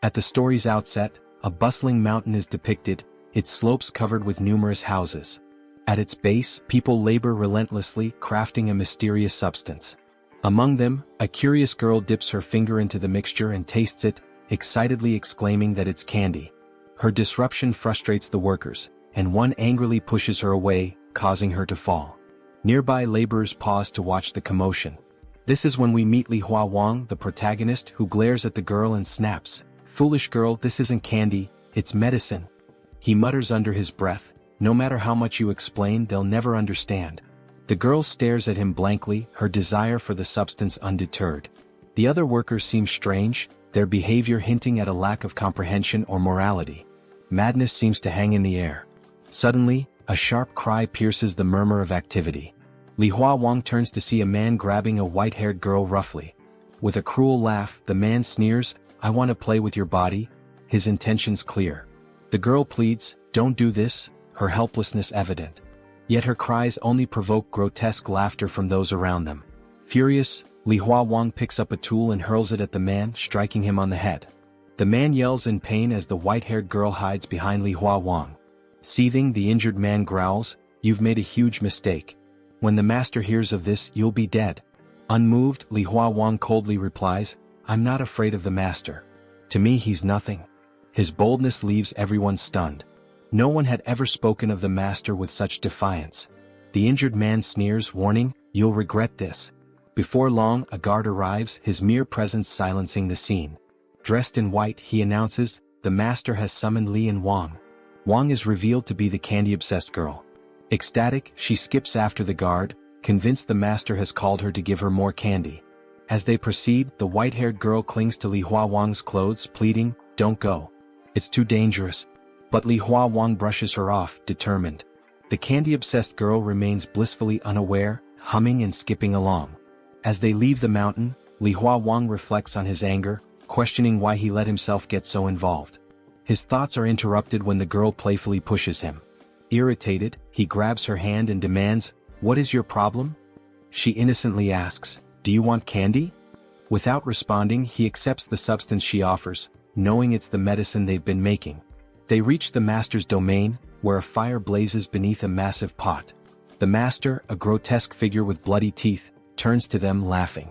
At the story's outset, a bustling mountain is depicted, its slopes covered with numerous houses. At its base, people labor relentlessly, crafting a mysterious substance. Among them, a curious girl dips her finger into the mixture and tastes it, excitedly exclaiming that it's candy. Her disruption frustrates the workers, and one angrily pushes her away, causing her to fall. Nearby laborers pause to watch the commotion. This is when we meet Li Huowang, the protagonist, who glares at the girl and snaps, "Foolish girl, this isn't candy, it's medicine." He mutters under his breath, "No matter how much you explain, they'll never understand." The girl stares at him blankly, her desire for the substance undeterred. The other workers seem strange, their behavior hinting at a lack of comprehension or morality. Madness seems to hang in the air. Suddenly, a sharp cry pierces the murmur of activity. Li Huowang turns to see a man grabbing a white-haired girl roughly. With a cruel laugh, the man sneers, "I want to play with your body," his intentions clear. The girl pleads, "Don't do this," her helplessness evident. Yet her cries only provoke grotesque laughter from those around them. Furious, Li Huowang picks up a tool and hurls it at the man, striking him on the head. The man yells in pain as the white-haired girl hides behind Li Huowang. Seething, the injured man growls, "You've made a huge mistake. When the master hears of this, you'll be dead." Unmoved, Li Huowang coldly replies, "I'm not afraid of the master. To me he's nothing." His boldness leaves everyone stunned. No one had ever spoken of the master with such defiance. The injured man sneers, warning, "You'll regret this." Before long, a guard arrives, his mere presence silencing the scene. Dressed in white, he announces, "The master has summoned Li and Wang." Wang is revealed to be the candy-obsessed girl. Ecstatic, she skips after the guard, convinced the master has called her to give her more candy. As they proceed, the white-haired girl clings to Li Huowang's clothes, pleading, "Don't go. It's too dangerous." But Li Huowang brushes her off, determined. The candy-obsessed girl remains blissfully unaware, humming and skipping along. As they leave the mountain, Li Huowang reflects on his anger, questioning why he let himself get so involved. His thoughts are interrupted when the girl playfully pushes him. Irritated, he grabs her hand and demands, "What is your problem?" She innocently asks, "Do you want candy?" Without responding, he accepts the substance she offers, knowing it's the medicine they've been making. They reach the master's domain, where a fire blazes beneath a massive pot. The master, a grotesque figure with bloody teeth, turns to them laughing.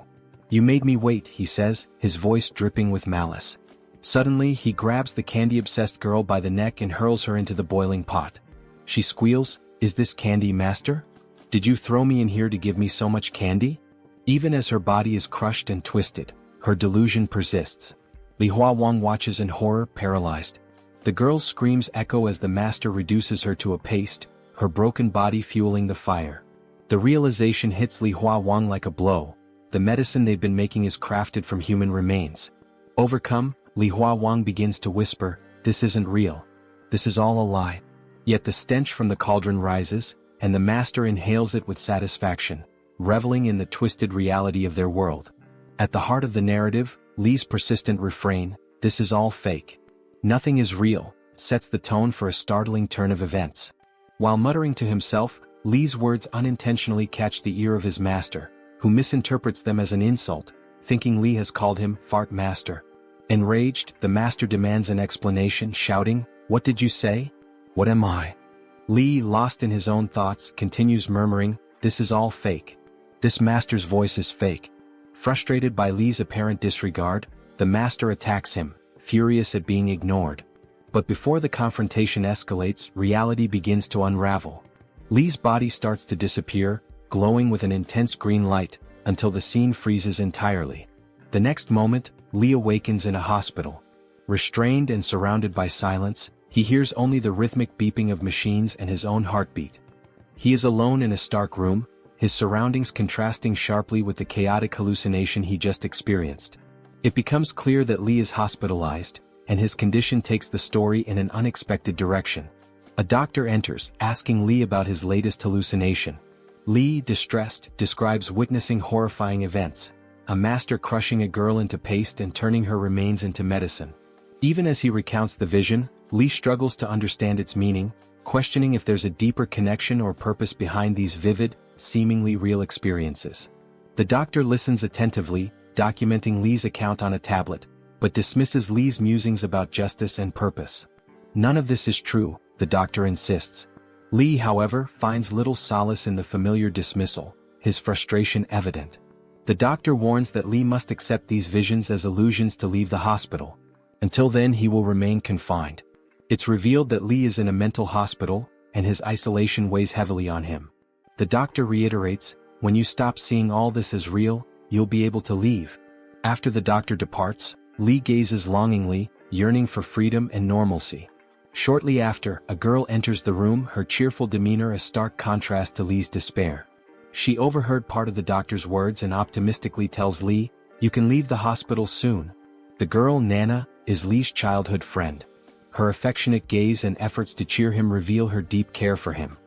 "You made me wait," he says, his voice dripping with malice. Suddenly, he grabs the candy-obsessed girl by the neck and hurls her into the boiling pot. She squeals, "Is this candy, master? Did you throw me in here to give me so much candy?" Even as her body is crushed and twisted, her delusion persists. Li Huowang watches in horror, paralyzed. The girl's screams echo as the master reduces her to a paste, her broken body fueling the fire. The realization hits Li Huowang like a blow. The medicine they've been making is crafted from human remains. Overcome, Li Huowang begins to whisper, "This isn't real. This is all a lie." Yet the stench from the cauldron rises, and the master inhales it with satisfaction, reveling in the twisted reality of their world. At the heart of the narrative, Li's persistent refrain, "This is all fake. Nothing is real," sets the tone for a startling turn of events. While muttering to himself, Li's words unintentionally catch the ear of his master, who misinterprets them as an insult, thinking Li has called him "fart master." Enraged, the master demands an explanation, shouting, "What did you say? What am I?" Li, lost in his own thoughts, continues murmuring, "This is all fake. This master's voice is fake." Frustrated by Li's apparent disregard, the master attacks him, furious at being ignored. But before the confrontation escalates, reality begins to unravel. Li's body starts to disappear, glowing with an intense green light, until the scene freezes entirely. The next moment, Li awakens in a hospital. Restrained and surrounded by silence, he hears only the rhythmic beeping of machines and his own heartbeat. He is alone in a stark room, his surroundings contrasting sharply with the chaotic hallucination he just experienced. It becomes clear that Li is hospitalized, and his condition takes the story in an unexpected direction. A doctor enters, asking Li about his latest hallucination. Li, distressed, describes witnessing horrifying events, a master crushing a girl into paste and turning her remains into medicine. Even as he recounts the vision, Li struggles to understand its meaning, questioning if there's a deeper connection or purpose behind these vivid, seemingly real experiences. The doctor listens attentively, documenting Li's account on a tablet, but dismisses Li's musings about justice and purpose. None of this is true, the doctor insists. Li, however, finds little solace in the familiar dismissal, his frustration evident. The doctor warns that Li must accept these visions as illusions to leave the hospital. Until then he will remain confined. It's revealed that Li is in a mental hospital, and his isolation weighs heavily on him. The doctor reiterates, when you stop seeing all this as real, you'll be able to leave. After the doctor departs, Li gazes longingly, yearning for freedom and normalcy. Shortly after, a girl enters the room, her cheerful demeanor a stark contrast to Li's despair. She overheard part of the doctor's words and optimistically tells Li, "You can leave the hospital soon." The girl, Nana, is Li's childhood friend. Her affectionate gaze and efforts to cheer him reveal her deep care for him.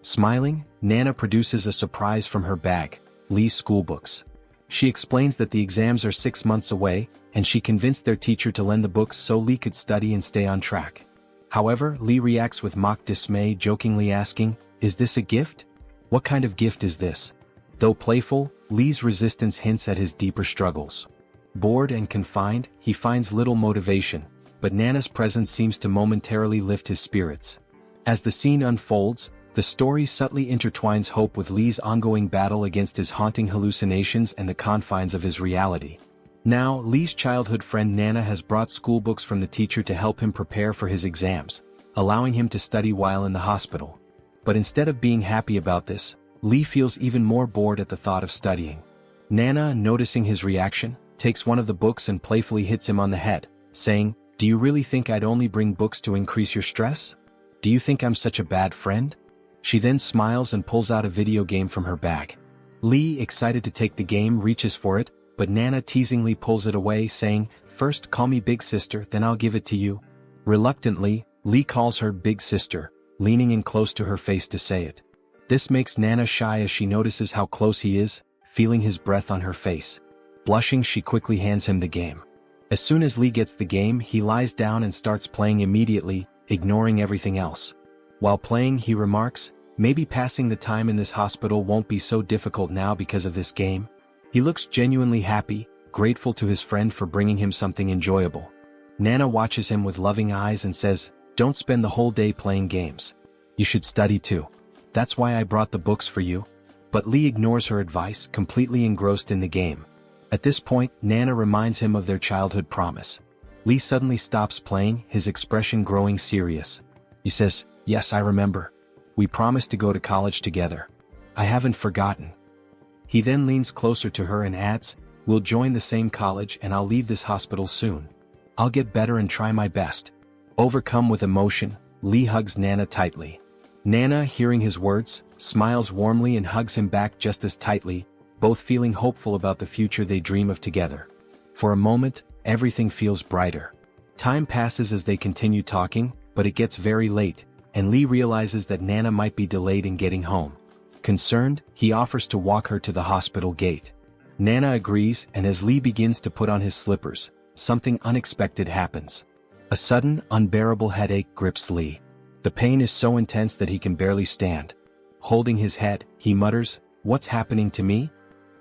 Smiling, Nana produces a surprise from her bag, Li's schoolbooks. She explains that the exams are 6 months away, and she convinced their teacher to lend the books so Li could study and stay on track. However, Li reacts with mock dismay, jokingly asking, "Is this a gift? What kind of gift is this?" Though playful, Li's resistance hints at his deeper struggles. Bored and confined, he finds little motivation, but Nana's presence seems to momentarily lift his spirits. As the scene unfolds, the story subtly intertwines hope with Li's ongoing battle against his haunting hallucinations and the confines of his reality. Now, Li's childhood friend Nana has brought schoolbooks from the teacher to help him prepare for his exams, allowing him to study while in the hospital. But instead of being happy about this, Li feels even more bored at the thought of studying. Nana, noticing his reaction, takes one of the books and playfully hits him on the head, saying, "Do you really think I'd only bring books to increase your stress? Do you think I'm such a bad friend?" She then smiles and pulls out a video game from her bag. Li, excited to take the game, reaches for it, but Nana teasingly pulls it away, saying, "First call me big sister, then I'll give it to you." Reluctantly, Li calls her big sister, leaning in close to her face to say it. This makes Nana shy as she notices how close he is, feeling his breath on her face. Blushing, she quickly hands him the game. As soon as Li gets the game, he lies down and starts playing immediately, ignoring everything else. While playing, he remarks, "Maybe passing the time in this hospital won't be so difficult now because of this game." He looks genuinely happy, grateful to his friend for bringing him something enjoyable. Nana watches him with loving eyes and says, "Don't spend the whole day playing games. You should study too. That's why I brought the books for you." But Li ignores her advice, completely engrossed in the game. At this point, Nana reminds him of their childhood promise. Li suddenly stops playing, his expression growing serious. He says, "Yes, I remember. We promised to go to college together. I haven't forgotten." He then leans closer to her and adds, "We'll join the same college and I'll leave this hospital soon. I'll get better and try my best." Overcome with emotion, Li hugs Nana tightly. Nana, hearing his words, smiles warmly and hugs him back just as tightly, both feeling hopeful about the future they dream of together. For a moment, everything feels brighter. Time passes as they continue talking, but it gets very late, and Li realizes that Nana might be delayed in getting home. Concerned, he offers to walk her to the hospital gate. Nana agrees, and as Li begins to put on his slippers, something unexpected happens. A sudden, unbearable headache grips Li. The pain is so intense that he can barely stand. Holding his head, he mutters, "What's happening to me?"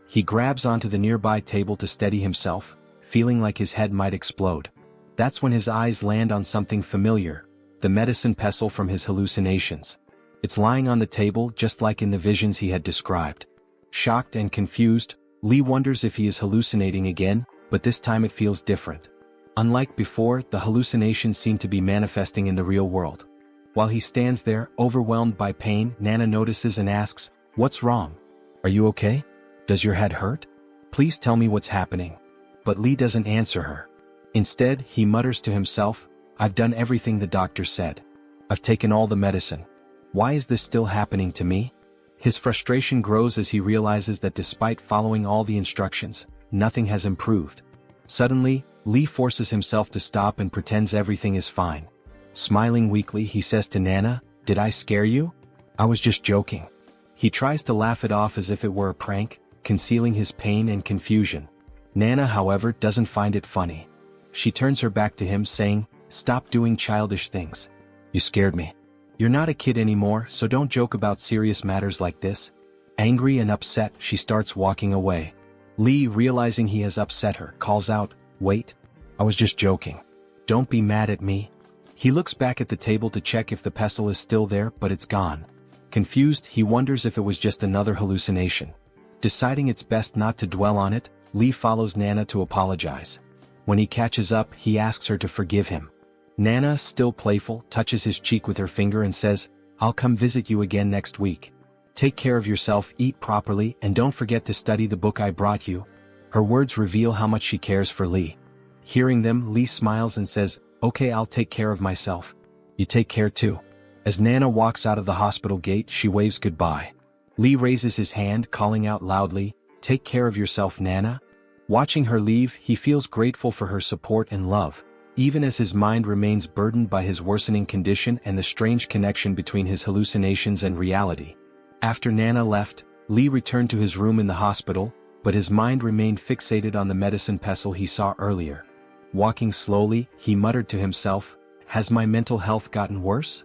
He grabs onto the nearby table to steady himself, feeling like his head might explode. That's when his eyes land on something familiar, the medicine pestle from his hallucinations. It's lying on the table just like in the visions he had described. Shocked and confused, Li wonders if he is hallucinating again, but this time it feels different. Unlike before, the hallucinations seem to be manifesting in the real world. While he stands there, overwhelmed by pain, Nana notices and asks, "What's wrong? Are you okay? Does your head hurt? Please tell me what's happening." But Li doesn't answer her. Instead, he mutters to himself, "I've done everything the doctor said. I've taken all the medicine. Why is this still happening to me?" His frustration grows as he realizes that despite following all the instructions, nothing has improved. Suddenly, Li forces himself to stop and pretends everything is fine. Smiling weakly, he says to Nana, "Did I scare you? I was just joking." He tries to laugh it off as if it were a prank, concealing his pain and confusion. Nana, however, doesn't find it funny. She turns her back to him, saying, "Stop doing childish things. You scared me. You're not a kid anymore, so don't joke about serious matters like this." Angry and upset, she starts walking away. Li, realizing he has upset her, calls out, "Wait. I was just joking. Don't be mad at me. He looks back at the table to check if the pestle is still there, but it's gone. Confused, he wonders if it was just another hallucination. Deciding it's best not to dwell on it, Li follows Nana to apologize. When he catches up, he asks her to forgive him. Nana, still playful, touches his cheek with her finger and says, "I'll come visit you again next week. Take care of yourself, eat properly, and don't forget to study the book I brought you." Her words reveal how much she cares for Li. Hearing them, Li smiles and says, "Okay, I'll take care of myself. You take care too." As Nana walks out of the hospital gate, she waves goodbye. Li raises his hand, calling out loudly, "Take care of yourself, Nana." Watching her leave, he feels grateful for her support and love, even as his mind remains burdened by his worsening condition and the strange connection between his hallucinations and reality. After Nana left, Li returned to his room in the hospital, but his mind remained fixated on the medicine pestle he saw earlier. Walking slowly, he muttered to himself, "Has my mental health gotten worse?"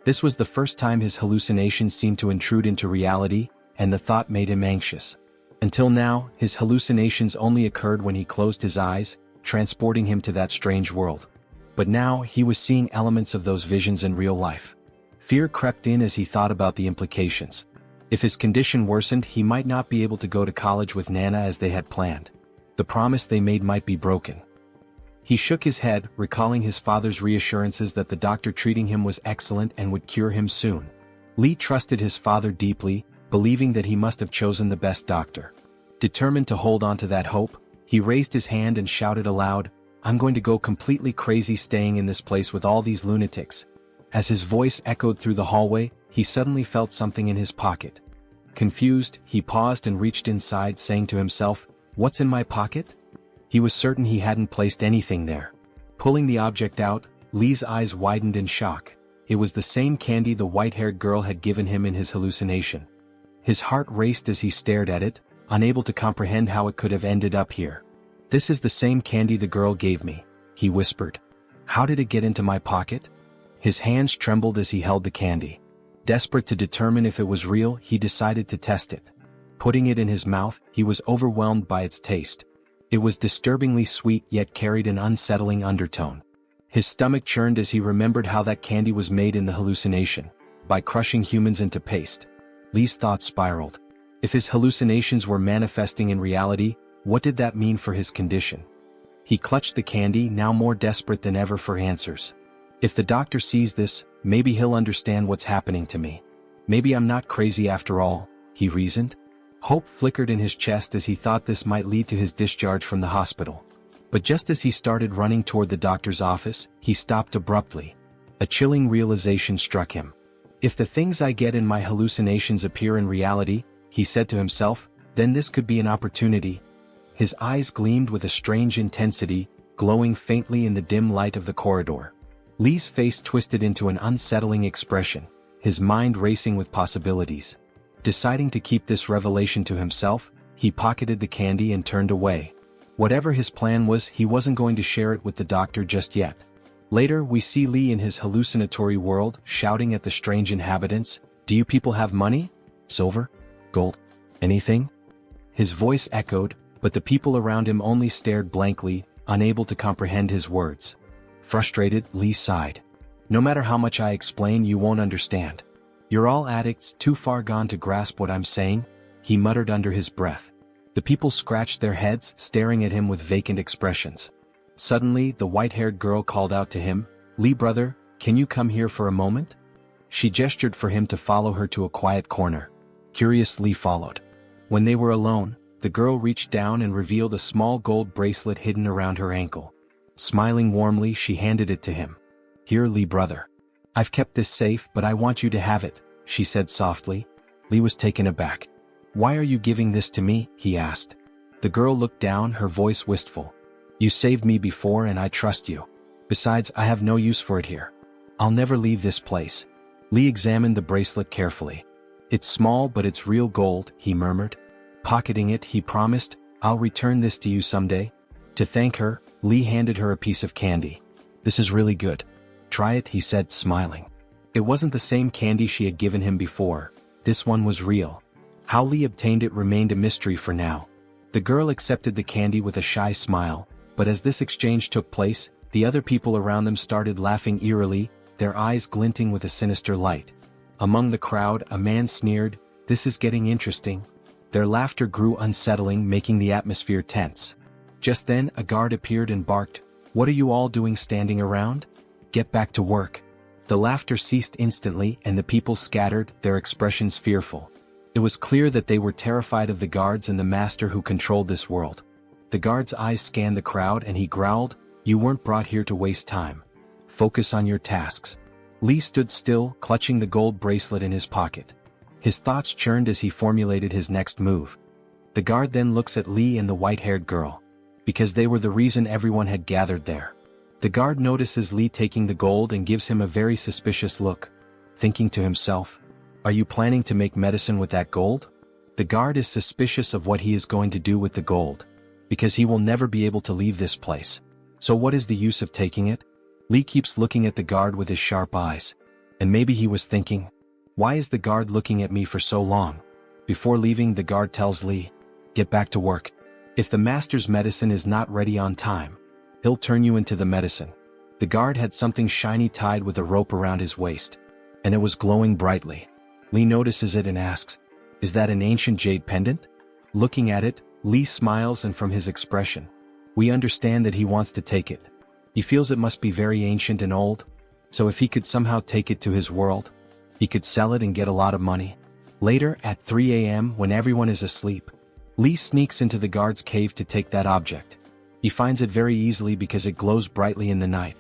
This was the first time his hallucinations seemed to intrude into reality, and the thought made him anxious. Until now, his hallucinations only occurred when he closed his eyes, transporting him to that strange world. But now, he was seeing elements of those visions in real life. Fear crept in as he thought about the implications. If his condition worsened, he might not be able to go to college with Nana as they had planned. The promise they made might be broken. He shook his head, recalling his father's reassurances that the doctor treating him was excellent and would cure him soon. Li trusted his father deeply, believing that he must have chosen the best doctor. Determined to hold on to that hope, he raised his hand and shouted aloud, "I'm going to go completely crazy staying in this place with all these lunatics." As his voice echoed through the hallway, he suddenly felt something in his pocket. Confused, he paused and reached inside, saying to himself, "What's in my pocket?" He was certain he hadn't placed anything there. Pulling the object out, Li's eyes widened in shock. It was the same candy the white-haired girl had given him in his hallucination. His heart raced as he stared at it, unable to comprehend how it could have ended up here. "This is the same candy the girl gave me," he whispered. "How did it get into my pocket?" His hands trembled as he held the candy. Desperate to determine if it was real, he decided to test it. Putting it in his mouth, he was overwhelmed by its taste. It was disturbingly sweet yet carried an unsettling undertone. His stomach churned as he remembered how that candy was made in the hallucination, by crushing humans into paste. Li's thoughts spiraled. If his hallucinations were manifesting in reality, what did that mean for his condition? He clutched the candy, now more desperate than ever for answers. If the doctor sees this, maybe he'll understand what's happening to me. Maybe I'm not crazy after all, he reasoned. Hope flickered in his chest as he thought this might lead to his discharge from the hospital. But just as he started running toward the doctor's office, he stopped abruptly. A chilling realization struck him. If the things I get in my hallucinations appear in reality, he said to himself, then this could be an opportunity. His eyes gleamed with a strange intensity, glowing faintly in the dim light of the corridor. Li's face twisted into an unsettling expression, his mind racing with possibilities. Deciding to keep this revelation to himself, he pocketed the candy and turned away. Whatever his plan was, he wasn't going to share it with the doctor just yet. Later, we see Li in his hallucinatory world, shouting at the strange inhabitants, "Do you people have money? Silver? Gold? Anything?" His voice echoed, but the people around him only stared blankly, unable to comprehend his words. Frustrated, Li sighed. "No matter how much I explain, you won't understand. You're all addicts, too far gone to grasp what I'm saying," he muttered under his breath. The people scratched their heads, staring at him with vacant expressions. Suddenly, the white-haired girl called out to him, "Li brother, can you come here for a moment?" She gestured for him to follow her to a quiet corner. Curious, Li followed. When they were alone, the girl reached down and revealed a small gold bracelet hidden around her ankle. Smiling warmly, she handed it to him. "Here, Li brother. I've kept this safe, but I want you to have it," she said softly. Li was taken aback. "Why are you giving this to me?" he asked. The girl looked down, her voice wistful. "You saved me before and I trust you. Besides, I have no use for it here. I'll never leave this place." Li examined the bracelet carefully. "It's small but it's real gold," he murmured. Pocketing it, he promised, "I'll return this to you someday." To thank her, Li handed her a piece of candy. "This is really good. Try it," he said, smiling. It wasn't the same candy she had given him before. This one was real. How Li obtained it remained a mystery for now. The girl accepted the candy with a shy smile, But as this exchange took place, the other people around them started laughing eerily, their eyes glinting with a sinister light. Among the crowd, a man sneered, "This is getting interesting." Their laughter grew unsettling, making the atmosphere tense. Just then, a guard appeared and barked, "What are you all doing standing around? Get back to work." The laughter ceased instantly and the people scattered, their expressions fearful. It was clear that they were terrified of the guards and the master who controlled this world. The guard's eyes scanned the crowd and he growled, "You weren't brought here to waste time. Focus on your tasks." Li stood still, clutching the gold bracelet in his pocket. His thoughts churned as he formulated his next move. The guard then looks at Li and the white-haired girl. Because they were the reason everyone had gathered there. The guard notices Li taking the gold and gives him a very suspicious look, thinking to himself, "Are you planning to make medicine with that gold?" The guard is suspicious of what he is going to do with the gold, because he will never be able to leave this place. So what is the use of taking it? Li keeps looking at the guard with his sharp eyes. And maybe he was thinking, why is the guard looking at me for so long? Before leaving, the guard tells Li, "Get back to work. If the master's medicine is not ready on time, he'll turn you into the medicine." The guard had something shiny tied with a rope around his waist, and it was glowing brightly. Li notices it and asks, "Is that an ancient jade pendant?" Looking at it, Li smiles, and from his expression, we understand that he wants to take it. He feels it must be very ancient and old, so if he could somehow take it to his world, he could sell it and get a lot of money. Later, at 3 a.m. when everyone is asleep, Li sneaks into the guard's cave to take that object. He finds it very easily because it glows brightly in the night.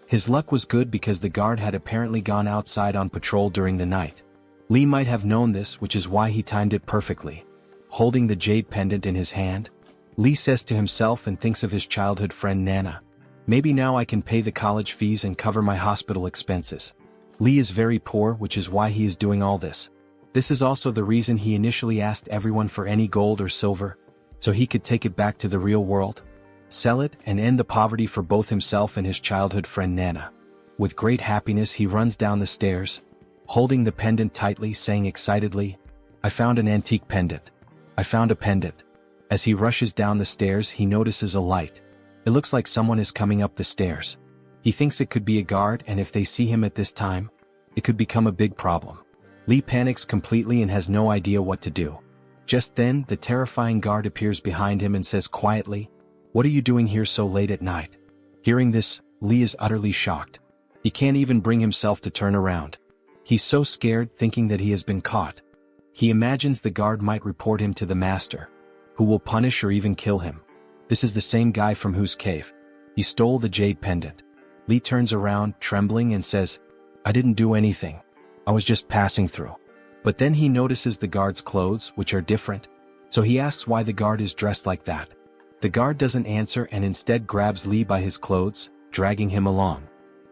His luck was good because the guard had apparently gone outside on patrol during the night. Li might have known this, which is why he timed it perfectly. Holding the jade pendant in his hand, Li says to himself and thinks of his childhood friend Nana. Maybe now I can pay the college fees and cover my hospital expenses. Li is very poor, which is why he is doing all this. This is also the reason he initially asked everyone for any gold or silver, so he could take it back to the real world, sell it, and end the poverty for both himself and his childhood friend Nana. With great happiness he runs down the stairs, holding the pendant tightly, saying excitedly, "I found an antique pendant. I found a pendant." As he rushes down the stairs he notices a light. It looks like someone is coming up the stairs. He thinks it could be a guard, and if they see him at this time, it could become a big problem. Li panics completely and has no idea what to do. Just then, the terrifying guard appears behind him and says quietly, "What are you doing here so late at night?" Hearing this, Li is utterly shocked. He can't even bring himself to turn around. He's so scared, thinking that he has been caught. He imagines the guard might report him to the master, who will punish or even kill him. This is the same guy from whose cave he stole the jade pendant. Li turns around, trembling, and says, "I didn't do anything. I was just passing through." But then he notices the guard's clothes, which are different, so he asks why the guard is dressed like that. The guard doesn't answer and instead grabs Li by his clothes, dragging him along.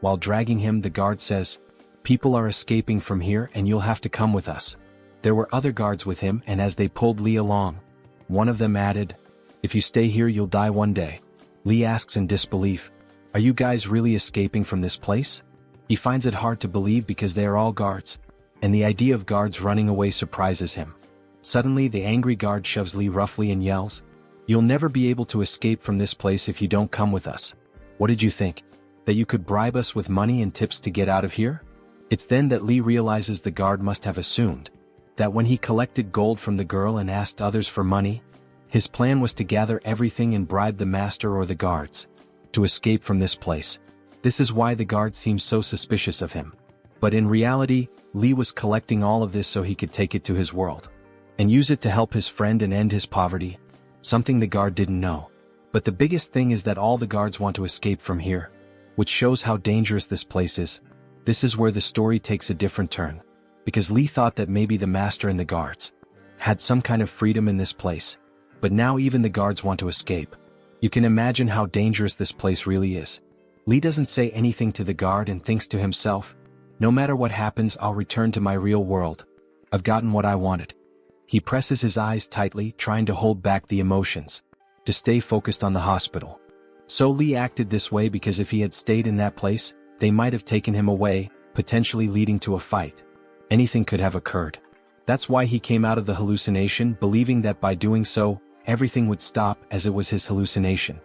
While dragging him, the guard says, "People are escaping from here and you'll have to come with us." There were other guards with him, and as they pulled Li along, one of them added, "If you stay here you'll die one day." Li asks in disbelief, "Are you guys really escaping from this place?" He finds it hard to believe because they are all guards, and the idea of guards running away surprises him. Suddenly the angry guard shoves Li roughly and yells, "You'll never be able to escape from this place if you don't come with us. What did you think? That you could bribe us with money and tips to get out of here?" It's then that Li realizes the guard must have assumed that when he collected gold from the girl and asked others for money, his plan was to gather everything and bribe the master or the guards to escape from this place. This is why the guard seems so suspicious of him. But in reality, Li was collecting all of this so he could take it to his world and use it to help his friend and end his poverty, something the guard didn't know. But the biggest thing is that all the guards want to escape from here, which shows how dangerous this place is. This is where the story takes a different turn, because Li thought that maybe the master and the guards had some kind of freedom in this place, but now even the guards want to escape. You can imagine how dangerous this place really is. Li doesn't say anything to the guard and thinks to himself, "No matter what happens, I'll return to my real world. I've gotten what I wanted." He presses his eyes tightly, trying to hold back the emotions, to stay focused on the hospital. So Li acted this way because if he had stayed in that place, they might have taken him away, potentially leading to a fight. Anything could have occurred. That's why he came out of the hallucination, believing that by doing so, everything would stop, as it was his hallucination.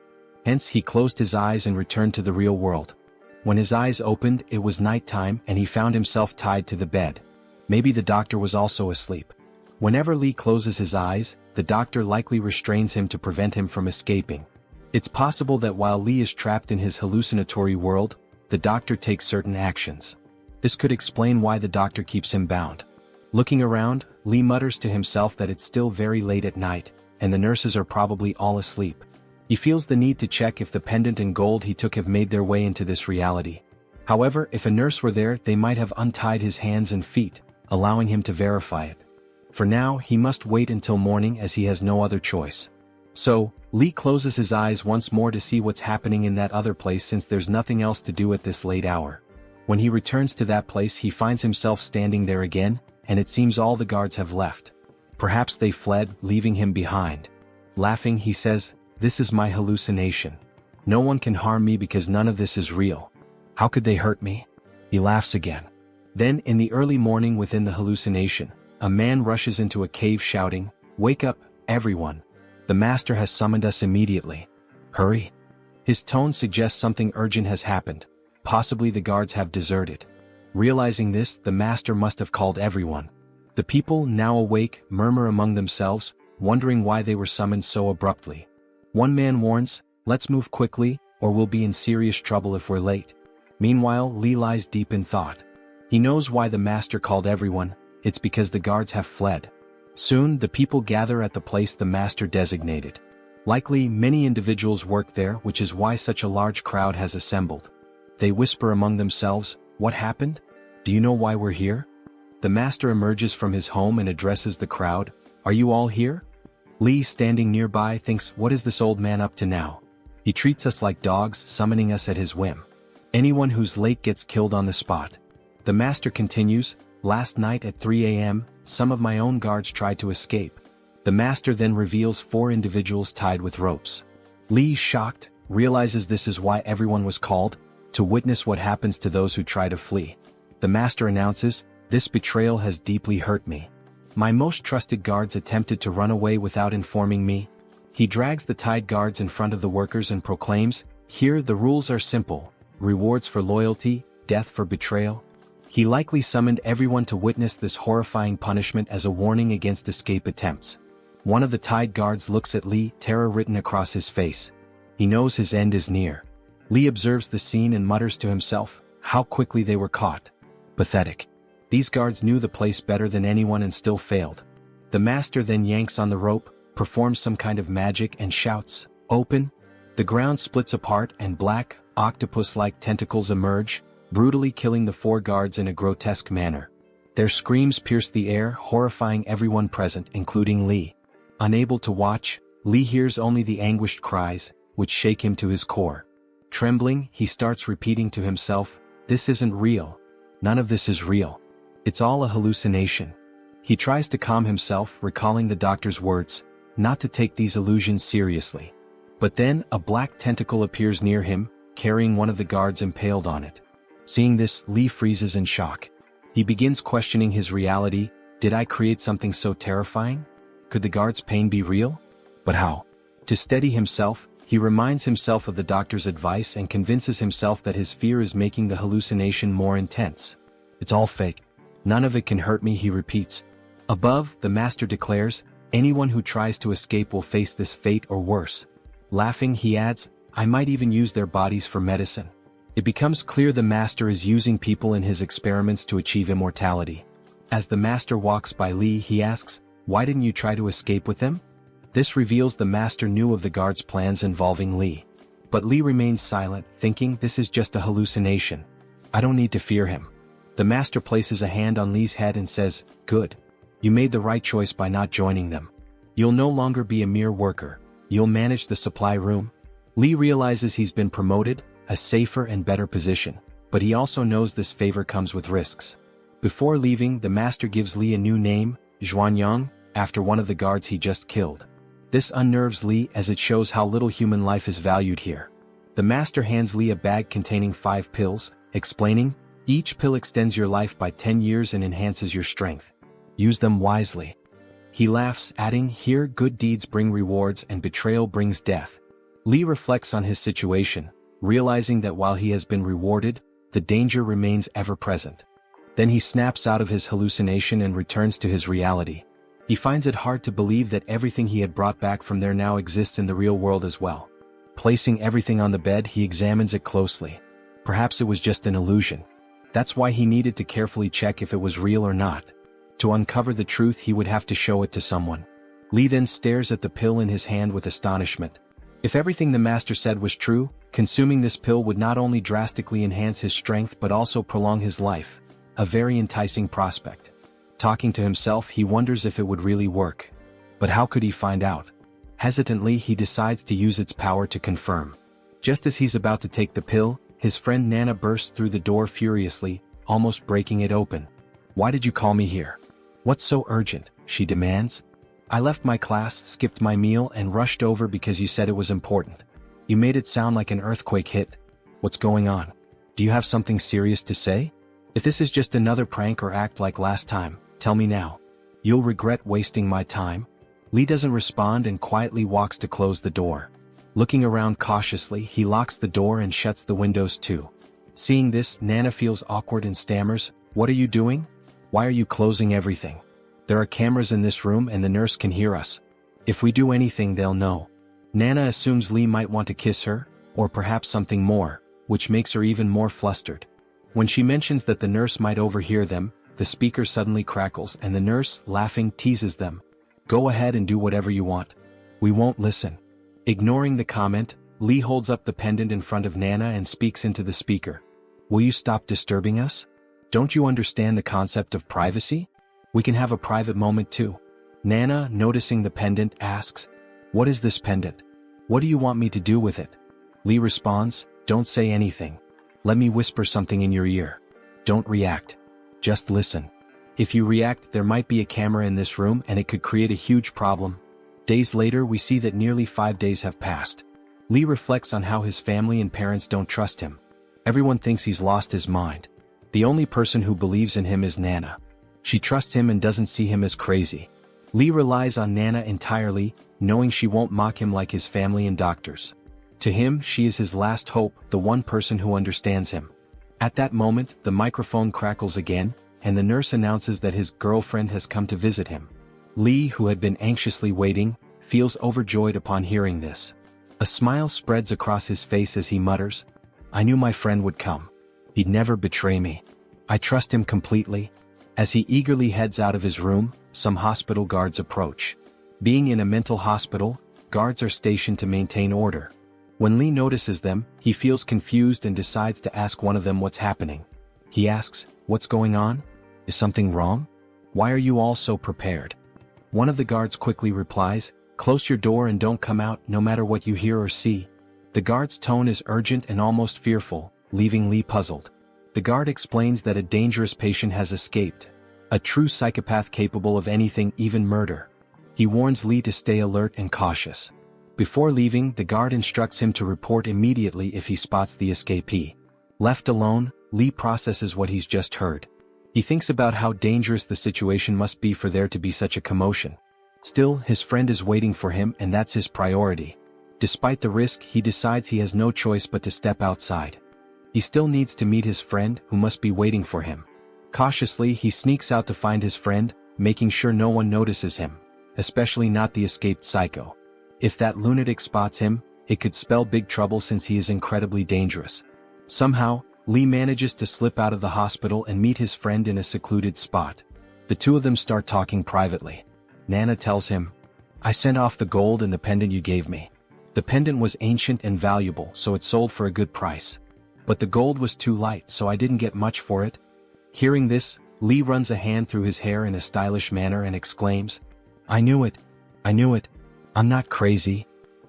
Hence he closed his eyes and returned to the real world. When his eyes opened, it was nighttime and he found himself tied to the bed. Maybe the doctor was also asleep. Whenever Li closes his eyes, the doctor likely restrains him to prevent him from escaping. It's possible that while Li is trapped in his hallucinatory world, the doctor takes certain actions. This could explain why the doctor keeps him bound. Looking around, Li mutters to himself that it's still very late at night, and the nurses are probably all asleep. He feels the need to check if the pendant and gold he took have made their way into this reality. However, if a nurse were there, they might have untied his hands and feet, allowing him to verify it. For now, he must wait until morning as he has no other choice. So, Li closes his eyes once more to see what's happening in that other place since there's nothing else to do at this late hour. When he returns to that place, he finds himself standing there again, and it seems all the guards have left. Perhaps they fled, leaving him behind. Laughing, he says, "This is my hallucination. No one can harm me because none of this is real. How could they hurt me?" He laughs again. Then, in the early morning within the hallucination, a man rushes into a cave shouting, "Wake up, everyone. The master has summoned us immediately. Hurry." His tone suggests something urgent has happened. Possibly the guards have deserted. Realizing this, the master must have called everyone. The people, now awake, murmur among themselves, wondering why they were summoned so abruptly. One man warns, "Let's move quickly, or we'll be in serious trouble if we're late." Meanwhile, Li lies deep in thought. He knows why the master called everyone. It's because the guards have fled. Soon, the people gather at the place the master designated. Likely, many individuals work there, which is why such a large crowd has assembled. They whisper among themselves, "What happened? Do you know why we're here?" The master emerges from his home and addresses the crowd, "Are you all here?" Li, standing nearby, thinks, "What is this old man up to now? He treats us like dogs, summoning us at his whim. Anyone who's late gets killed on the spot." The master continues, "Last night at 3 a.m., some of my own guards tried to escape." The master then reveals 4 individuals tied with ropes. Li, shocked, realizes this is why everyone was called, to witness what happens to those who try to flee. The master announces, "This betrayal has deeply hurt me. My most trusted guards attempted to run away without informing me." He drags the tied guards in front of the workers and proclaims, "Here the rules are simple: rewards for loyalty, death for betrayal." He likely summoned everyone to witness this horrifying punishment as a warning against escape attempts. One of the tied guards looks at Li, terror written across his face. He knows his end is near. Li observes the scene and mutters to himself, "How quickly they were caught. Pathetic. These guards knew the place better than anyone and still failed." The master then yanks on the rope, performs some kind of magic and shouts, "Open!" The ground splits apart and black, octopus-like tentacles emerge, brutally killing the 4 guards in a grotesque manner. Their screams pierce the air, horrifying everyone present, including Li. Unable to watch, Li hears only the anguished cries, which shake him to his core. Trembling, he starts repeating to himself, "This isn't real. None of this is real. It's all a hallucination." He tries to calm himself, recalling the doctor's words, not to take these illusions seriously. But then, a black tentacle appears near him, carrying one of the guards impaled on it. Seeing this, Li freezes in shock. He begins questioning his reality. Did I create something so terrifying? Could the guard's pain be real? But how? To steady himself, he reminds himself of the doctor's advice and convinces himself that his fear is making the hallucination more intense. "It's all fake. None of it can hurt me," he repeats. Above, the master declares, "Anyone who tries to escape will face this fate or worse." Laughing, he adds, "I might even use their bodies for medicine." It becomes clear the master is using people in his experiments to achieve immortality. As the master walks by Li, he asks, "Why didn't you try to escape with them?" This reveals the master knew of the guard's plans involving Li. But Li remains silent, thinking, "This is just a hallucination. I don't need to fear him." The master places a hand on Li's head and says, "Good. You made the right choice by not joining them. You'll no longer be a mere worker. You'll manage the supply room." Li realizes he's been promoted, a safer and better position, but he also knows this favor comes with risks. Before leaving, the master gives Li a new name, Xuanyang, after one of the guards he just killed. This unnerves Li as it shows how little human life is valued here. The master hands Li a bag containing 5 pills, explaining, "Each pill extends your life by 10 years and enhances your strength. Use them wisely." He laughs, adding, "Here good deeds bring rewards and betrayal brings death." Li reflects on his situation, realizing that while he has been rewarded, the danger remains ever present. Then he snaps out of his hallucination and returns to his reality. He finds it hard to believe that everything he had brought back from there now exists in the real world as well. Placing everything on the bed, he examines it closely. Perhaps it was just an illusion. That's why he needed to carefully check if it was real or not. To uncover the truth, he would have to show it to someone. Li then stares at the pill in his hand with astonishment. If everything the master said was true, consuming this pill would not only drastically enhance his strength but also prolong his life. A very enticing prospect. Talking to himself, he wonders if it would really work. But how could he find out? Hesitantly, he decides to use its power to confirm. Just as he's about to take the pill, his friend Nana bursts through the door furiously, almost breaking it open. "Why did you call me here? What's so urgent?" she demands. "I left my class, skipped my meal, and rushed over because you said it was important. You made it sound like an earthquake hit. What's going on? Do you have something serious to say? If this is just another prank or act like last time, tell me now. You'll regret wasting my time." Li doesn't respond and quietly walks to close the door. Looking around cautiously, he locks the door and shuts the windows too. Seeing this, Nana feels awkward and stammers, "What are you doing? Why are you closing everything? There are cameras in this room and the nurse can hear us. If we do anything, they'll know." Nana assumes Li might want to kiss her, or perhaps something more, which makes her even more flustered. When she mentions that the nurse might overhear them, the speaker suddenly crackles and the nurse, laughing, teases them. "Go ahead and do whatever you want. We won't listen." Ignoring the comment, Li holds up the pendant in front of Nana and speaks into the speaker. "Will you stop disturbing us? Don't you understand the concept of privacy? We can have a private moment too." Nana, noticing the pendant, asks, "What is this pendant? What do you want me to do with it?" Li responds, "Don't say anything. Let me whisper something in your ear. Don't react. Just listen. If you react, there might be a camera in this room and it could create a huge problem." Days later, we see that nearly 5 days have passed. Li reflects on how his family and parents don't trust him. Everyone thinks he's lost his mind. The only person who believes in him is Nana. She trusts him and doesn't see him as crazy. Li relies on Nana entirely, knowing she won't mock him like his family and doctors. To him, she is his last hope, the one person who understands him. At that moment, the microphone crackles again, and the nurse announces that his girlfriend has come to visit him. Li, who had been anxiously waiting, feels overjoyed upon hearing this. A smile spreads across his face as he mutters, "I knew my friend would come. He'd never betray me. I trust him completely." As he eagerly heads out of his room, some hospital guards approach. Being in a mental hospital, guards are stationed to maintain order. When Li notices them, he feels confused and decides to ask one of them what's happening. He asks, "What's going on? Is something wrong? Why are you all so prepared?" One of the guards quickly replies, "Close your door and don't come out, no matter what you hear or see." The guard's tone is urgent and almost fearful, leaving Li puzzled. The guard explains that a dangerous patient has escaped. A true psychopath capable of anything, even murder. He warns Li to stay alert and cautious. Before leaving, the guard instructs him to report immediately if he spots the escapee. Left alone, Li processes what he's just heard. He thinks about how dangerous the situation must be for there to be such a commotion. Still, his friend is waiting for him and that's his priority. Despite the risk, he decides he has no choice but to step outside. He still needs to meet his friend, who must be waiting for him. Cautiously, he sneaks out to find his friend, making sure no one notices him, especially not the escaped psycho. If that lunatic spots him, it could spell big trouble since he is incredibly dangerous. Somehow, Li manages to slip out of the hospital and meet his friend in a secluded spot. The two of them start talking privately. Nana tells him, "I sent off the gold and the pendant you gave me. The pendant was ancient and valuable, so it sold for a good price. But the gold was too light, so I didn't get much for it." Hearing this, Li runs a hand through his hair in a stylish manner and exclaims, "I knew it. I knew it. I'm not crazy."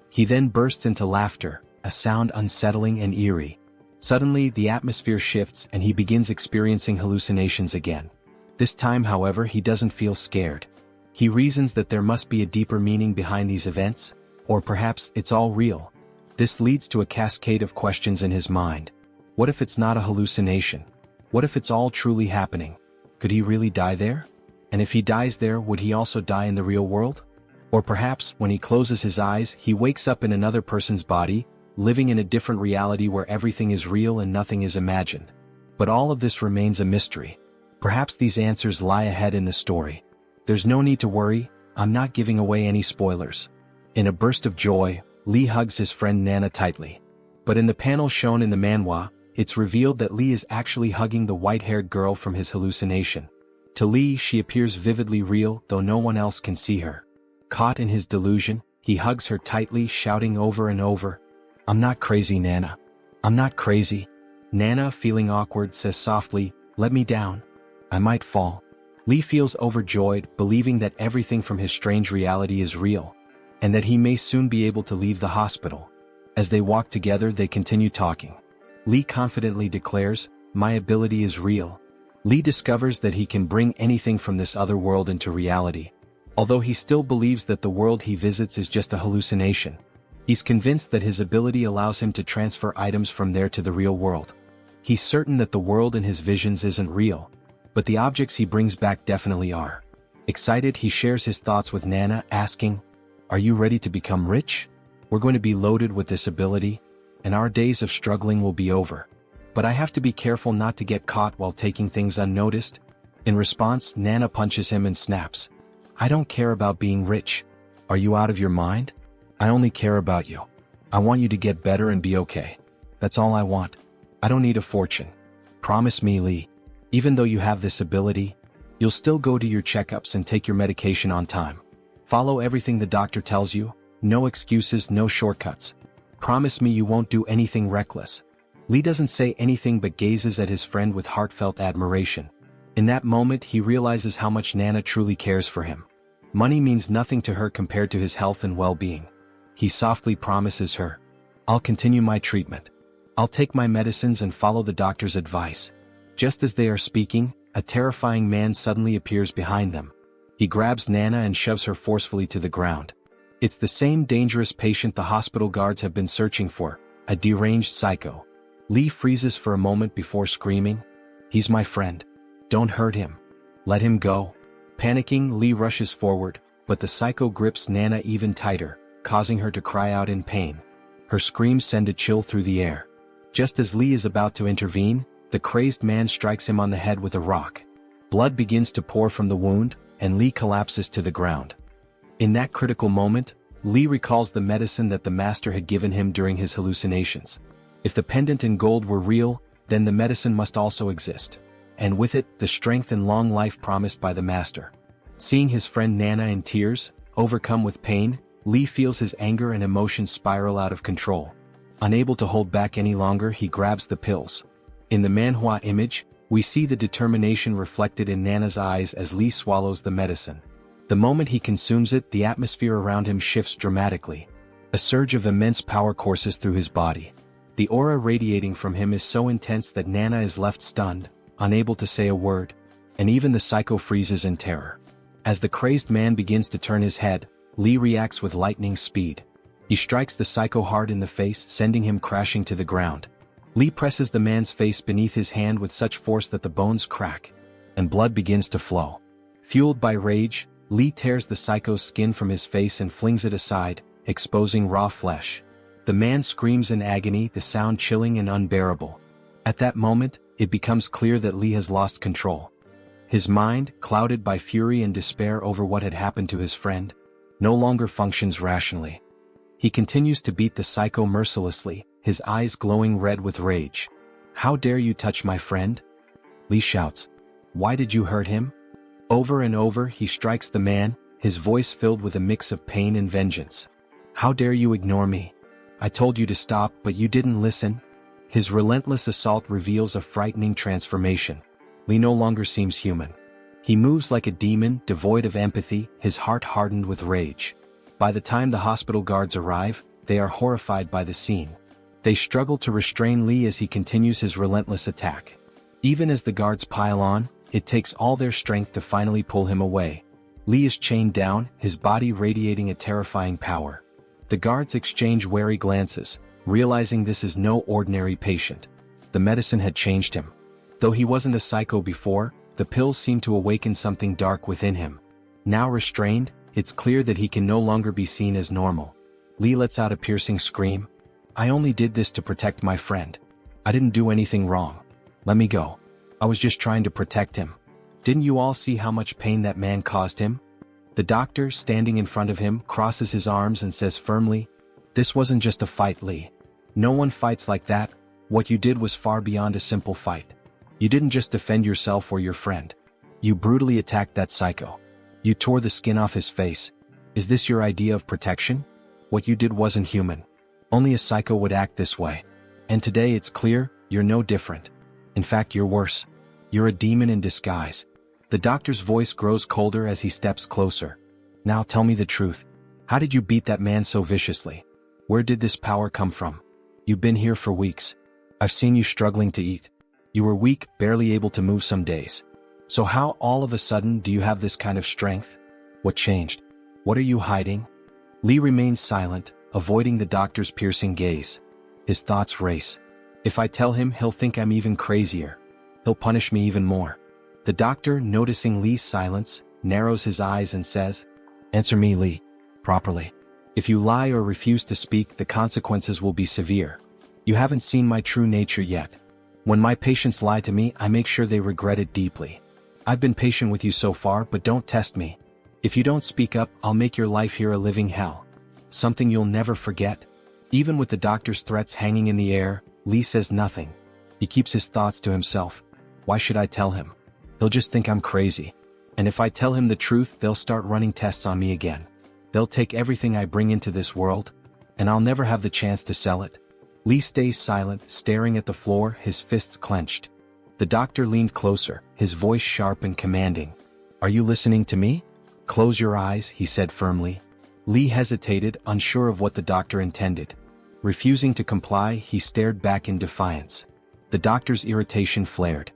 He then bursts into laughter, a sound unsettling and eerie. Suddenly, the atmosphere shifts and he begins experiencing hallucinations again. This time, however, he doesn't feel scared. He reasons that there must be a deeper meaning behind these events, or perhaps it's all real. This leads to a cascade of questions in his mind. What if it's not a hallucination? What if it's all truly happening? Could he really die there? And if he dies there, would he also die in the real world? Or perhaps, when he closes his eyes, he wakes up in another person's body, living in a different reality where everything is real and nothing is imagined. But all of this remains a mystery. Perhaps these answers lie ahead in the story. There's no need to worry, I'm not giving away any spoilers. In a burst of joy, Li hugs his friend Nana tightly. But in the panel shown in the manhwa, it's revealed that Li is actually hugging the white-haired girl from his hallucination. To Li, she appears vividly real, though no one else can see her. Caught in his delusion, he hugs her tightly, shouting over and over, "I'm not crazy, Nana. I'm not crazy." Nana, feeling awkward, says softly, "Let me down. I might fall." Li feels overjoyed, believing that everything from his strange reality is real, and that he may soon be able to leave the hospital. As they walk together, they continue talking. Li confidently declares, "My ability is real." Li discovers that he can bring anything from this other world into reality. Although he still believes that the world he visits is just a hallucination, he's convinced that his ability allows him to transfer items from there to the real world. He's certain that the world in his visions isn't real, but the objects he brings back definitely are. Excited, he shares his thoughts with Nana, asking, "Are you ready to become rich? We're going to be loaded with this ability, and our days of struggling will be over. But I have to be careful not to get caught while taking things unnoticed." In response, Nana punches him and snaps, "I don't care about being rich. Are you out of your mind? I only care about you. I want you to get better and be okay. That's all I want. I don't need a fortune. Promise me, Li. Even though you have this ability, you'll still go to your checkups and take your medication on time. Follow everything the doctor tells you, no excuses, no shortcuts. Promise me you won't do anything reckless." Li doesn't say anything but gazes at his friend with heartfelt admiration. In that moment, he realizes how much Nana truly cares for him. Money means nothing to her compared to his health and well-being. He softly promises her, "I'll continue my treatment. I'll take my medicines and follow the doctor's advice." Just as they are speaking, a terrifying man suddenly appears behind them. He grabs Nana and shoves her forcefully to the ground. It's the same dangerous patient the hospital guards have been searching for, a deranged psycho. Li freezes for a moment before screaming, "He's my friend. Don't hurt him. Let him go." Panicking, Li rushes forward, but the psycho grips Nana even tighter, causing her to cry out in pain. Her screams send a chill through the air. Just as Li is about to intervene, the crazed man strikes him on the head with a rock. Blood begins to pour from the wound, and Li collapses to the ground. In that critical moment, Li recalls the medicine that the master had given him during his hallucinations. If the pendant in gold were real, then the medicine must also exist. And with it, the strength and long life promised by the master. Seeing his friend Nana in tears, overcome with pain, Li feels his anger and emotions spiral out of control. Unable to hold back any longer, he grabs the pills. In the manhua image, we see the determination reflected in Nana's eyes as Li swallows the medicine. The moment he consumes it, the atmosphere around him shifts dramatically. A surge of immense power courses through his body. The aura radiating from him is so intense that Nana is left stunned, unable to say a word, and even the psycho freezes in terror. As the crazed man begins to turn his head, Li reacts with lightning speed. He strikes the psycho hard in the face, sending him crashing to the ground. Li presses the man's face beneath his hand with such force that the bones crack, and blood begins to flow. Fueled by rage, Li tears the psycho's skin from his face and flings it aside, exposing raw flesh. The man screams in agony, the sound chilling and unbearable. At that moment, it becomes clear that Li has lost control. His mind, clouded by fury and despair over what had happened to his friend, no longer functions rationally. He continues to beat the psycho mercilessly, his eyes glowing red with rage. "How dare you touch my friend?" Li shouts. "Why did you hurt him?" Over and over, he strikes the man, his voice filled with a mix of pain and vengeance. "How dare you ignore me? I told you to stop, but you didn't listen." His relentless assault reveals a frightening transformation. Li no longer seems human. He moves like a demon, devoid of empathy, his heart hardened with rage. By the time the hospital guards arrive, they are horrified by the scene. They struggle to restrain Li as he continues his relentless attack. Even as the guards pile on, it takes all their strength to finally pull him away. Li is chained down, his body radiating a terrifying power. The guards exchange wary glances, realizing this is no ordinary patient. The medicine had changed him. Though he wasn't a psycho before, the pills seemed to awaken something dark within him. Now restrained, It's clear that he can no longer be seen as normal. Li lets out a piercing scream. I only did this to protect my friend. I didn't do anything wrong. Let me go. I was just trying to protect him. Didn't you all see how much pain that man caused him? The doctor, standing in front of him, crosses his arms and says firmly, This wasn't just a fight, Li. No one fights like that. What you did was far beyond a simple fight. You didn't just defend yourself or your friend. You brutally attacked that psycho. You tore the skin off his face. Is this your idea of protection? What you did wasn't human. Only a psycho would act this way. And today it's clear, you're no different. In fact, you're worse. You're a demon in disguise. The doctor's voice grows colder as he steps closer. Now tell me the truth. How did you beat that man so viciously? Where did this power come from? You've been here for weeks. I've seen you struggling to eat. You were weak, barely able to move some days. So how all of a sudden do you have this kind of strength? What changed? What are you hiding? Li remains silent, avoiding the doctor's piercing gaze. His thoughts race. If I tell him, he'll think I'm even crazier. He'll punish me even more. The doctor, noticing Li's silence, narrows his eyes and says, Answer me, Li, properly. If you lie or refuse to speak, the consequences will be severe. You haven't seen my true nature yet. When my patients lie to me, I make sure they regret it deeply. I've been patient with you so far, but don't test me. If you don't speak up, I'll make your life here a living hell. Something you'll never forget. Even with the doctor's threats hanging in the air, Li says nothing. He keeps his thoughts to himself. Why should I tell him? He'll just think I'm crazy. And if I tell him the truth, they'll start running tests on me again. They'll take everything I bring into this world, and I'll never have the chance to sell it. Li stays silent, staring at the floor, his fists clenched. The doctor leaned closer, his voice sharp and commanding. Are you listening to me? Close your eyes, he said firmly. Li hesitated, unsure of what the doctor intended. Refusing to comply, he stared back in defiance. The doctor's irritation flared.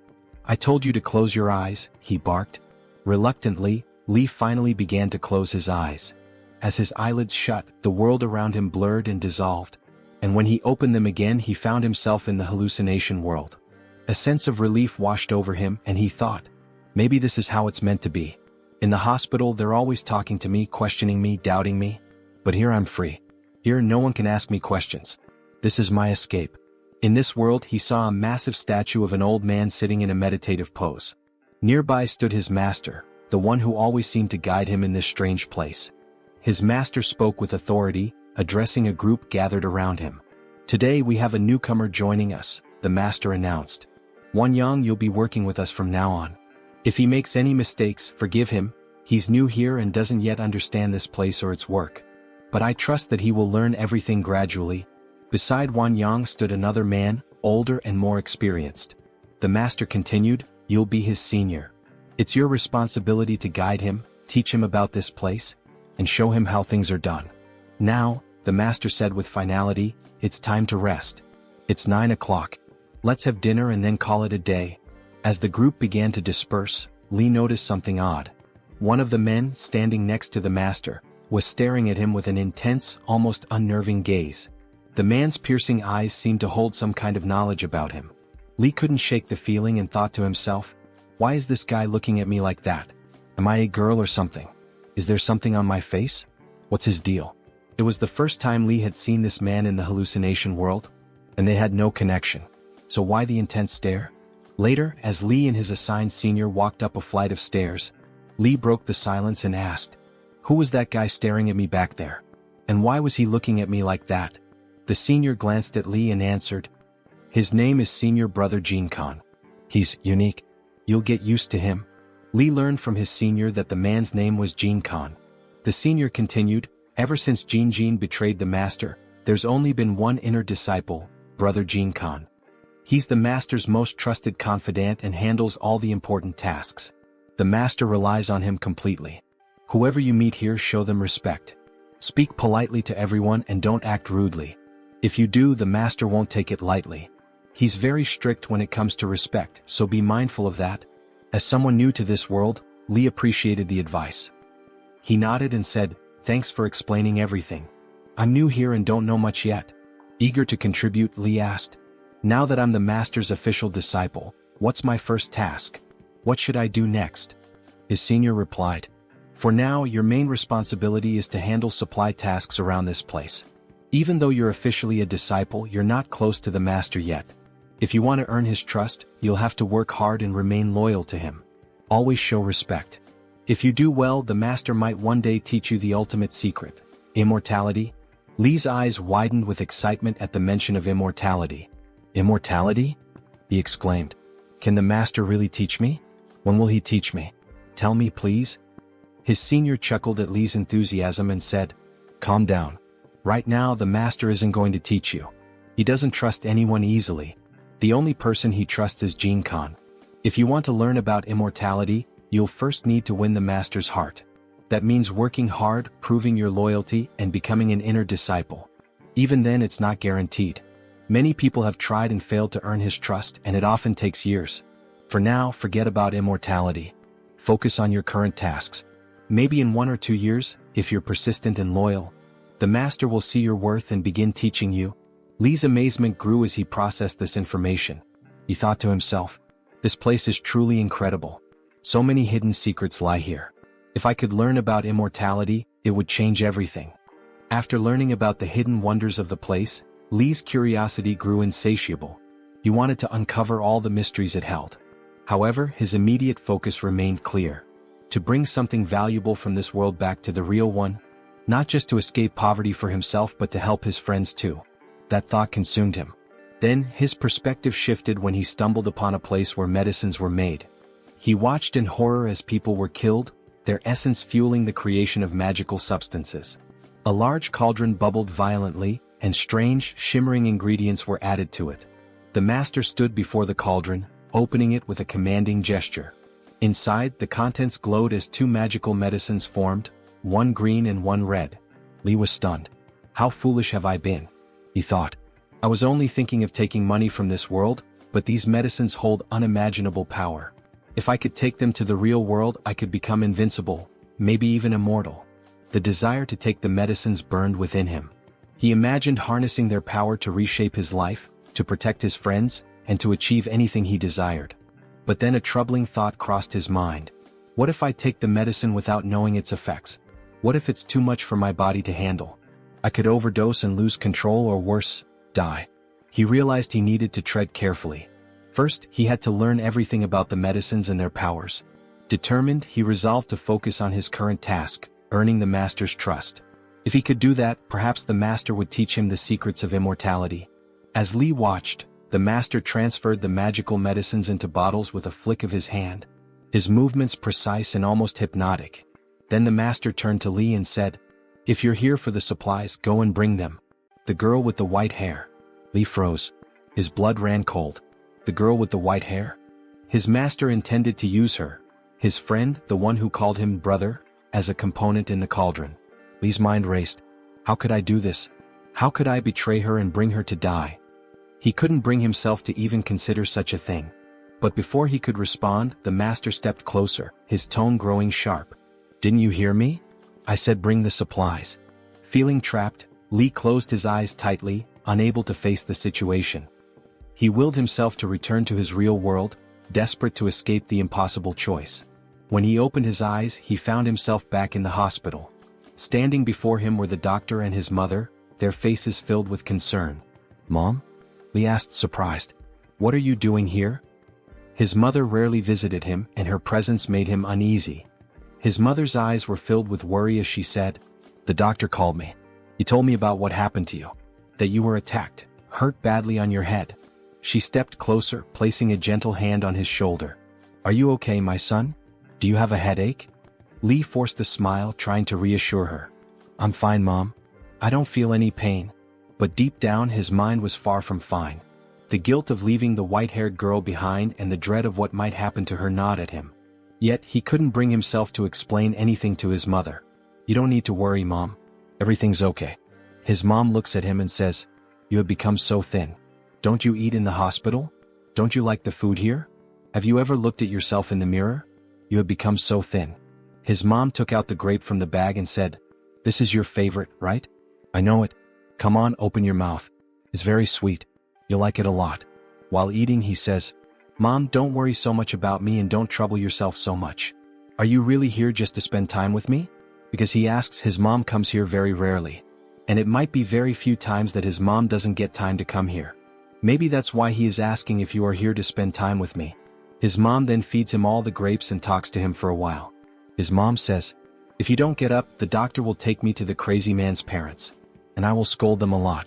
I told you to close your eyes, he barked. Reluctantly, Li finally began to close his eyes. As his eyelids shut, the world around him blurred and dissolved. And when he opened them again, he found himself in the hallucination world. A sense of relief washed over him, and he thought, maybe this is how it's meant to be. In the hospital, they're always talking to me, questioning me, doubting me. But here I'm free. Here no one can ask me questions. This is my escape. In this world, he saw a massive statue of an old man sitting in a meditative pose. Nearby stood his master, the one who always seemed to guide him in this strange place. His master spoke with authority, addressing a group gathered around him. Today we have a newcomer joining us, the master announced. Huowang, you'll be working with us from now on. If he makes any mistakes, forgive him. He's new here and doesn't yet understand this place or its work. But I trust that he will learn everything gradually. Beside Huowang stood another man, older and more experienced. The master continued, you'll be his senior. It's your responsibility to guide him, teach him about this place, and show him how things are done. Now, the master said with finality, it's time to rest. It's 9 o'clock. Let's have dinner and then call it a day. As the group began to disperse, Li noticed something odd. One of the men, standing next to the master, was staring at him with an intense, almost unnerving gaze. The man's piercing eyes seemed to hold some kind of knowledge about him. Li couldn't shake the feeling and thought to himself, why is this guy looking at me like that? Am I a girl or something? Is there something on my face? What's his deal? It was the first time Li had seen this man in the hallucination world, and they had no connection. So why the intense stare? Later, as Li and his assigned senior walked up a flight of stairs, Li broke the silence and asked, who was that guy staring at me back there? And why was he looking at me like that? The senior glanced at Li and answered, his name is Senior Brother Jin Khan. He's unique. You'll get used to him. Li learned from his senior that the man's name was Jin Khan. The senior continued, ever since Jin betrayed the master, there's only been one inner disciple, Brother Jin Khan. He's the master's most trusted confidant and handles all the important tasks. The master relies on him completely. Whoever you meet here, show them respect. Speak politely to everyone and don't act rudely. If you do, the master won't take it lightly. He's very strict when it comes to respect, so be mindful of that. As someone new to this world, Li appreciated the advice. He nodded and said, thanks for explaining everything. I'm new here and don't know much yet. Eager to contribute, Li asked, now that I'm the master's official disciple, what's my first task? What should I do next? His senior replied, For now, your main responsibility is to handle supply tasks around this place. Even though you're officially a disciple, you're not close to the master yet. If you want to earn his trust, you'll have to work hard and remain loyal to him. Always show respect. If you do well, the master might one day teach you the ultimate secret. Immortality? Li's eyes widened with excitement at the mention of immortality. Immortality? He exclaimed. Can the master really teach me? When will he teach me? Tell me, please. His senior chuckled at Li's enthusiasm and said, Calm down. Right now, the master isn't going to teach you. He doesn't trust anyone easily. The only person he trusts is Jin Khan. If you want to learn about immortality, you'll first need to win the master's heart. That means working hard, proving your loyalty, and becoming an inner disciple. Even then, it's not guaranteed. Many people have tried and failed to earn his trust, and it often takes years. For now, forget about immortality. Focus on your current tasks. Maybe in 1 or 2 years, if you're persistent and loyal, the master will see your worth and begin teaching you. Li's amazement grew as he processed this information. He thought to himself, this place is truly incredible. So many hidden secrets lie here. If I could learn about immortality, it would change everything. After learning about the hidden wonders of the place, Li's curiosity grew insatiable. He wanted to uncover all the mysteries it held. However, his immediate focus remained clear. To bring something valuable from this world back to the real one. Not just to escape poverty for himself but to help his friends too. That thought consumed him. Then, his perspective shifted when he stumbled upon a place where medicines were made. He watched in horror as people were killed, their essence fueling the creation of magical substances. A large cauldron bubbled violently, and strange, shimmering ingredients were added to it. The master stood before the cauldron, opening it with a commanding gesture. Inside, the contents glowed as 2 magical medicines formed, one green and one red. Li was stunned. How foolish have I been? He thought. I was only thinking of taking money from this world, but these medicines hold unimaginable power. If I could take them to the real world, I could become invincible, maybe even immortal. The desire to take the medicines burned within him. He imagined harnessing their power to reshape his life, to protect his friends, and to achieve anything he desired. But then a troubling thought crossed his mind. What if I take the medicine without knowing its effects? What if it's too much for my body to handle? I could overdose and lose control, or worse, die. He realized he needed to tread carefully. First, he had to learn everything about the medicines and their powers. Determined, he resolved to focus on his current task, earning the master's trust. If he could do that, perhaps the master would teach him the secrets of immortality. As Li watched, the master transferred the magical medicines into bottles with a flick of his hand. His movements precise and almost hypnotic. Then the master turned to Li and said, If you're here for the supplies, go and bring them. The girl with the white hair. Li froze. His blood ran cold. The girl with the white hair? His master intended to use her, his friend, the one who called him brother, as a component in the cauldron. Li's mind raced. How could I do this? How could I betray her and bring her to die? He couldn't bring himself to even consider such a thing. But before he could respond, the master stepped closer, his tone growing sharp. Didn't you hear me? I said bring the supplies. Feeling trapped, Li closed his eyes tightly, unable to face the situation. He willed himself to return to his real world, desperate to escape the impossible choice. When he opened his eyes, he found himself back in the hospital. Standing before him were the doctor and his mother, their faces filled with concern. Mom? Li asked, surprised. What are you doing here? His mother rarely visited him, and her presence made him uneasy. His mother's eyes were filled with worry as she said, The doctor called me. He told me about what happened to you. That you were attacked, hurt badly on your head. She stepped closer, placing a gentle hand on his shoulder. Are you okay, my son? Do you have a headache? Li forced a smile, trying to reassure her. I'm fine, Mom. I don't feel any pain. But deep down, his mind was far from fine. The guilt of leaving the white-haired girl behind and the dread of what might happen to her gnawed at him. Yet, he couldn't bring himself to explain anything to his mother. You don't need to worry, Mom. Everything's okay. His mom looks at him and says, You have become so thin. Don't you eat in the hospital? Don't you like the food here? Have you ever looked at yourself in the mirror? You have become so thin. His mom took out the grape from the bag and said, This is your favorite, right? I know it. Come on, open your mouth. It's very sweet. You'll like it a lot. While eating, he says, Mom, don't worry so much about me and don't trouble yourself so much. "Are you really here just to spend time with me?" Because he asks, his mom comes here very rarely. And it might be very few times that his mom doesn't get time to come here. Maybe that's why he is asking if you are here to spend time with me. His mom then feeds him all the grapes and talks to him for a while. His mom says, "If you don't get up, the doctor will take me to the crazy man's parents. And I will scold them a lot."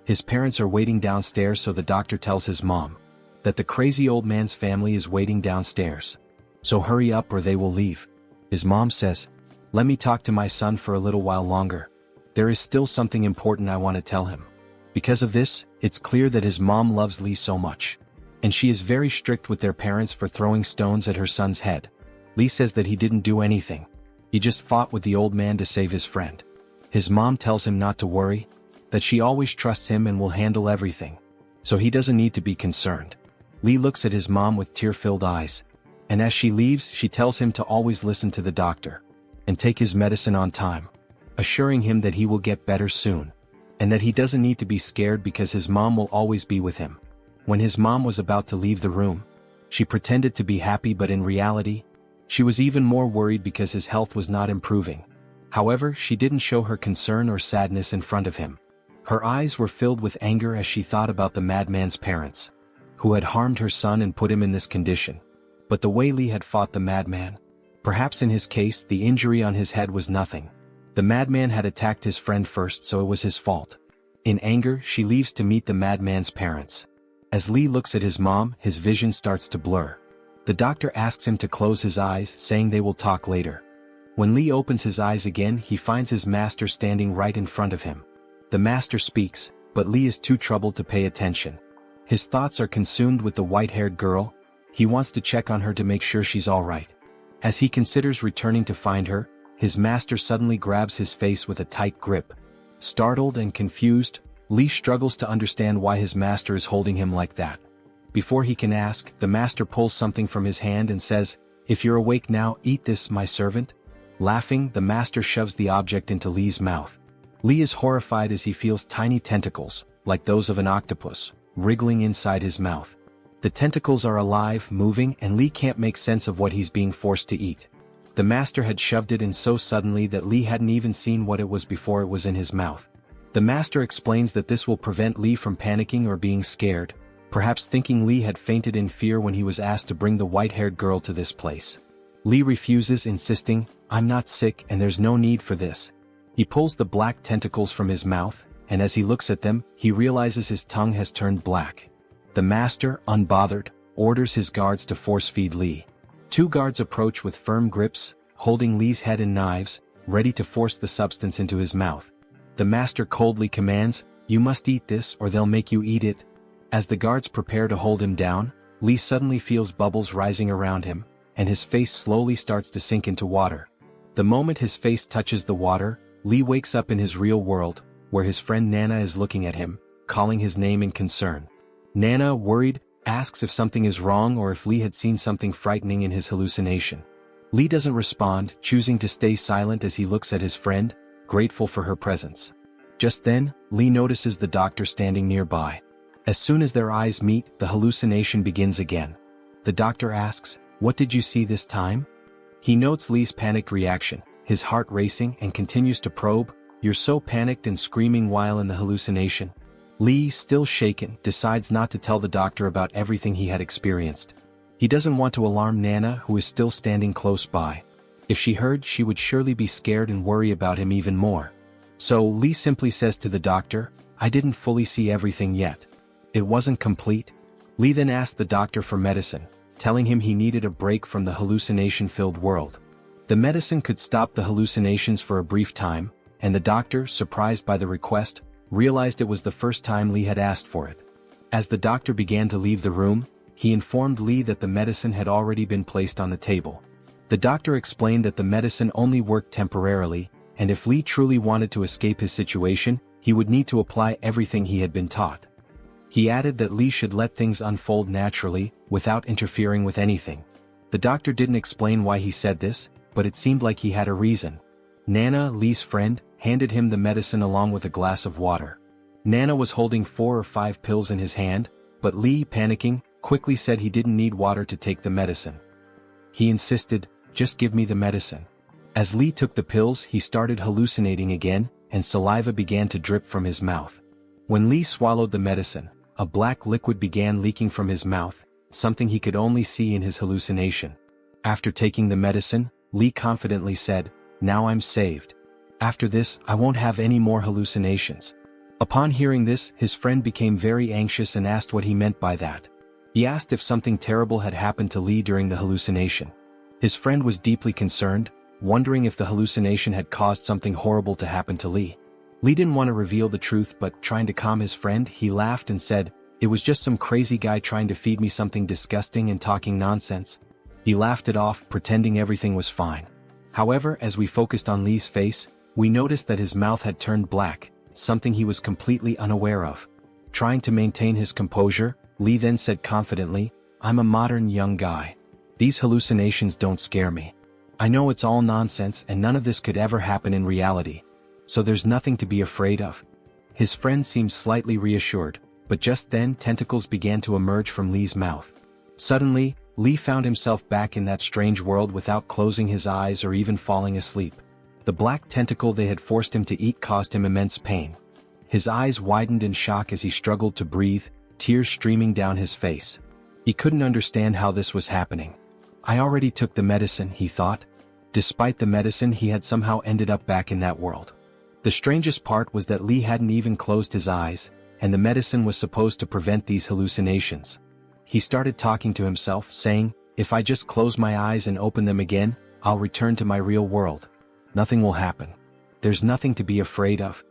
His parents are waiting downstairs, so the doctor tells his mom that the crazy old man's family is waiting downstairs. So hurry up or they will leave. His mom says, "Let me talk to my son for a little while longer. There is still something important I want to tell him." Because of this, it's clear that his mom loves Li so much. And she is very strict with their parents for throwing stones at her son's head. Li says that he didn't do anything. He just fought with the old man to save his friend. His mom tells him not to worry, that she always trusts him and will handle everything. So he doesn't need to be concerned. Li looks at his mom with tear-filled eyes. And as she leaves, she tells him to always listen to the doctor and take his medicine on time, assuring him that he will get better soon, and that he doesn't need to be scared because his mom will always be with him. When his mom was about to leave the room, she pretended to be happy, but in reality, she was even more worried because his health was not improving. However, she didn't show her concern or sadness in front of him. Her eyes were filled with anger as she thought about the madman's parents, who had harmed her son and put him in this condition. But the way Li had fought the madman, perhaps in his case the injury on his head was nothing. The madman had attacked his friend first, so it was his fault. In anger, she leaves to meet the madman's parents. As Li looks at his mom, his vision starts to blur. The doctor asks him to close his eyes, saying they will talk later. When Li opens his eyes again, he finds his master standing right in front of him. The master speaks, but Li is too troubled to pay attention. His thoughts are consumed with the white-haired girl. He wants to check on her to make sure she's all right. As he considers returning to find her, his master suddenly grabs his face with a tight grip. Startled and confused, Li struggles to understand why his master is holding him like that. Before he can ask, the master pulls something from his hand and says, "If you're awake now, eat this, my servant." Laughing, the master shoves the object into Li's mouth. Li is horrified as he feels tiny tentacles, like those of an octopus, wriggling inside his mouth. The tentacles are alive, moving, and Li can't make sense of what he's being forced to eat. The master had shoved it in so suddenly that Li hadn't even seen what it was before it was in his mouth. The master explains that this will prevent Li from panicking or being scared, perhaps thinking Li had fainted in fear when he was asked to bring the white-haired girl to this place. Li refuses, insisting, "I'm not sick and there's no need for this." He pulls the black tentacles from his mouth, and as he looks at them, he realizes his tongue has turned black. The master, unbothered, orders his guards to force-feed Li. Two guards approach with firm grips, holding Li's head and knives, ready to force the substance into his mouth. The master coldly commands, "You must eat this or they'll make you eat it." As the guards prepare to hold him down, Li suddenly feels bubbles rising around him, and his face slowly starts to sink into water. The moment his face touches the water, Li wakes up in his real world, where his friend Nana is looking at him, calling his name in concern. Nana, worried, asks if something is wrong or if Li had seen something frightening in his hallucination. Li doesn't respond, choosing to stay silent as he looks at his friend, grateful for her presence. Just then, Li notices the doctor standing nearby. As soon as their eyes meet, the hallucination begins again. The doctor asks, "What did you see this time?" He notes Li's panicked reaction, his heart racing, and continues to probe, "You're so panicked and screaming while in the hallucination." Li, still shaken, decides not to tell the doctor about everything he had experienced. He doesn't want to alarm Nana, who is still standing close by. If she heard, she would surely be scared and worry about him even more. So Li simply says to the doctor, "I didn't fully see everything yet. It wasn't complete." Li then asked the doctor for medicine, telling him he needed a break from the hallucination-filled world. The medicine could stop the hallucinations for a brief time, and the doctor, surprised by the request, realized it was the first time Li had asked for it. As the doctor began to leave the room, he informed Li that the medicine had already been placed on the table. The doctor explained that the medicine only worked temporarily, and if Li truly wanted to escape his situation, he would need to apply everything he had been taught. He added that Li should let things unfold naturally, without interfering with anything. The doctor didn't explain why he said this, but it seemed like he had a reason. Nana, Li's friend, handed him the medicine along with a glass of water. Nana was holding 4 or 5 pills in his hand, but Li, panicking, quickly said he didn't need water to take the medicine. He insisted, just give me the medicine. As Li took the pills, he started hallucinating again, and saliva began to drip from his mouth. When Li swallowed the medicine, a black liquid began leaking from his mouth, something he could only see in his hallucination. After taking the medicine, Li confidently said, "Now I'm saved. After this, I won't have any more hallucinations." Upon hearing this, his friend became very anxious and asked what he meant by that. He asked if something terrible had happened to Li during the hallucination. His friend was deeply concerned, wondering if the hallucination had caused something horrible to happen to Li. Li didn't want to reveal the truth, but trying to calm his friend, he laughed and said, "It was just some crazy guy trying to feed me something disgusting and talking nonsense." He laughed it off, pretending everything was fine. However, as we focused on Li's face, we noticed that his mouth had turned black, something he was completely unaware of. Trying to maintain his composure, Li then said confidently, "I'm a modern young guy. These hallucinations don't scare me. I know it's all nonsense and none of this could ever happen in reality. So there's nothing to be afraid of." His friend seemed slightly reassured, but just then tentacles began to emerge from Li's mouth. Suddenly, Li found himself back in that strange world without closing his eyes or even falling asleep. The black tentacle they had forced him to eat caused him immense pain. His eyes widened in shock as he struggled to breathe, tears streaming down his face. He couldn't understand how this was happening. "I already took the medicine," he thought. Despite the medicine, he had somehow ended up back in that world. The strangest part was that Li hadn't even closed his eyes, and the medicine was supposed to prevent these hallucinations. He started talking to himself, saying, "If I just close my eyes and open them again, I'll return to my real world. Nothing will happen. There's nothing to be afraid of."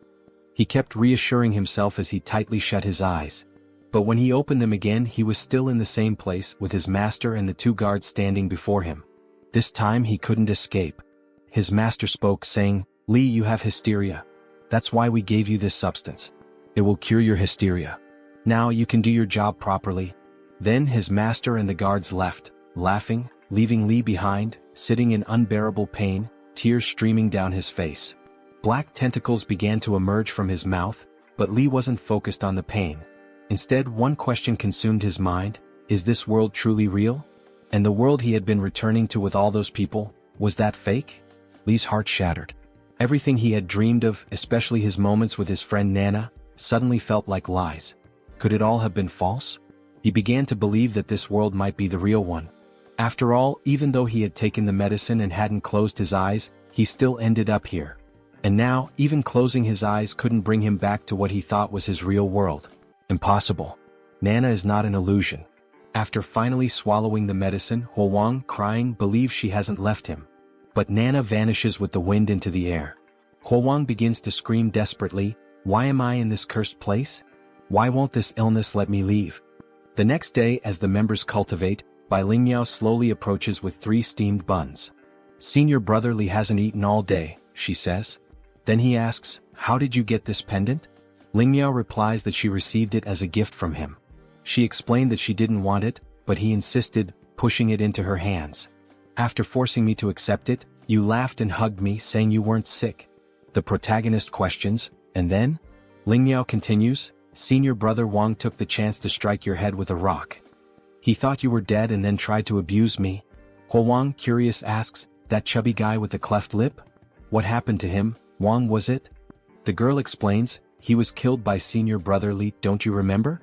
He kept reassuring himself as he tightly shut his eyes. But when he opened them again, he was still in the same place with his master and the two guards standing before him. This time he couldn't escape. His master spoke, saying, "Li, you have hysteria. That's why we gave you this substance. It will cure your hysteria. Now you can do your job properly." Then his master and the guards left, laughing, leaving Li behind, sitting in unbearable pain, tears streaming down his face. Black tentacles began to emerge from his mouth, but Li wasn't focused on the pain. Instead, one question consumed his mind: is this world truly real? And the world he had been returning to with all those people, was that fake? Li's heart shattered. Everything he had dreamed of, especially his moments with his friend Nana, suddenly felt like lies. Could it all have been false? He began to believe that this world might be the real one. After all, even though he had taken the medicine and hadn't closed his eyes, he still ended up here. And now, even closing his eyes couldn't bring him back to what he thought was his real world. Impossible. Nana is not an illusion. After finally swallowing the medicine, Huowang, crying, believes she hasn't left him. But Nana vanishes with the wind into the air. Huowang begins to scream desperately, "Why am I in this cursed place? Why won't this illness let me leave?" The next day, as the members cultivate, Bai Lingyao slowly approaches with 3 steamed buns. "Senior brother Li hasn't eaten all day," she says. Then he asks, "How did you get this pendant?" Lingyao replies that she received it as a gift from him. She explained that she didn't want it, but he insisted, pushing it into her hands. "After forcing me to accept it, you laughed and hugged me, saying you weren't sick." The protagonist questions, "And then?" Lingyao continues, "Senior brother Wang took the chance to strike your head with a rock. He thought you were dead and then tried to abuse me." Huowang, curious, asks, "That chubby guy with the cleft lip? What happened to him? Wang, was it?" The girl explains, "He was killed by senior brother Li, don't you remember?"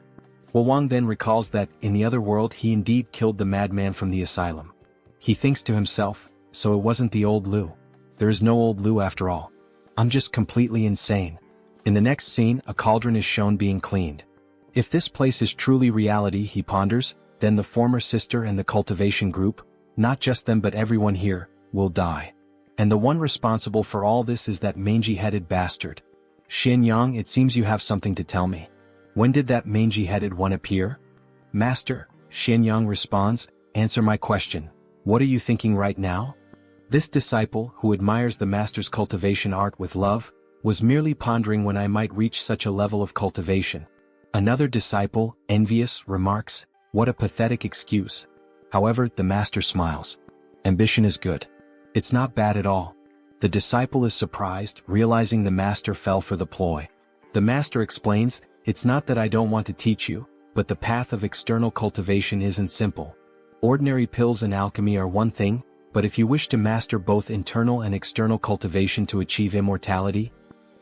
Huowang then recalls that, in the other world, he indeed killed the madman from the asylum. He thinks to himself, so it wasn't the old Lu. There is no old Lu after all. I'm just completely insane. In the next scene, a cauldron is shown being cleaned. If this place is truly reality, he ponders, then the former sister and the cultivation group, not just them but everyone here, will die. And the one responsible for all this is that mangy-headed bastard. Xianyang, it seems you have something to tell me. When did that mangy-headed one appear? Master, Xianyang responds, answer my question. What are you thinking right now? This disciple, who admires the master's cultivation art with love, was merely pondering when I might reach such a level of cultivation. Another disciple, envious, remarks, what a pathetic excuse. However, the master smiles. Ambition is good. It's not bad at all. The disciple is surprised, realizing the master fell for the ploy. The master explains, it's not that I don't want to teach you, but the path of external cultivation isn't simple. Ordinary pills and alchemy are one thing, But if you wish to master both internal and external cultivation to achieve immortality,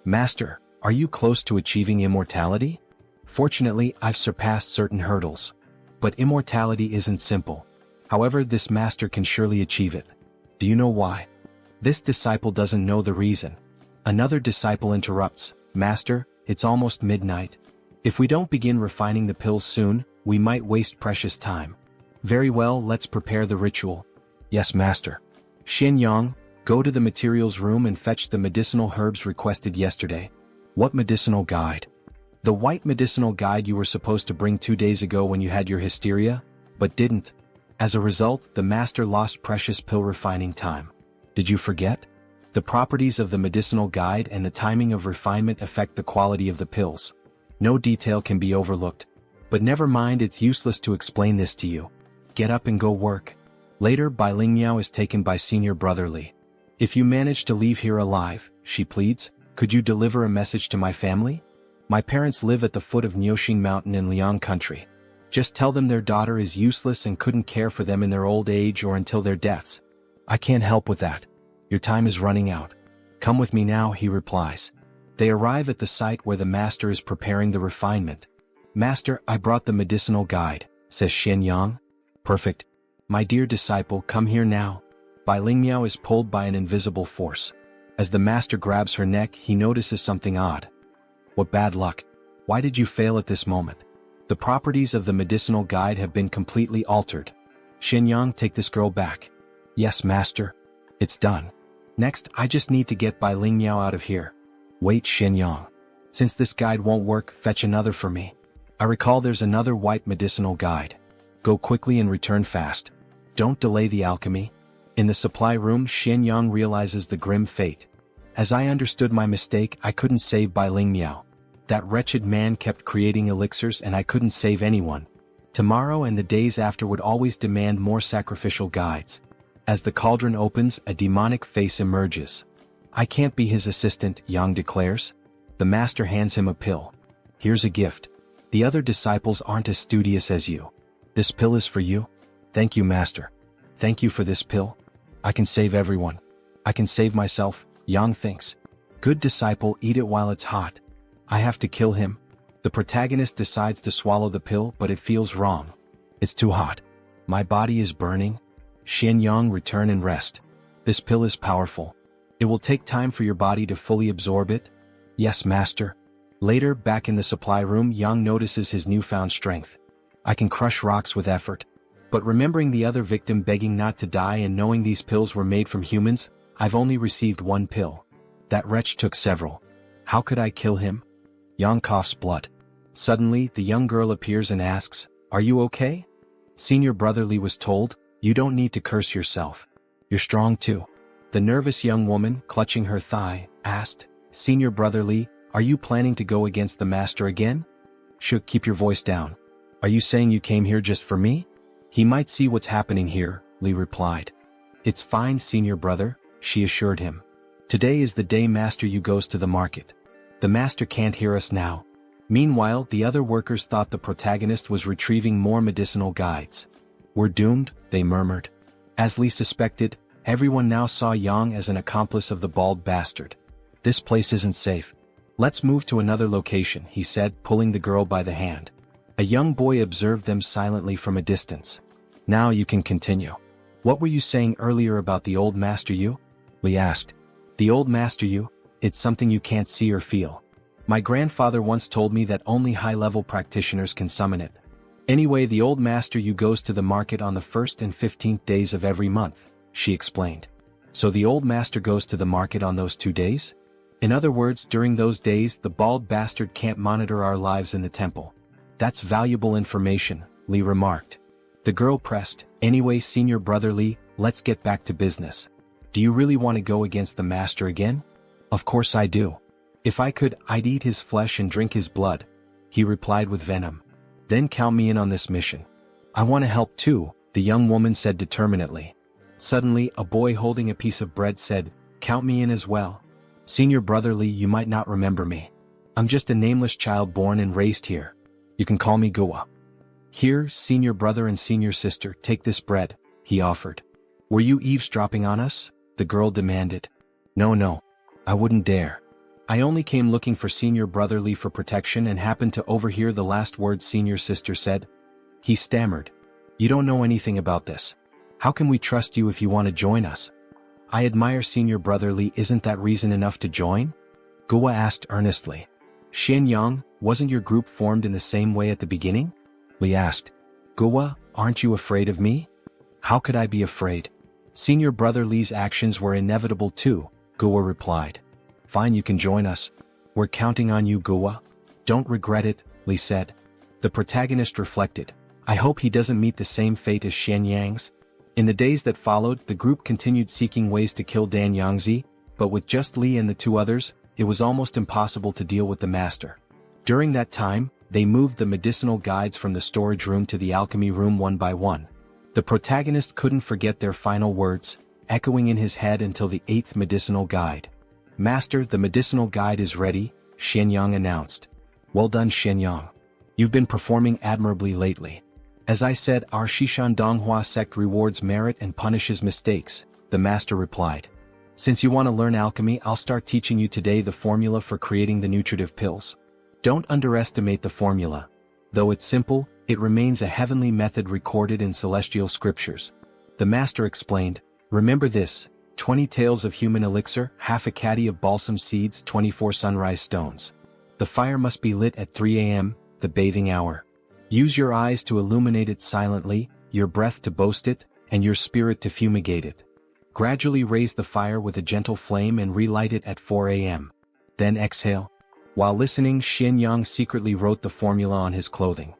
Master, are you close to achieving immortality? Fortunately, I've surpassed certain hurdles. But immortality isn't simple. However, this master can surely achieve it. Do you know why? This disciple doesn't know the reason. Another disciple interrupts, Master, it's almost midnight. If we don't begin refining the pills soon, we might waste precious time. Very well, let's prepare the ritual. Yes, Master. Xianyang, go to the materials room and fetch the medicinal herbs requested yesterday. What medicinal guide? The white medicinal guide you were supposed to bring 2 days ago when you had your hysteria, but didn't. As a result, the master lost precious pill refining time. Did you forget? The properties of the medicinal guide and the timing of refinement affect the quality of the pills. No detail can be overlooked. But never mind, it's useless to explain this to you. Get up and go work. Later, Bai Lingmiao is taken by senior brother Li. If you manage to leave here alive, she pleads, could you deliver a message to my family? My parents live at the foot of Niuxing Mountain in Liang country. Just tell them their daughter is useless and couldn't care for them in their old age or until their deaths. I can't help with that. Your time is running out. Come with me now, he replies. They arrive at the site where the master is preparing the refinement. Master, I brought the medicinal guide, says Xianyang. Perfect. My dear disciple, come here now. Bai Lingmiao is pulled by an invisible force. As the master grabs her neck, he notices something odd. What bad luck. Why did you fail at this moment? The properties of the medicinal guide have been completely altered. Xianyang, take this girl back. Yes, master. It's done. Next, I just need to get Bai Lingmiao out of here. Wait, Xianyang. Since this guide won't work, fetch another for me. I recall there's another white medicinal guide. Go quickly and return fast. Don't delay the alchemy. In the supply room, Xianyang realizes the grim fate. As I understood my mistake, I couldn't save Bai Lingmiao. That wretched man kept creating elixirs and I couldn't save anyone. Tomorrow and the days after would always demand more sacrificial guides. As the cauldron opens, a demonic face emerges. I can't be his assistant, Yang declares. The master hands him a pill. Here's a gift. The other disciples aren't as studious as you. This pill is for you. Thank you, master. Thank you for this pill. I can save everyone. I can save myself, Yang thinks. Good disciple, eat it while it's hot. I have to kill him. The protagonist decides to swallow the pill, but it feels wrong. It's too hot. My body is burning. Xianyang, return and rest. This pill is powerful. It will take time for your body to fully absorb it. Yes, master. Later, back in the supply room, Yang notices his newfound strength. I can crush rocks with effort. But remembering the other victim begging not to die and knowing these pills were made from humans, I've only received one pill. That wretch took several. How could I kill him? Yang coughs blood. Suddenly, the young girl appears and asks, Are you okay? Senior brother Li was told, You don't need to curse yourself. You're strong too. The nervous young woman, clutching her thigh, asked, Senior brother Li, are you planning to go against the master again? Shook, keep your voice down. Are you saying you came here just for me? He might see what's happening here, Li replied. It's fine, senior brother, she assured him. Today is the day Master Yu goes to the market. The master can't hear us now. Meanwhile, the other workers thought the protagonist was retrieving more medicinal guides. We're doomed, they murmured. As Li suspected, everyone now saw Yang as an accomplice of the bald bastard. This place isn't safe. Let's move to another location, he said, pulling the girl by the hand. A young boy observed them silently from a distance. Now you can continue. What were you saying earlier about the old Master Yu? Li asked. The old Master Yu? It's something you can't see or feel. My grandfather once told me that only high-level practitioners can summon it. Anyway, the old Master Yu goes to the market on the 1st and 15th days of every month, she explained. So the old master goes to the market on those 2 days? In other words, during those days, the bald bastard can't monitor our lives in the temple. That's valuable information, Li remarked. The girl pressed, Anyway, senior brother Li, let's get back to business. Do you really want to go against the master again? Of course I do. If I could, I'd eat his flesh and drink his blood, he replied with venom. Then count me in on this mission. I want to help too, the young woman said determinedly. Suddenly, a boy holding a piece of bread said, Count me in as well. Senior brother Li, you might not remember me. I'm just a nameless child born and raised here. You can call me Gua. Here, senior brother and senior sister, take this bread, he offered. Were you eavesdropping on us? The girl demanded. No, I wouldn't dare. I only came looking for Senior Brother Li for protection and happened to overhear the last words Senior Sister said. He stammered. You don't know anything about this. How can we trust you if you want to join us? I admire Senior Brother Li, isn't that reason enough to join? Guo asked earnestly. Xianyang, wasn't your group formed in the same way at the beginning? Li asked. Guo, aren't you afraid of me? How could I be afraid? Senior Brother Li's actions were inevitable too, Guo replied. Fine, you can join us. We're counting on you, Guo. Don't regret it, Li said. The protagonist reflected. I hope he doesn't meet the same fate as Xianyang's. In the days that followed, the group continued seeking ways to kill Dan Yangzi, but with just Li and the two others, it was almost impossible to deal with the master. During that time, they moved the medicinal guides from the storage room to the alchemy room one by one. The protagonist couldn't forget their final words, echoing in his head until the 8th medicinal guide. Master, the medicinal guide is ready, Xianyang announced. Well done, Xianyang. You've been performing admirably lately. As I said, our Shishan Donghua sect rewards merit and punishes mistakes, the master replied. Since you want to learn alchemy, I'll start teaching you today the formula for creating the nutritive pills. Don't underestimate the formula. Though it's simple, it remains a heavenly method recorded in celestial scriptures. The master explained, remember this, 20 taels of human elixir, half a caddy of balsam seeds, 24 sunrise stones. The fire must be lit at 3 a.m., the bathing hour. Use your eyes to illuminate it silently, your breath to boast it, and your spirit to fumigate it. Gradually raise the fire with a gentle flame and relight it at 4 a.m. Then exhale. While listening, Xianyang secretly wrote the formula on his clothing.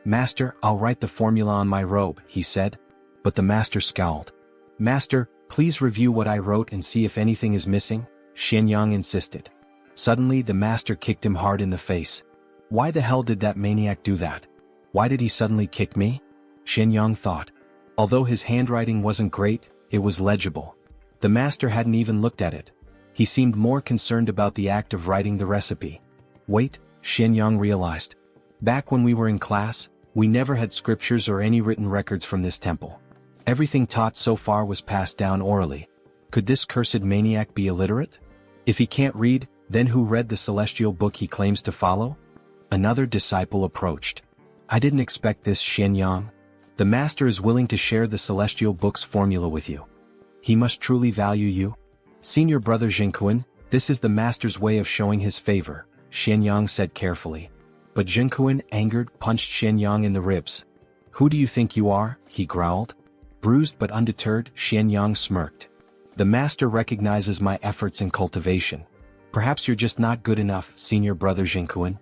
Master, I'll write the formula on my robe, he said. But the master scowled. Master, please review what I wrote and see if anything is missing, Xianyang insisted. Suddenly the master kicked him hard in the face. Why the hell did that maniac do that? Why did he suddenly kick me? Xianyang thought. Although his handwriting wasn't great, it was legible. The master hadn't even looked at it. He seemed more concerned about the act of writing the recipe. Wait, Xianyang realized. Back when we were in class, we never had scriptures or any written records from this temple. Everything taught so far was passed down orally. Could this cursed maniac be illiterate? If he can't read, then who read the celestial book he claims to follow? Another disciple approached. I didn't expect this, Xianyang. The master is willing to share the celestial book's formula with you. He must truly value you. Senior Brother Zhengkuan, this is the master's way of showing his favor, Xianyang said carefully. But Zhengkuan, angered, punched Xianyang in the ribs. Who do you think you are? He growled. Bruised but undeterred, Xianyang smirked. The master recognizes my efforts in cultivation. Perhaps you're just not good enough, Senior Brother Zhengkuan.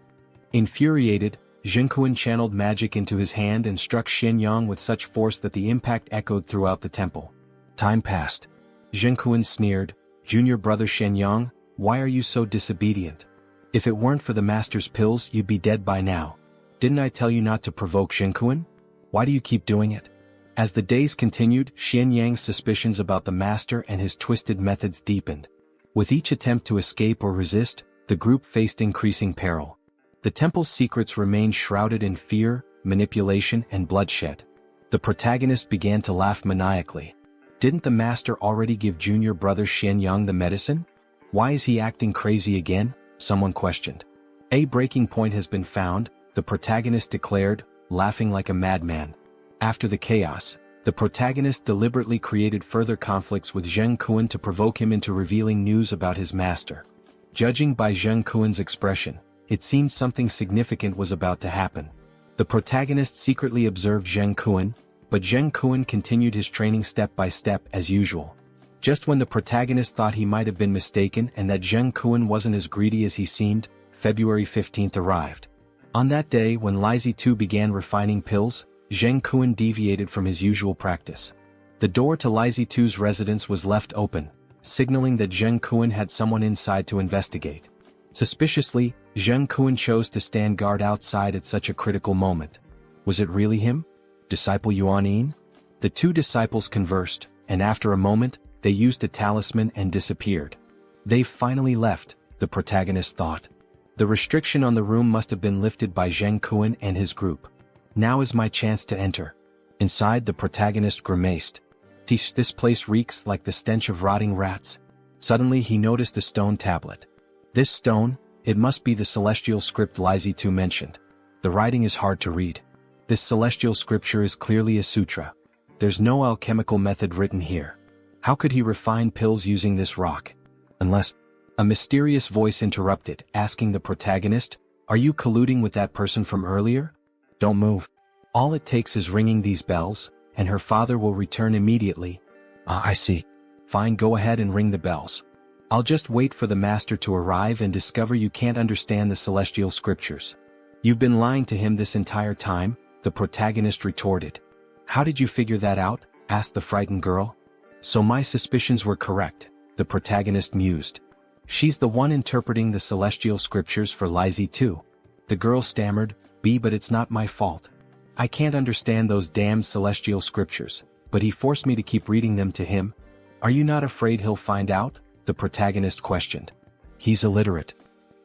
Infuriated, Zhengkuan channeled magic into his hand and struck Xianyang with such force that the impact echoed throughout the temple. Time passed. Zhengkuan sneered, Junior Brother Xianyang, why are you so disobedient? If it weren't for the master's pills, you'd be dead by now. Didn't I tell you not to provoke Zhengkuan? Why do you keep doing it? As the days continued, Xianyang's suspicions about the master and his twisted methods deepened. With each attempt to escape or resist, the group faced increasing peril. The temple's secrets remained shrouded in fear, manipulation, and bloodshed. The protagonist began to laugh maniacally. Didn't the master already give Junior Brother Xianyang the medicine? Why is he acting crazy again? Someone questioned. A breaking point has been found, the protagonist declared, laughing like a madman. After the chaos, the protagonist deliberately created further conflicts with Zhengkuan to provoke him into revealing news about his master. Judging by Zhengkuan's expression, it seemed something significant was about to happen. The protagonist secretly observed Zhengkuan, but Zhengkuan continued his training step by step as usual. Just when the protagonist thought he might have been mistaken and that Zhengkuan wasn't as greedy as he seemed, February 15th arrived. On that day when Li too began refining pills, Zhengkuan deviated from his usual practice. The door to Li Tu's residence was left open, signaling that Zhengkuan had someone inside to investigate. Suspiciously, Zhengkuan chose to stand guard outside at such a critical moment. Was it really him? Disciple Yuan? The two disciples conversed, and after a moment, they used a talisman and disappeared. They finally left, the protagonist thought. The restriction on the room must have been lifted by Zhengkuan and his group. Now is my chance to enter. Inside, the protagonist grimaced. Tish, this place reeks like the stench of rotting rats. Suddenly he noticed a stone tablet. This stone, it must be the celestial script Li Huowang mentioned. The writing is hard to read. This celestial scripture is clearly a sutra. There's no alchemical method written here. How could he refine pills using this rock? Unless... A mysterious voice interrupted, asking the protagonist, "Are you colluding with that person from earlier? Don't move. All it takes is ringing these bells, and her father will return immediately." "Ah, I see. Fine, go ahead and ring the bells. I'll just wait for the master to arrive and discover you can't understand the celestial scriptures." "You've been lying to him this entire time," the protagonist retorted. "How did you figure that out?" asked the frightened girl. "So my suspicions were correct," the protagonist mused. "She's the one interpreting the celestial scriptures for Li Huowang. The girl stammered, But it's not my fault. I can't understand those damned celestial scriptures, but he forced me to keep reading them to him." "Are you not afraid he'll find out?" the protagonist questioned. "He's illiterate.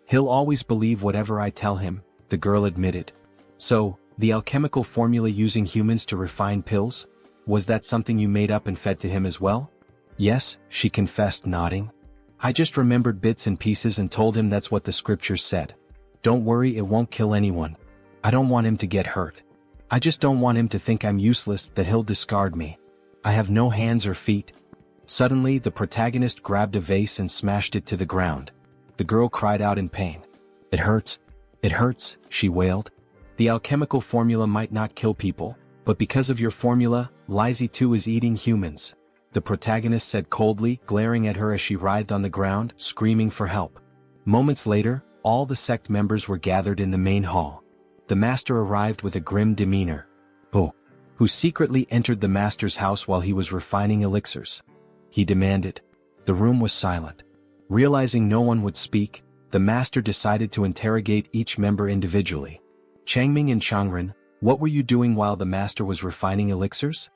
He'll always believe whatever I tell him," the girl admitted. "So, the alchemical formula using humans to refine pills? Was that something you made up and fed to him as well?" "Yes," she confessed, nodding. "I just remembered bits and pieces and told him that's what the scriptures said. Don't worry, it won't kill anyone. I don't want him to get hurt. I just don't want him to think I'm useless, that he'll discard me. I have no hands or feet." Suddenly, the protagonist grabbed a vase and smashed it to the ground. The girl cried out in pain. "It hurts. It hurts," she wailed. "The alchemical formula might not kill people, but because of your formula, Li Huowang is eating humans," the protagonist said coldly, glaring at her as she writhed on the ground, screaming for help. Moments later, all the sect members were gathered in the main hall. The master arrived with a grim demeanor. Who secretly entered the master's house while he was refining elixirs?" he demanded. The room was silent. Realizing no one would speak, the master decided to interrogate each member individually. "Changming and Changren, what were you doing while the master was refining elixirs?"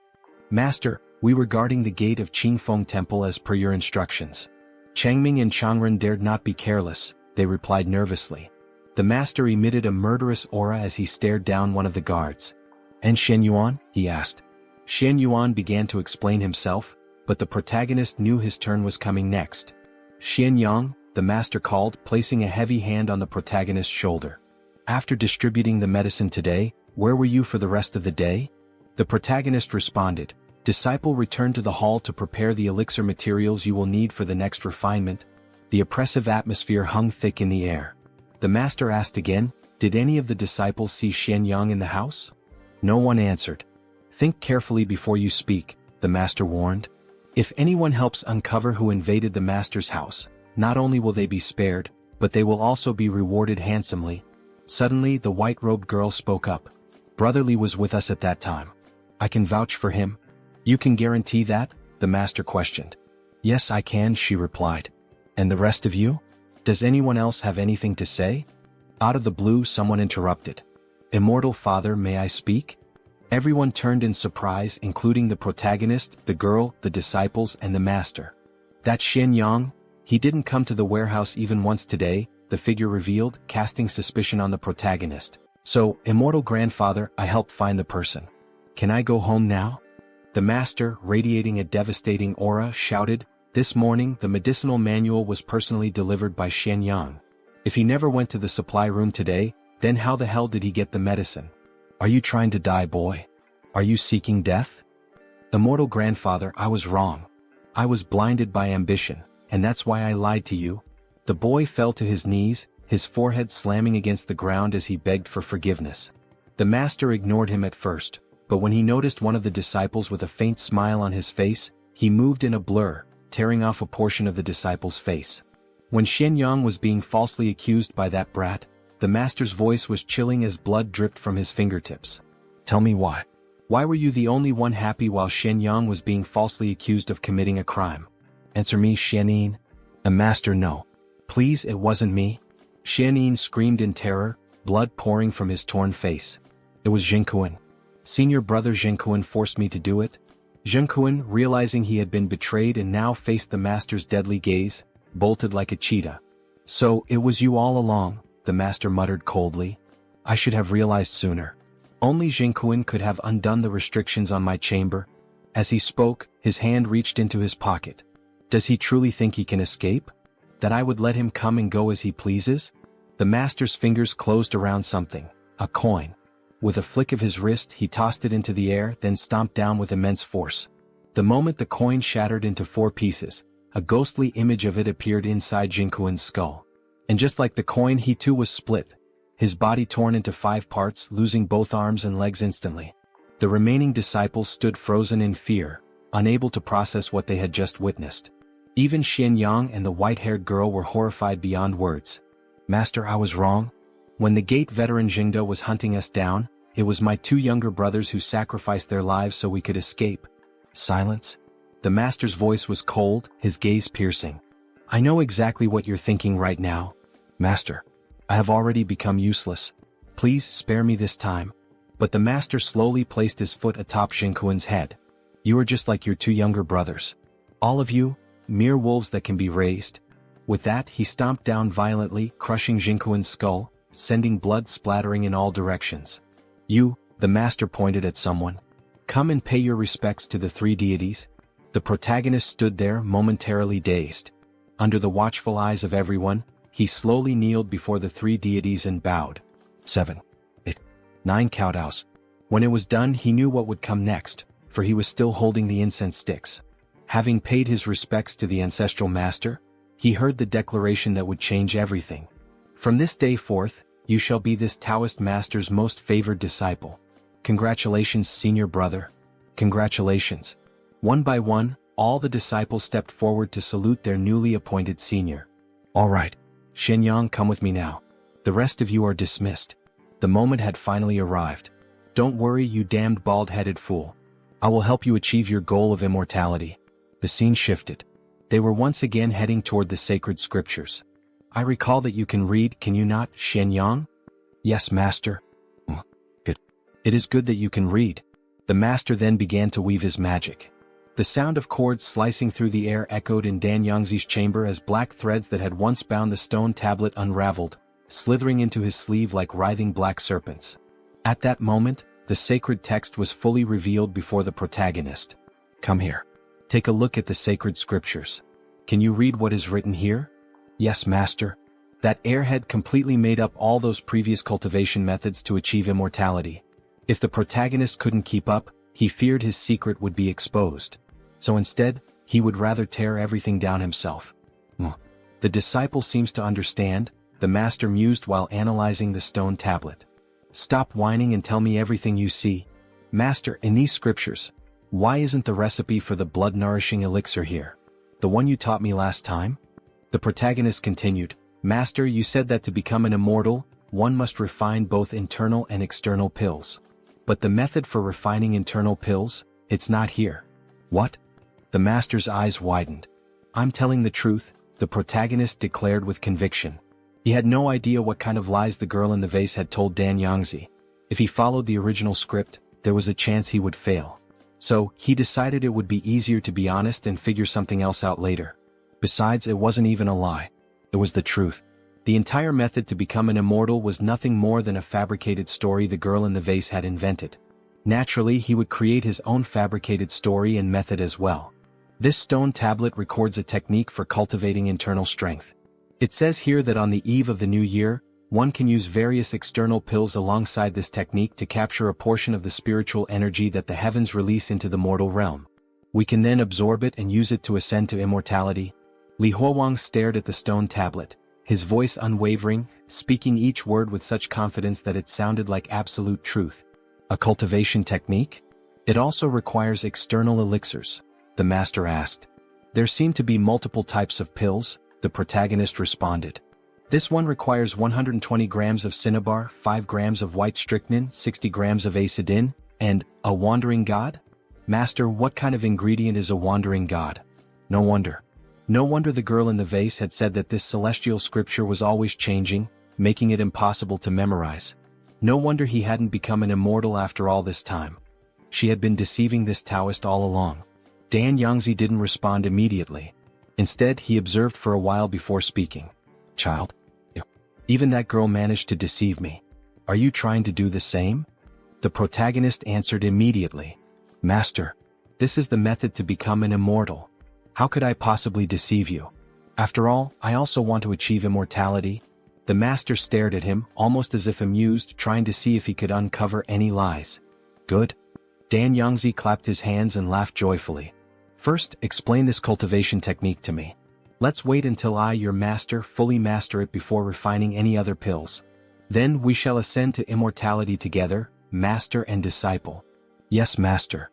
"Master, we were guarding the gate of Qingfeng Temple as per your instructions." Changming and Changren dared not be careless, they replied nervously. The master emitted a murderous aura as he stared down one of the guards. "And Shen Yuan?" he asked. Shen Yuan began to explain himself, but the protagonist knew his turn was coming next. "Shen Yang," the master called, placing a heavy hand on the protagonist's shoulder. "After distributing the medicine today, where were you for the rest of the day?" The protagonist responded, "Disciple returned to the hall to prepare the elixir materials you will need for the next refinement." The oppressive atmosphere hung thick in the air. The master asked again, "Did any of the disciples see Shen Yang in the house?" No one answered. "Think carefully before you speak," the master warned. "If anyone helps uncover who invaded the master's house, not only will they be spared, but they will also be rewarded handsomely." Suddenly the white-robed girl spoke up. "Brotherly was with us at that time. I can vouch for him." "You can guarantee that?" the master questioned. "Yes, I can," she replied. "And the rest of you? Does anyone else have anything to say?" Out of the blue, someone interrupted. "Immortal Father, may I speak?" Everyone turned in surprise, including the protagonist, the girl, the disciples, and the master. "That Shen Yang? He didn't come to the warehouse even once today," the figure revealed, casting suspicion on the protagonist. "So, Immortal Grandfather, I helped find the person. Can I go home now?" The master, radiating a devastating aura, shouted, "This morning the medicinal manual was personally delivered by Shen Yang. If he never went to the supply room today, then how the hell did he get the medicine? Are you trying to die, boy? Are you seeking death?" "Immortal Grandfather, I was wrong. I was blinded by ambition, and that's why I lied to you." The boy fell to his knees, his forehead slamming against the ground as he begged for forgiveness. The master ignored him at first, but when he noticed one of the disciples with a faint smile on his face, he moved in a blur, tearing off a portion of the disciple's face. When Shen Yang was being falsely accused by that brat, the master's voice was chilling as blood dripped from his fingertips. "Tell me why. Why were you the only one happy while Shen Yang was being falsely accused of committing a crime? Answer me, Shen Yin." "A master, no. Please, it wasn't me." Shen Yin screamed in terror, blood pouring from his torn face. "It was Zhengkuan. Senior brother Zhengkuan forced me to do it." Zhengkuan, realizing he had been betrayed and now faced the master's deadly gaze, bolted like a cheetah. "So, it was you all along," the master muttered coldly. "I should have realized sooner. Only Zhengkuan could have undone the restrictions on my chamber." As he spoke, His hand reached into his pocket. Does he truly think he can escape? That I would let him come and go as he pleases? The master's fingers closed around something, a coin. With a flick of his wrist, he tossed it into the air, then stomped down with immense force. The moment the coin shattered into 4 pieces, a ghostly image of it appeared inside Jinkuan's skull. And just like the coin, he too was split, his body torn into 5 parts, losing both arms and legs instantly. The remaining disciples stood frozen in fear, unable to process what they had just witnessed. Even Xianyang and the white-haired girl were horrified beyond words. Master, I was wrong. When the gate veteran Jingda was hunting us down, it was my 2 younger brothers who sacrificed their lives so we could escape. Silence. The master's voice was cold, his gaze piercing. I know exactly what you're thinking right now. Master, I have already become useless. Please spare me this time. But the master slowly placed his foot atop Jinkuan's head. You are just like your 2 younger brothers. All of you, mere wolves that can be raised. With that, he stomped down violently, crushing Jinkuan's skull, sending blood splattering in all directions. You, the master pointed at someone. Come and pay your respects to the 3 deities. The protagonist stood there, momentarily dazed. Under the watchful eyes of everyone, he slowly kneeled before the 3 deities and bowed. 7, 8, 9 kowtows. When it was done, he knew what would come next, for he was still holding the incense sticks. Having paid his respects to the ancestral master, he heard the declaration that would change everything. From this day forth, you shall be this Taoist master's most favored disciple. Congratulations, senior brother. Congratulations. One by one, all the disciples stepped forward to salute their newly appointed senior. All right, Xianyang, come with me now. The rest of you are dismissed. The moment had finally arrived. Don't worry, you damned bald-headed fool. I will help you achieve your goal of immortality. The scene shifted. They were once again heading toward the sacred scriptures. I recall that you can read, can you not, Xianyang? Yes, master. Good. It is good that you can read. The master then began to weave his magic. The sound of cords slicing through the air echoed in Dan Yangzi's chamber as black threads that had once bound the stone tablet unraveled, slithering into his sleeve like writhing black serpents. At that moment, the sacred text was fully revealed before the protagonist. Come here. Take a look at the sacred scriptures. Can you read what is written here? Yes, master. That airhead completely made up all those previous cultivation methods to achieve immortality. If the protagonist couldn't keep up, he feared his secret would be exposed. So instead, he would rather tear everything down himself. The disciple seems to understand, the master mused while analyzing the stone tablet. Stop whining and tell me everything you see. Master, in these scriptures, why isn't the recipe for the blood-nourishing elixir here? The one you taught me last time? The protagonist continued, Master, you said that to become an immortal, one must refine both internal and external pills. But the method for refining internal pills, it's not here. What? The master's eyes widened. I'm telling the truth, the protagonist declared with conviction. He had no idea what kind of lies the girl in the vase had told Dan Yangzi. If he followed the original script, there was a chance he would fail. So, he decided it would be easier to be honest and figure something else out later. Besides, it wasn't even a lie. It was the truth. The entire method to become an immortal was nothing more than a fabricated story the girl in the vase had invented. Naturally, he would create his own fabricated story and method as well. This stone tablet records a technique for cultivating internal strength. It says here that on the eve of the new year, one can use various external pills alongside this technique to capture a portion of the spiritual energy that the heavens release into the mortal realm. We can then absorb it and use it to ascend to immortality. Li Huowang stared at the stone tablet, his voice unwavering, speaking each word with such confidence that it sounded like absolute truth. A cultivation technique? It also requires external elixirs, the master asked. There seem to be multiple types of pills, the protagonist responded. This one requires 120 grams of cinnabar, 5 grams of white strychnine, 60 grams of acidin, and a wandering god? Master, what kind of ingredient is a wandering god? No wonder. No wonder the girl in the vase had said that this celestial scripture was always changing, making it impossible to memorize. No wonder he hadn't become an immortal after all this time. She had been deceiving this Taoist all along. Dan Yangzi didn't respond immediately. Instead, he observed for a while before speaking. Child? Even that girl managed to deceive me. Are you trying to do the same? The protagonist answered immediately. Master, This is the method to become an immortal. How could I possibly deceive you? After all, I also want to achieve immortality." The master stared at him, almost as if amused, trying to see if he could uncover any lies. "Good." Dan Yongzi clapped his hands and laughed joyfully. "First, explain this cultivation technique to me. Let's wait until I, your master, fully master it before refining any other pills. Then we shall ascend to immortality together, master and disciple." "Yes, master."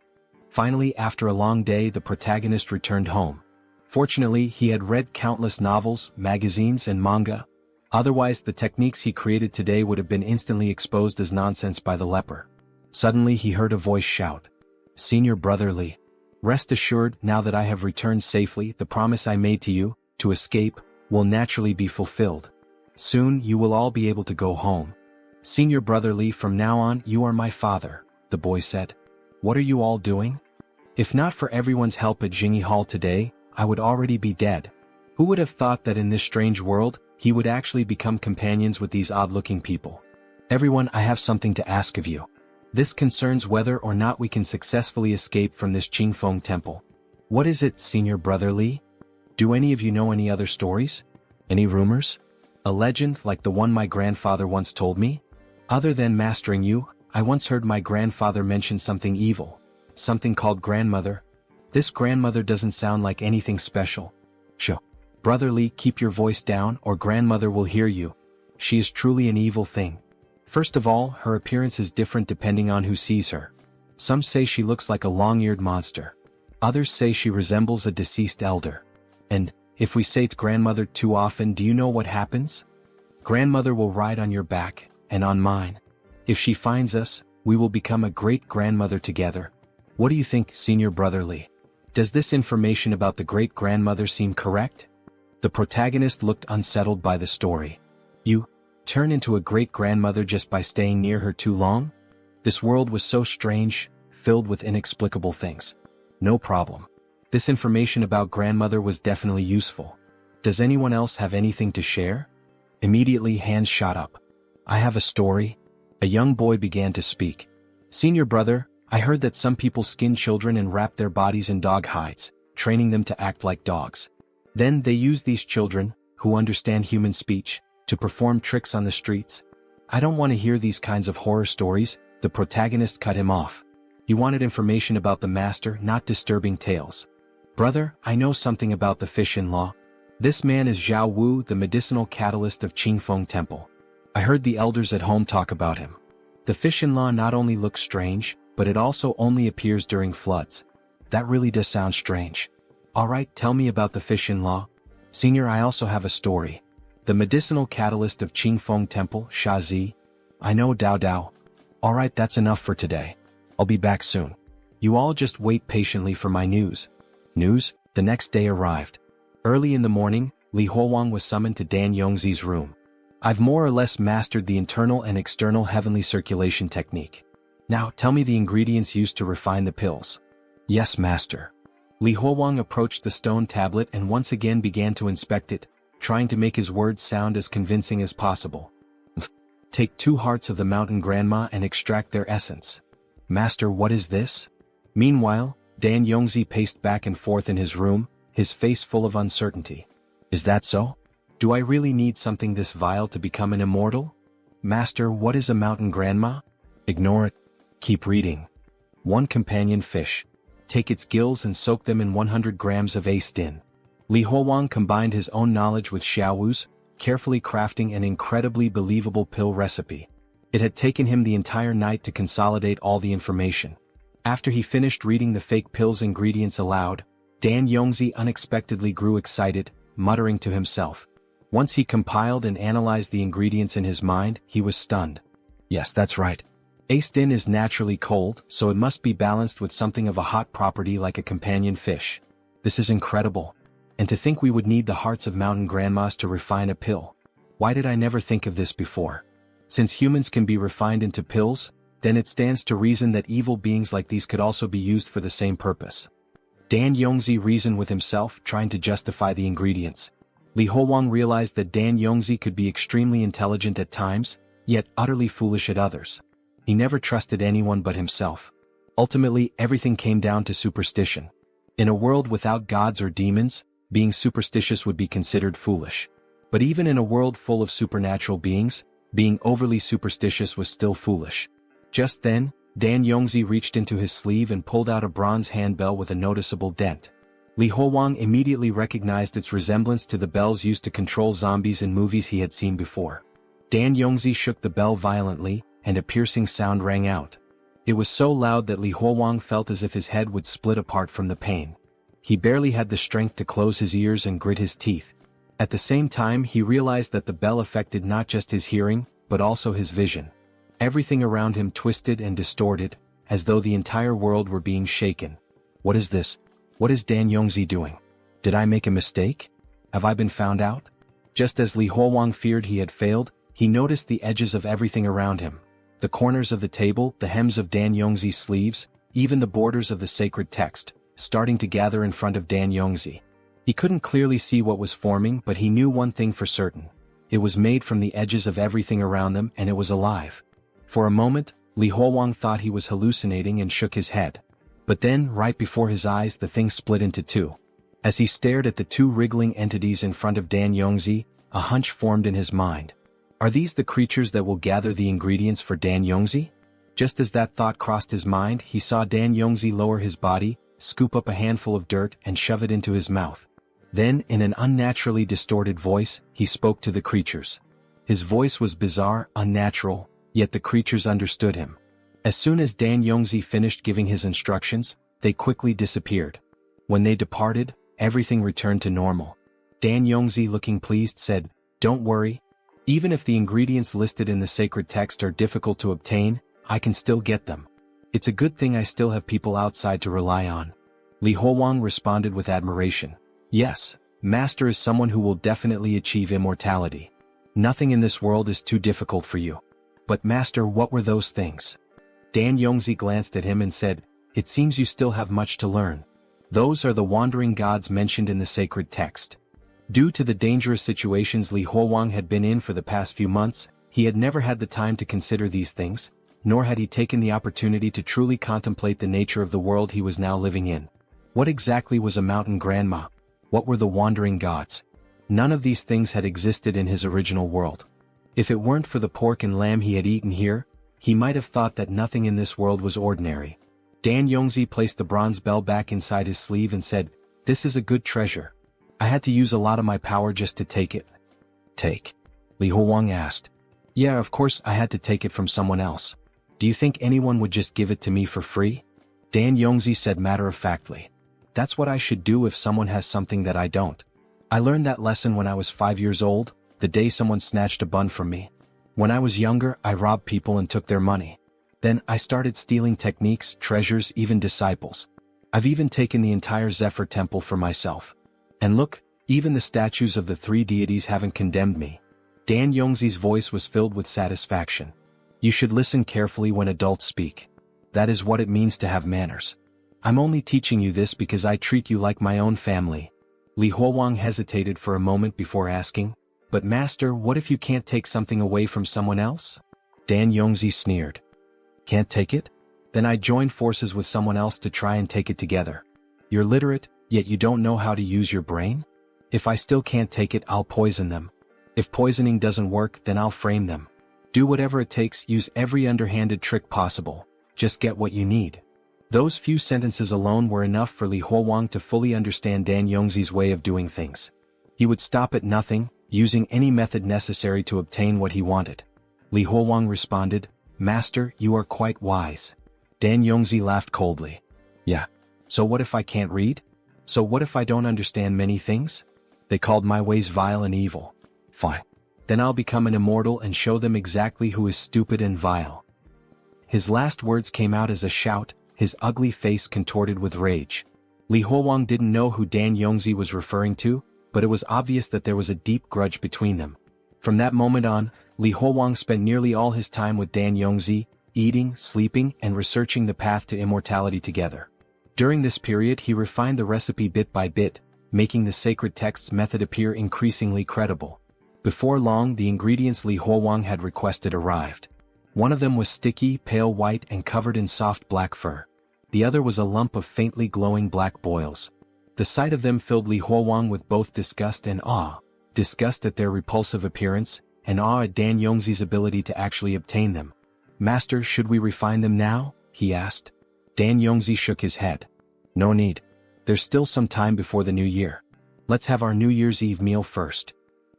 Finally, after a long day, the protagonist returned home. Fortunately, he had read countless novels, magazines, and manga. Otherwise, the techniques he created today would have been instantly exposed as nonsense by the leper. Suddenly, he heard a voice shout, "Senior Brother Li, rest assured, now that I have returned safely, the promise I made to you, to escape, will naturally be fulfilled. Soon, you will all be able to go home. Senior Brother Li, from now on, you are my father," the boy said. "What are you all doing? If not for everyone's help at Jingyi Hall today, I would already be dead. Who would have thought that in this strange world, he would actually become companions with these odd-looking people? Everyone, I have something to ask of you. This concerns whether or not we can successfully escape from this Qingfeng temple." "What is it, Senior Brother Li? Do any of you know any other stories? Any rumors? A legend like the one my grandfather once told me? Other than mastering you, I once heard my grandfather mention something evil. Something called grandmother. This grandmother doesn't sound like anything special." "Shh. Brother Li, keep your voice down or grandmother will hear you. She is truly an evil thing. First of all, her appearance is different depending on who sees her. Some say she looks like a long-eared monster. Others say she resembles a deceased elder. And, if we say grandmother too often, do you know what happens? Grandmother will ride on your back, and on mine. If she finds us, we will become a great-grandmother together. What do you think, Senior Brother Li? Does this information about the great-grandmother seem correct?" The protagonist looked unsettled by the story. "You turn into a great-grandmother just by staying near her too long?" This world was so strange, filled with inexplicable things. "No problem. This information about grandmother was definitely useful. Does anyone else have anything to share?" Immediately hands shot up. "I have a story." A young boy began to speak. "Senior brother, I heard that some people skin children and wrap their bodies in dog hides, training them to act like dogs. Then they use these children, who understand human speech, to perform tricks on the streets. I don't want to hear these kinds of horror stories." The protagonist cut him off. He wanted information about the master, not disturbing tales. "Brother, I know something about the fish-in-law. This man is Zhao Wu, the medicinal catalyst of Qingfeng Temple. I heard the elders at home talk about him. The fish-in-law not only looks strange, but it also only appears during floods. That really does sound strange. Alright, tell me about the fish-in-law." "Senior, I also have a story. The medicinal catalyst of Qingfeng Temple, Shazi. I know Dao Dao. Alright, that's enough for today. I'll be back soon. You all just wait patiently for my news." News? The next day arrived. Early in the morning, Li Huowang was summoned to Dan Yongzi's room. "I've more or less mastered the internal and external heavenly circulation technique. Now, tell me the ingredients used to refine the pills." "Yes, master." Li Huowang approached the stone tablet and once again began to inspect it, trying to make his words sound as convincing as possible. "Take 2 hearts of the mountain grandma and extract their essence." "Master, what is this?" Meanwhile, Dan Yongzi paced back and forth in his room, his face full of uncertainty. "Is that so? Do I really need something this vile to become an immortal? Master, what is a mountain grandma?" "Ignore it. Keep reading. 1 companion fish. Take its gills and soak them in 100 grams of A-stin." Li Huowang combined his own knowledge with Xiaowu's, carefully crafting an incredibly believable pill recipe. It had taken him the entire night to consolidate all the information. After he finished reading the fake pill's ingredients aloud, Dan Yongzi unexpectedly grew excited, muttering to himself. Once he compiled and analyzed the ingredients in his mind, he was stunned. Yes, that's right. A-stin is naturally cold, so it must be balanced with something of a hot property like a companion fish. This is incredible. And to think we would need the hearts of mountain grandmas to refine a pill. Why did I never think of this before? Since humans can be refined into pills, then it stands to reason that evil beings like these could also be used for the same purpose. Dan Yongzi reasoned with himself, trying to justify the ingredients. Li Huowang realized that Dan Yongzi could be extremely intelligent at times, yet utterly foolish at others. He never trusted anyone but himself. Ultimately, everything came down to superstition. In a world without gods or demons, being superstitious would be considered foolish. But even in a world full of supernatural beings, being overly superstitious was still foolish. Just then, Dan Yongzi reached into his sleeve and pulled out a bronze handbell with a noticeable dent. Li Huowang immediately recognized its resemblance to the bells used to control zombies in movies he had seen before. Dan Yongzi shook the bell violently, and a piercing sound rang out. It was so loud that Li Huowang felt as if his head would split apart from the pain. He barely had the strength to close his ears and grit his teeth. At the same time, he realized that the bell affected not just his hearing, but also his vision. Everything around him twisted and distorted, as though the entire world were being shaken. What is this? What is Dan Yongzi doing? Did I make a mistake? Have I been found out? Just as Li Huowang feared he had failed, he noticed the edges of everything around him. The corners of the table, the hems of Dan Yongzi's sleeves, even the borders of the sacred text, starting to gather in front of Dan Yongzi. He couldn't clearly see what was forming, but he knew one thing for certain. It was made from the edges of everything around them, and it was alive. For a moment, Li Huowang thought he was hallucinating and shook his head. But then, right before his eyes, the thing split into two. As he stared at the two wriggling entities in front of Dan Yongzi, a hunch formed in his mind. Are these the creatures that will gather the ingredients for Dan Yongzi? Just as that thought crossed his mind, he saw Dan Yongzi lower his body, scoop up a handful of dirt and shove it into his mouth. Then, in an unnaturally distorted voice, he spoke to the creatures. His voice was bizarre, unnatural, yet the creatures understood him. As soon as Dan Yongzi finished giving his instructions, they quickly disappeared. When they departed, everything returned to normal. Dan Yongzi, looking pleased, said, "Don't worry. Even if the ingredients listed in the sacred text are difficult to obtain, I can still get them. It's a good thing I still have people outside to rely on." Li Huowang responded with admiration. "Yes, Master is someone who will definitely achieve immortality. Nothing in this world is too difficult for you. But Master, what were those things?" Dan Yongzi glanced at him and said, "It seems you still have much to learn. Those are the wandering gods mentioned in the sacred text." Due to the dangerous situations Li Huowang had been in for the past few months, he had never had the time to consider these things, nor had he taken the opportunity to truly contemplate the nature of the world he was now living in. What exactly was a mountain grandma? What were the wandering gods? None of these things had existed in his original world. If it weren't for the pork and lamb he had eaten here, he might have thought that nothing in this world was ordinary. Dan Yongzi placed the bronze bell back inside his sleeve and said, "This is a good treasure. I had to use a lot of my power just to take it." "Take?" Li Huowang asked. "Yeah, of course I had to take it from someone else. Do you think anyone would just give it to me for free?" Dan Yongzi said matter-of-factly. "That's what I should do if someone has something that I don't. I learned that lesson when I was 5 years old, the day someone snatched a bun from me. When I was younger, I robbed people and took their money. Then I started stealing techniques, treasures, even disciples. I've even taken the entire Zephyr temple for myself. And look, even the statues of the three deities haven't condemned me." Dan Yongzi's voice was filled with satisfaction. "You should listen carefully when adults speak. That is what it means to have manners. I'm only teaching you this because I treat you like my own family." Li Huowang hesitated for a moment before asking, "But Master, what if you can't take something away from someone else?" Dan Yongzi sneered. "Can't take it? Then I join forces with someone else to try and take it together. You're literate, yet you don't know how to use your brain? If I still can't take it, I'll poison them. If poisoning doesn't work, then I'll frame them. Do whatever it takes, use every underhanded trick possible. Just get what you need." Those few sentences alone were enough for Li Huowang to fully understand Dan Yongzi's way of doing things. He would stop at nothing, using any method necessary to obtain what he wanted. Li Huowang responded, "Master, you are quite wise." Dan Yongzi laughed coldly. "Yeah. So what if I can't read? So what if I don't understand many things? They called my ways vile and evil. Fine. Then I'll become an immortal and show them exactly who is stupid and vile." His last words came out as a shout, his ugly face contorted with rage. Li Huowang didn't know who Dan Yongzi was referring to, but it was obvious that there was a deep grudge between them. From that moment on, Li Huowang spent nearly all his time with Dan Yongzi, eating, sleeping, and researching the path to immortality together. During this period he refined the recipe bit by bit, making the sacred text's method appear increasingly credible. Before long, the ingredients Li Huowang had requested arrived. One of them was sticky, pale white, and covered in soft black fur. The other was a lump of faintly glowing black boils. The sight of them filled Li Huowang with both disgust and awe. Disgust at their repulsive appearance, and awe at Dan Yongzi's ability to actually obtain them. "Master, should we refine them now?" he asked. Dan Yongzi shook his head. "No need. There's still some time before the new year. Let's have our New Year's Eve meal first."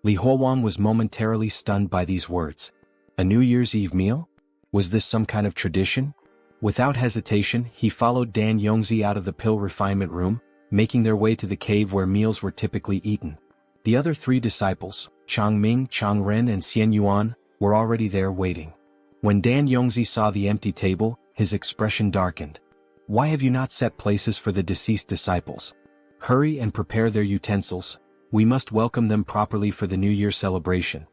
Li Huowang was momentarily stunned by these words. A New Year's Eve meal? Was this some kind of tradition? Without hesitation, he followed Dan Yongzi out of the pill refinement room, making their way to the cave where meals were typically eaten. The other three disciples, Chang Ming, Chang Ren and Xian Yuan, were already there waiting. When Dan Yongzi saw the empty table, his expression darkened. "Why have you not set places for the deceased disciples? Hurry and prepare their utensils. We must welcome them properly for the New Year celebration."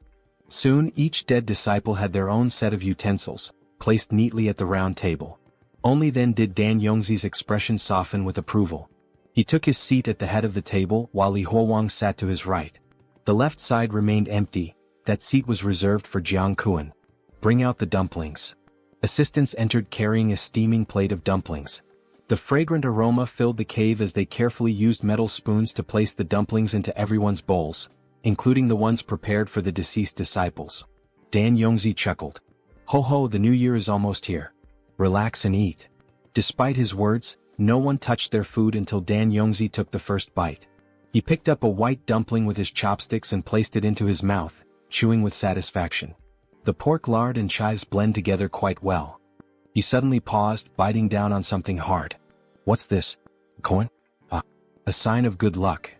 Soon each dead disciple had their own set of utensils, placed neatly at the round table. Only then did Dan Yongzi's expression soften with approval. He took his seat at the head of the table while Li Huowang sat to his right. The left side remained empty. That seat was reserved for Jiang Kuan. "Bring out the dumplings." Assistants entered carrying a steaming plate of dumplings. The fragrant aroma filled the cave as they carefully used metal spoons to place the dumplings into everyone's bowls, including the ones prepared for the deceased disciples. Dan Yongzi chuckled. "Ho ho, the new year is almost here. Relax and eat." Despite his words, no one touched their food until Dan Yongzi took the first bite. He picked up a white dumpling with his chopsticks and placed it into his mouth, chewing with satisfaction. The pork lard and chives blend together quite well. He suddenly paused, biting down on something hard. "What's this? Corn? Ah, a sign of good luck."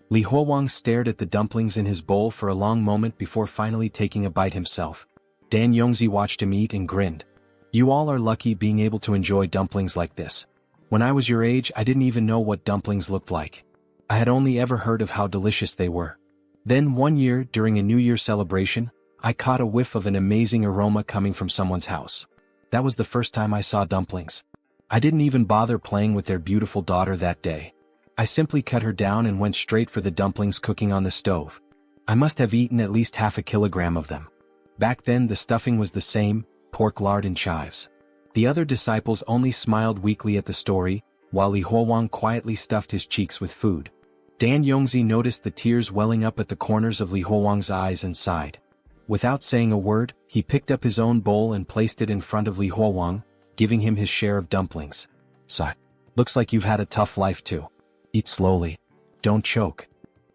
Li Huowang stared at the dumplings in his bowl for a long moment before finally taking a bite himself. Dan Yongzi watched him eat and grinned. "You all are lucky being able to enjoy dumplings like this. When I was your age, I didn't even know what dumplings looked like. I had only ever heard of how delicious they were. Then one year, during a New Year celebration, I caught a whiff of an amazing aroma coming from someone's house. That was the first time I saw dumplings. I didn't even bother playing with their beautiful daughter that day. I simply cut her down and went straight for the dumplings cooking on the stove. I must have eaten at least 1/2 kilogram of them. Back then the stuffing was the same, pork lard and chives." The other disciples only smiled weakly at the story, while Li Huowang quietly stuffed his cheeks with food. Dan Yongzi noticed the tears welling up at the corners of Li Huowang's eyes and sighed. Without saying a word, he picked up his own bowl and placed it in front of Li Huowang, giving him his share of dumplings. "Sigh. Looks like you've had a tough life too. Eat slowly. Don't choke."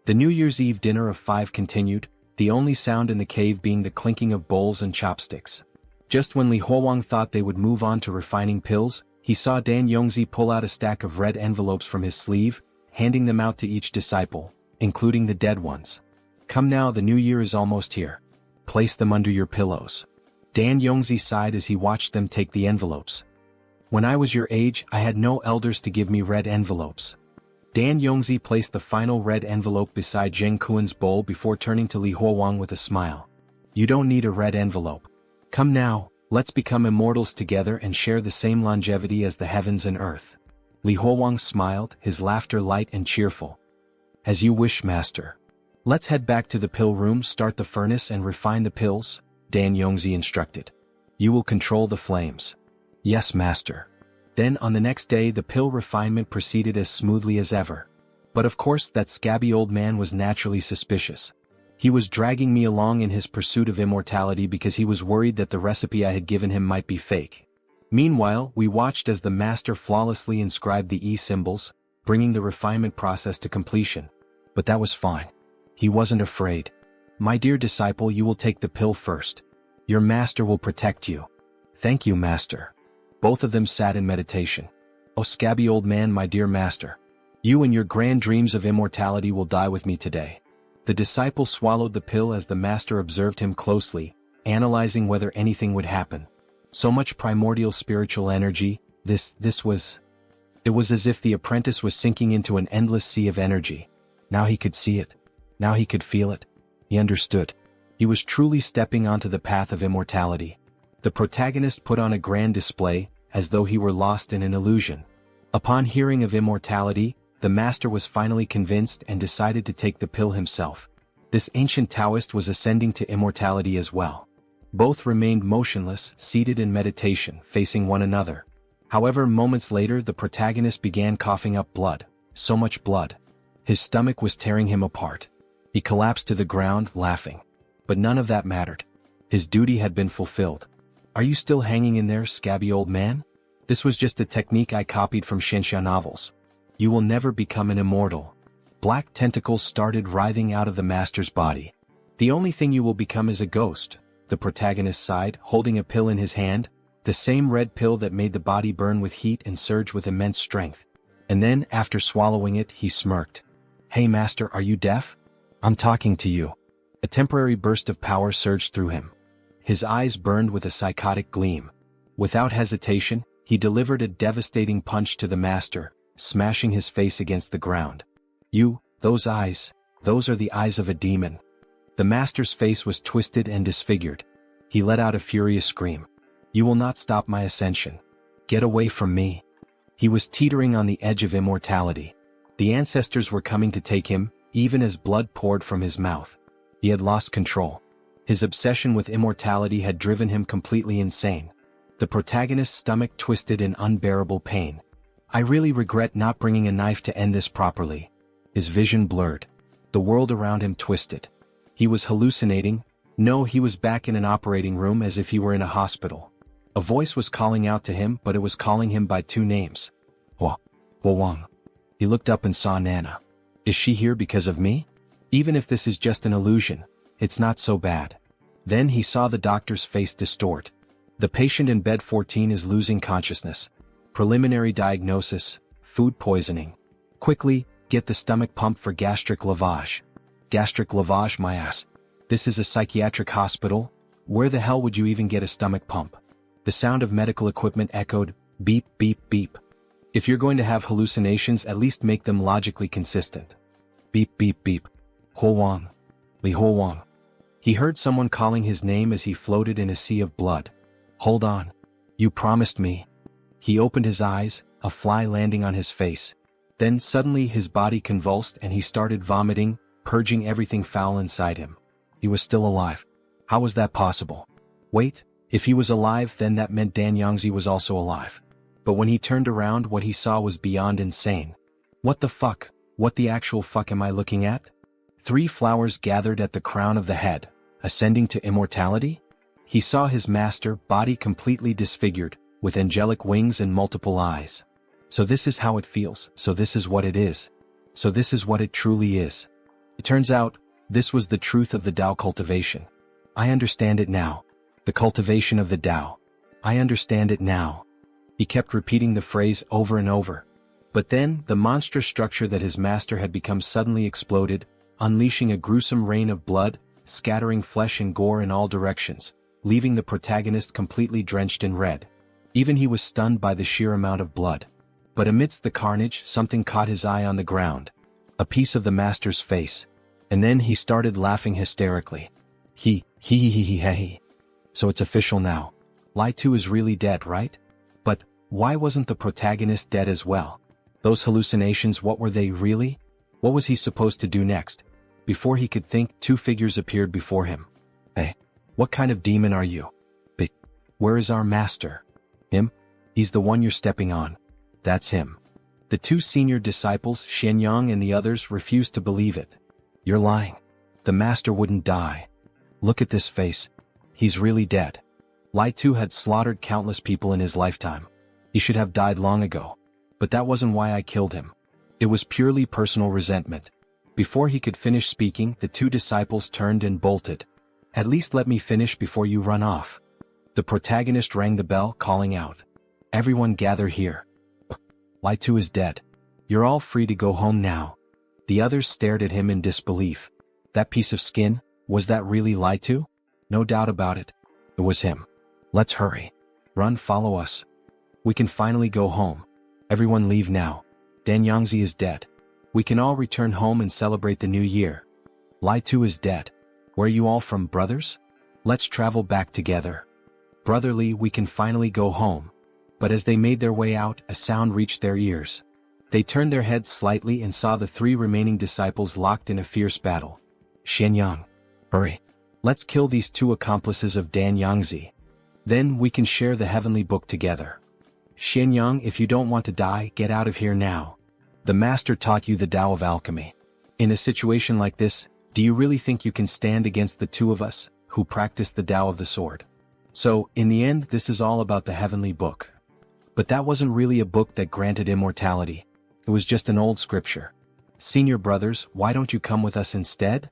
The New Year's Eve dinner of 5 continued, the only sound in the cave being the clinking of bowls and chopsticks. Just when Li Huowang thought they would move on to refining pills, he saw Dan Yongzi pull out a stack of red envelopes from his sleeve, handing them out to each disciple, including the dead ones. "Come now, the new year is almost here. Place them under your pillows." Dan Yongzi sighed as he watched them take the envelopes. "When I was your age, I had no elders to give me red envelopes." Dan Yongzi placed the final red envelope beside Zheng Kuan's bowl before turning to Li Huowang with a smile. "You don't need a red envelope. Come now, let's become immortals together and share the same longevity as the heavens and earth." Li Huowang smiled, his laughter light and cheerful. "As you wish, master. Let's head back to the pill room, start the furnace and refine the pills," Dan Yongzi instructed. "You will control the flames." "Yes, master." Then on the next day the pill refinement proceeded as smoothly as ever. But of course that scabby old man was naturally suspicious. He was dragging me along in his pursuit of immortality because he was worried that the recipe I had given him might be fake. Meanwhile, we watched as the master flawlessly inscribed the E symbols, bringing the refinement process to completion. But that was fine. He wasn't afraid. "My dear disciple, you will take the pill first. Your master will protect you." "Thank you, master." Both of them sat in meditation. "Oh scabby old man, my dear master. You and your grand dreams of immortality will die with me today." The disciple swallowed the pill as the master observed him closely, analyzing whether anything would happen. So much primordial spiritual energy, it was as if the apprentice was sinking into an endless sea of energy. Now he could see it. Now he could feel it. He understood. He was truly stepping onto the path of immortality. The protagonist put on a grand display, as though he were lost in an illusion. Upon hearing of immortality, the master was finally convinced and decided to take the pill himself. This ancient Taoist was ascending to immortality as well. Both remained motionless, seated in meditation, facing one another. However, moments later the protagonist began coughing up blood, so much blood. His stomach was tearing him apart. He collapsed to the ground, laughing. But none of that mattered. His duty had been fulfilled. Are you still hanging in there, scabby old man? This was just a technique I copied from Xianxia novels. You will never become an immortal. Black tentacles started writhing out of the master's body. The only thing you will become is a ghost, the protagonist sighed, holding a pill in his hand, the same red pill that made the body burn with heat and surge with immense strength. And then, after swallowing it, he smirked. Hey master, are you deaf? I'm talking to you. A temporary burst of power surged through him. His eyes burned with a psychotic gleam. Without hesitation, he delivered a devastating punch to the master, smashing his face against the ground. Those eyes, those are the eyes of a demon. The master's face was twisted and disfigured. He let out a furious scream. You will not stop my ascension. Get away from me. He was teetering on the edge of immortality. The ancestors were coming to take him, even as blood poured from his mouth. He had lost control. His obsession with immortality had driven him completely insane. The protagonist's stomach twisted in unbearable pain. I really regret not bringing a knife to end this properly. His vision blurred. The world around him twisted. He was hallucinating. No, he was back in an operating room as if he were in a hospital. A voice was calling out to him, but it was calling him by two names. Li Huowang. He looked up and saw Nana. Is she here because of me? Even if this is just an illusion, it's not so bad. Then he saw the doctor's face distort. The patient in bed 14 is losing consciousness. Preliminary diagnosis, food poisoning. Quickly, get the stomach pumped for gastric lavage. Gastric lavage, my ass. This is a psychiatric hospital? Where the hell would you even get a stomach pump? The sound of medical equipment echoed, beep, beep, beep. If you're going to have hallucinations, at least make them logically consistent. Beep, beep, beep. Huowang. Li Huowang. He heard someone calling his name as he floated in a sea of blood. Hold on. You promised me. He opened his eyes, a fly landing on his face. Then suddenly his body convulsed and he started vomiting, purging everything foul inside him. He was still alive. How was that possible? Wait, if he was alive, then that meant Dan Yangzi was also alive. But when he turned around, what he saw was beyond insane. What the fuck? What the actual fuck am I looking at? 3 flowers gathered at the crown of the head, ascending to immortality? He saw his master, body completely disfigured, with angelic wings and multiple eyes. So this is how it feels, so this is what it is. So this is what it truly is. It turns out, this was the truth of the Tao cultivation. I understand it now. The cultivation of the Tao. I understand it now. He kept repeating the phrase over and over. But then, the monstrous structure that his master had become suddenly exploded, unleashing a gruesome rain of blood, scattering flesh and gore in all directions, leaving the protagonist completely drenched in red. Even he was stunned by the sheer amount of blood. But amidst the carnage, something caught his eye on the ground. A piece of the master's face. And then he started laughing hysterically. He. So it's official now. Li 2 is really dead, right? But, why wasn't the protagonist dead as well? Those hallucinations, what were they really? What was he supposed to do next? Before he could think, 2 figures appeared before him. Hey, what kind of demon are you? Where is our master? Him? He's the one you're stepping on. That's him. The 2 senior disciples, Xianyang and the others, refused to believe it. You're lying. The master wouldn't die. Look at this face. He's really dead. Li 2 had slaughtered countless people in his lifetime. He should have died long ago. But that wasn't why I killed him. It was purely personal resentment. Before he could finish speaking, the 2 disciples turned and bolted. At least let me finish before you run off. The protagonist rang the bell, calling out. Everyone gather here. Li 2 is dead. You're all free to go home now. The others stared at him in disbelief. That piece of skin, was that really Li 2? No doubt about it. It was him. Let's hurry. Run, follow us. We can finally go home. Everyone leave now. Dan Yangzi is dead. We can all return home and celebrate the new year. Li 2 is dead. Where are you all from, brothers? Let's travel back together. Brotherly, we can finally go home. But as they made their way out, a sound reached their ears. They turned their heads slightly and saw the 3 remaining disciples locked in a fierce battle. Xianyang. Hurry. Let's kill these 2 accomplices of Dan Yangzi. Then we can share the heavenly book together. Xianyang, if you don't want to die, get out of here now. The master taught you the Tao of alchemy. In a situation like this, do you really think you can stand against the two of us, who practice the Tao of the sword? So, in the end, this is all about the heavenly book. But that wasn't really a book that granted immortality. It was just an old scripture. Senior brothers, why don't you come with us instead?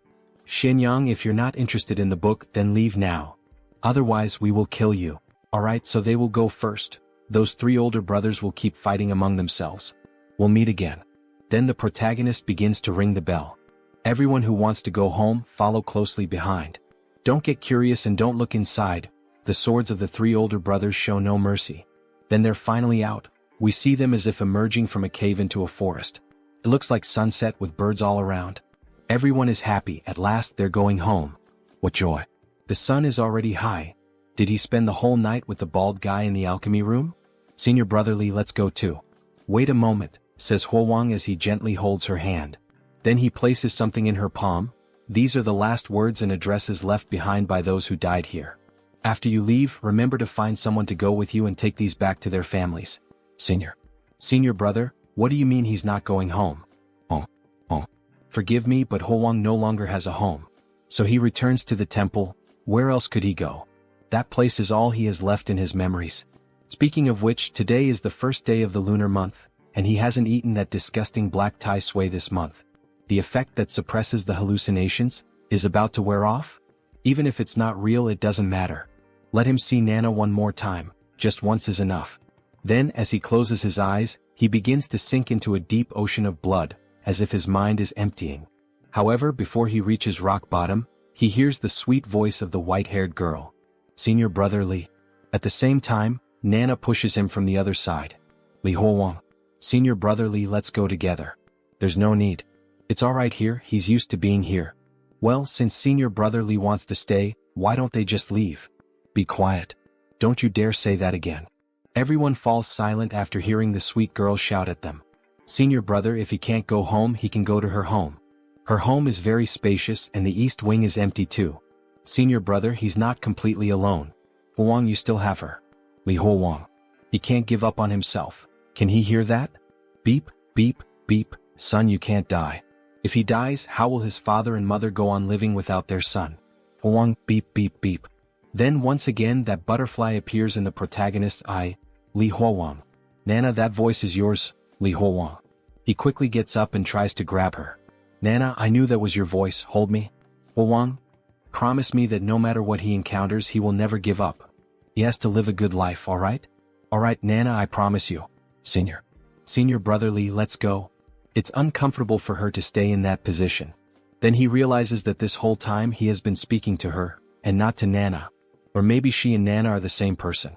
Xianyang, if you're not interested in the book, then leave now. Otherwise we will kill you. Alright, so they will go first. Those 3 older brothers will keep fighting among themselves. We'll meet again. Then the protagonist begins to ring the bell. Everyone who wants to go home, follow closely behind. Don't get curious and don't look inside. The swords of the 3 older brothers show no mercy. Then they're finally out. We see them as if emerging from a cave into a forest. It looks like sunset with birds all around. Everyone is happy, at last they're going home. What joy. The sun is already high. Did he spend the whole night with the bald guy in the alchemy room? Senior brother Li, let's go too. Wait a moment, says Huowang as he gently holds her hand. Then he places something in her palm. These are the last words and addresses left behind by those who died here. After you leave, remember to find someone to go with you and take these back to their families. Senior brother, what do you mean he's not going home? Forgive me, but Huowang no longer has a home. So he returns to the temple. Where else could he go? That place is all he has left in his memories. Speaking of which, today is the first day of the lunar month, and he hasn't eaten that disgusting black tai sui this month. The effect that suppresses the hallucinations is about to wear off? Even if it's not real, it doesn't matter. Let him see Nana one more time, just once is enough. Then, as he closes his eyes, he begins to sink into a deep ocean of blood, as if his mind is emptying. However, before he reaches rock bottom, he hears the sweet voice of the white-haired girl. Senior brother Li. At the same time, Nana pushes him from the other side. Li Huowang. Senior brother Li, let's go together. There's no need. It's alright here, he's used to being here. Well, since senior brother Li wants to stay, why don't they just leave? Be quiet. Don't you dare say that again. Everyone falls silent after hearing the sweet girl shout at them. Senior brother, if he can't go home, he can go to her home. Her home is very spacious and the east wing is empty too. Senior brother, he's not completely alone. Huowang, you still have her. Li Huowang. He can't give up on himself. Can he hear that? Beep, beep, beep, son, you can't die. If he dies, how will his father and mother go on living without their son? Huowang, beep, beep, beep. Then once again that butterfly appears in the protagonist's eye. Li Huowang. Nana, that voice is yours, Li Huowang. He quickly gets up and tries to grab her. Nana, I knew that was your voice, hold me. Huowang. Promise me that no matter what he encounters, he will never give up. He has to live a good life, alright? Alright, Nana, I promise you. Senior brother Li, let's go. It's uncomfortable for her to stay in that position. Then he realizes that this whole time he has been speaking to her, and not to Nana. Or maybe she and Nana are the same person.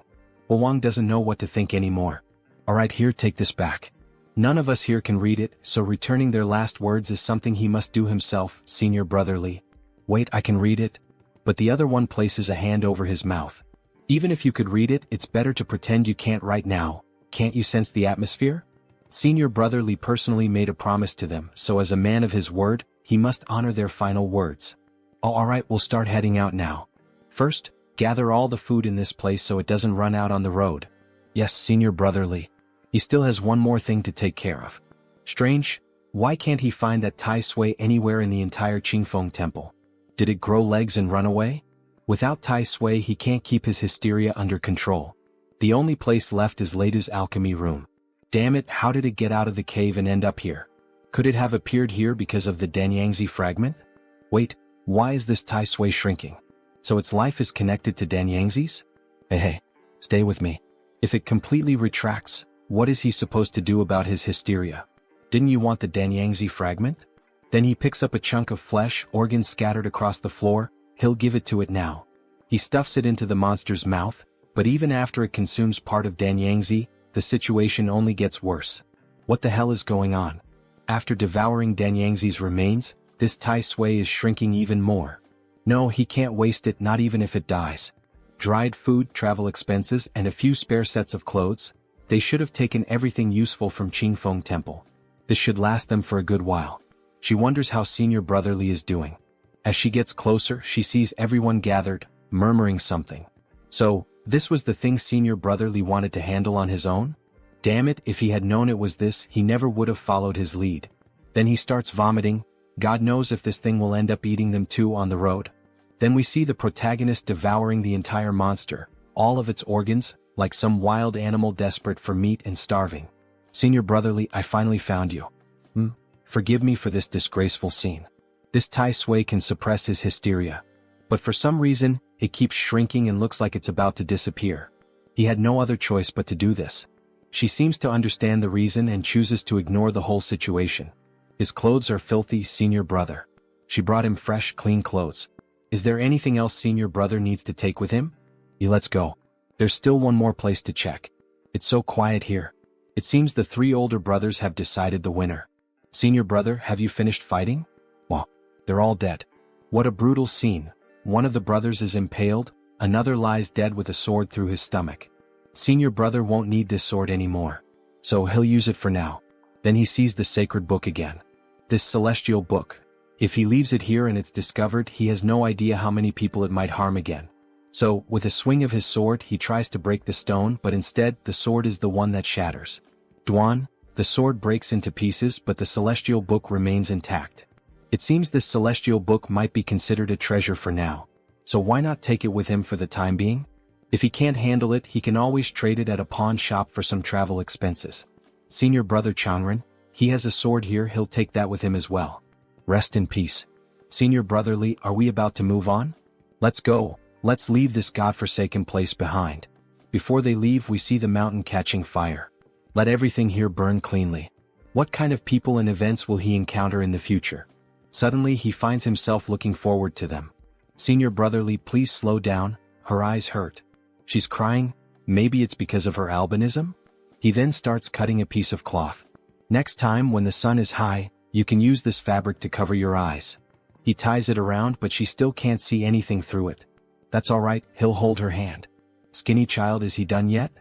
Huowang doesn't know what to think anymore. Alright, here, take this back. None of us here can read it, so returning their last words is something he must do himself, senior brother Li. Wait, I can read it? But the other one places a hand over his mouth. Even if you could read it, it's better to pretend you can't right now. Can't you sense the atmosphere? Senior brother Li personally made a promise to them, so as a man of his word, he must honor their final words. Oh, alright, we'll start heading out now. First, gather all the food in this place so it doesn't run out on the road. Yes, senior brother Li. He still has one more thing to take care of. Strange, why can't he find that tai sui anywhere in the entire Qingfeng temple? Did it grow legs and run away? Without tai sui, he can't keep his hysteria under control. The only place left is Leda's alchemy room. Damn it, how did it get out of the cave and end up here? Could it have appeared here because of the Danyangzi fragment? Wait, why is this tai sui shrinking? So its life is connected to Danyangzi's? Hey, stay with me. If it completely retracts, what is he supposed to do about his hysteria? Didn't you want the Danyangzi fragment? Then he picks up a chunk of flesh, organs scattered across the floor. He'll give it to it now. He stuffs it into the monster's mouth, but even after it consumes part of Danyangzi, the situation only gets worse. What the hell is going on? After devouring Danyangzi's remains, this tai sui is shrinking even more. No, he can't waste it, not even if it dies. Dried food, travel expenses, and a few spare sets of clothes. They should have taken everything useful from Qingfeng Temple. This should last them for a good while. She wonders how senior brother Li is doing. As she gets closer, she sees everyone gathered, murmuring something. So, This was the thing senior brother Li wanted to handle on his own? Damn it, if he had known it was this, he never would have followed his lead. Then he starts vomiting. God knows if this thing will end up eating them too on the road. Then we see the protagonist devouring the entire monster, all of its organs, like some wild animal desperate for meat and starving. Senior brotherly, I finally found you. Forgive me for this disgraceful scene. This Tai Sui can suppress his hysteria. But for some reason, it keeps shrinking and looks like it's about to disappear. He had no other choice but to do this. She seems to understand the reason and chooses to ignore the whole situation. His clothes are filthy, senior brother. She brought him fresh, clean clothes. Is there anything else senior brother needs to take with him? Let's go. There's still one more place to check. It's so quiet here. It seems the three older brothers have decided the winner. Senior brother, have you finished fighting? Well, they're all dead. What a brutal scene. One of the brothers is impaled, another lies dead with a sword through his stomach. Senior brother won't need this sword anymore. So he'll use it for now. Then he sees the sacred book again. This celestial book. If he leaves it here and it's discovered, he has no idea how many people it might harm again. So, with a swing of his sword, he tries to break the stone, but instead, the sword is the one that shatters. Duan, the sword breaks into pieces, but the celestial book remains intact. It seems this celestial book might be considered a treasure for now. So why not take it with him for the time being? If he can't handle it, he can always trade it at a pawn shop for some travel expenses. Senior brother Changren, he has a sword here, he'll take that with him as well. Rest in peace. Senior brother Li, are we about to move on? Let's go. Let's leave this godforsaken place behind. Before they leave, we see the mountain catching fire. Let everything here burn cleanly. What kind of people and events will he encounter in the future? Suddenly he finds himself looking forward to them. Senior brother Li, please slow down, her eyes hurt. She's crying, maybe it's because of her albinism? He then starts cutting a piece of cloth. Next time when the sun is high, you can use this fabric to cover your eyes. He ties it around, but she still can't see anything through it. That's alright, he'll hold her hand. Skinny child, is he done yet?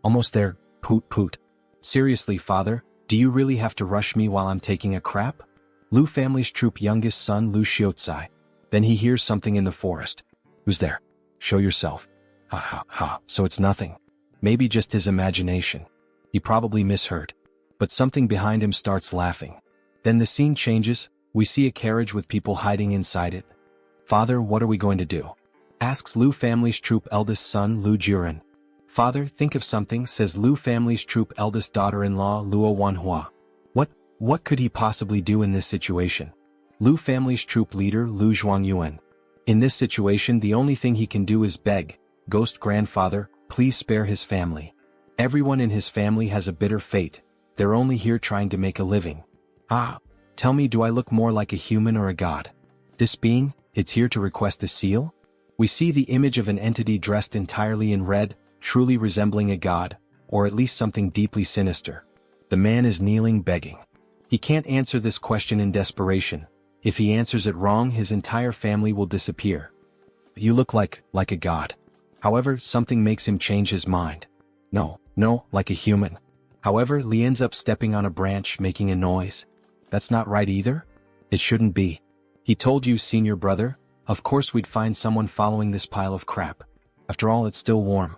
Almost there, poot poot. Seriously father, do you really have to rush me while I'm taking a crap? Lu family's troop youngest son Lu Xiaozai. Then he hears something in the forest. Who's there? Show yourself. Ha ha ha, so it's nothing. Maybe just his imagination. He probably misheard. But something behind him starts laughing. Then the scene changes, we see a carriage with people hiding inside it. Father, what are we going to do? Asks Lu family's troop eldest son Lu Jiren. Father, think of something, says Lu family's troop eldest daughter-in-law Luo Wanhua. What could he possibly do in this situation? Lu family's troop leader Lu Zhuangyuan. In this situation, the only thing he can do is beg, Ghost grandfather, please spare his family. Everyone in his family has a bitter fate. They're only here trying to make a living. Tell me, do I look more like a human or a god? This being, it's here to request a seal? We see the image of an entity dressed entirely in red, truly resembling a god, or at least something deeply sinister. The man is kneeling begging. He can't answer this question in desperation. If he answers it wrong, his entire family will disappear. You look like a god. However, something makes him change his mind. No, like a human. However, Li ends up stepping on a branch, making a noise. That's not right either? It shouldn't be. He told you, senior brother, of course we'd find someone following this pile of crap. After all, it's still warm.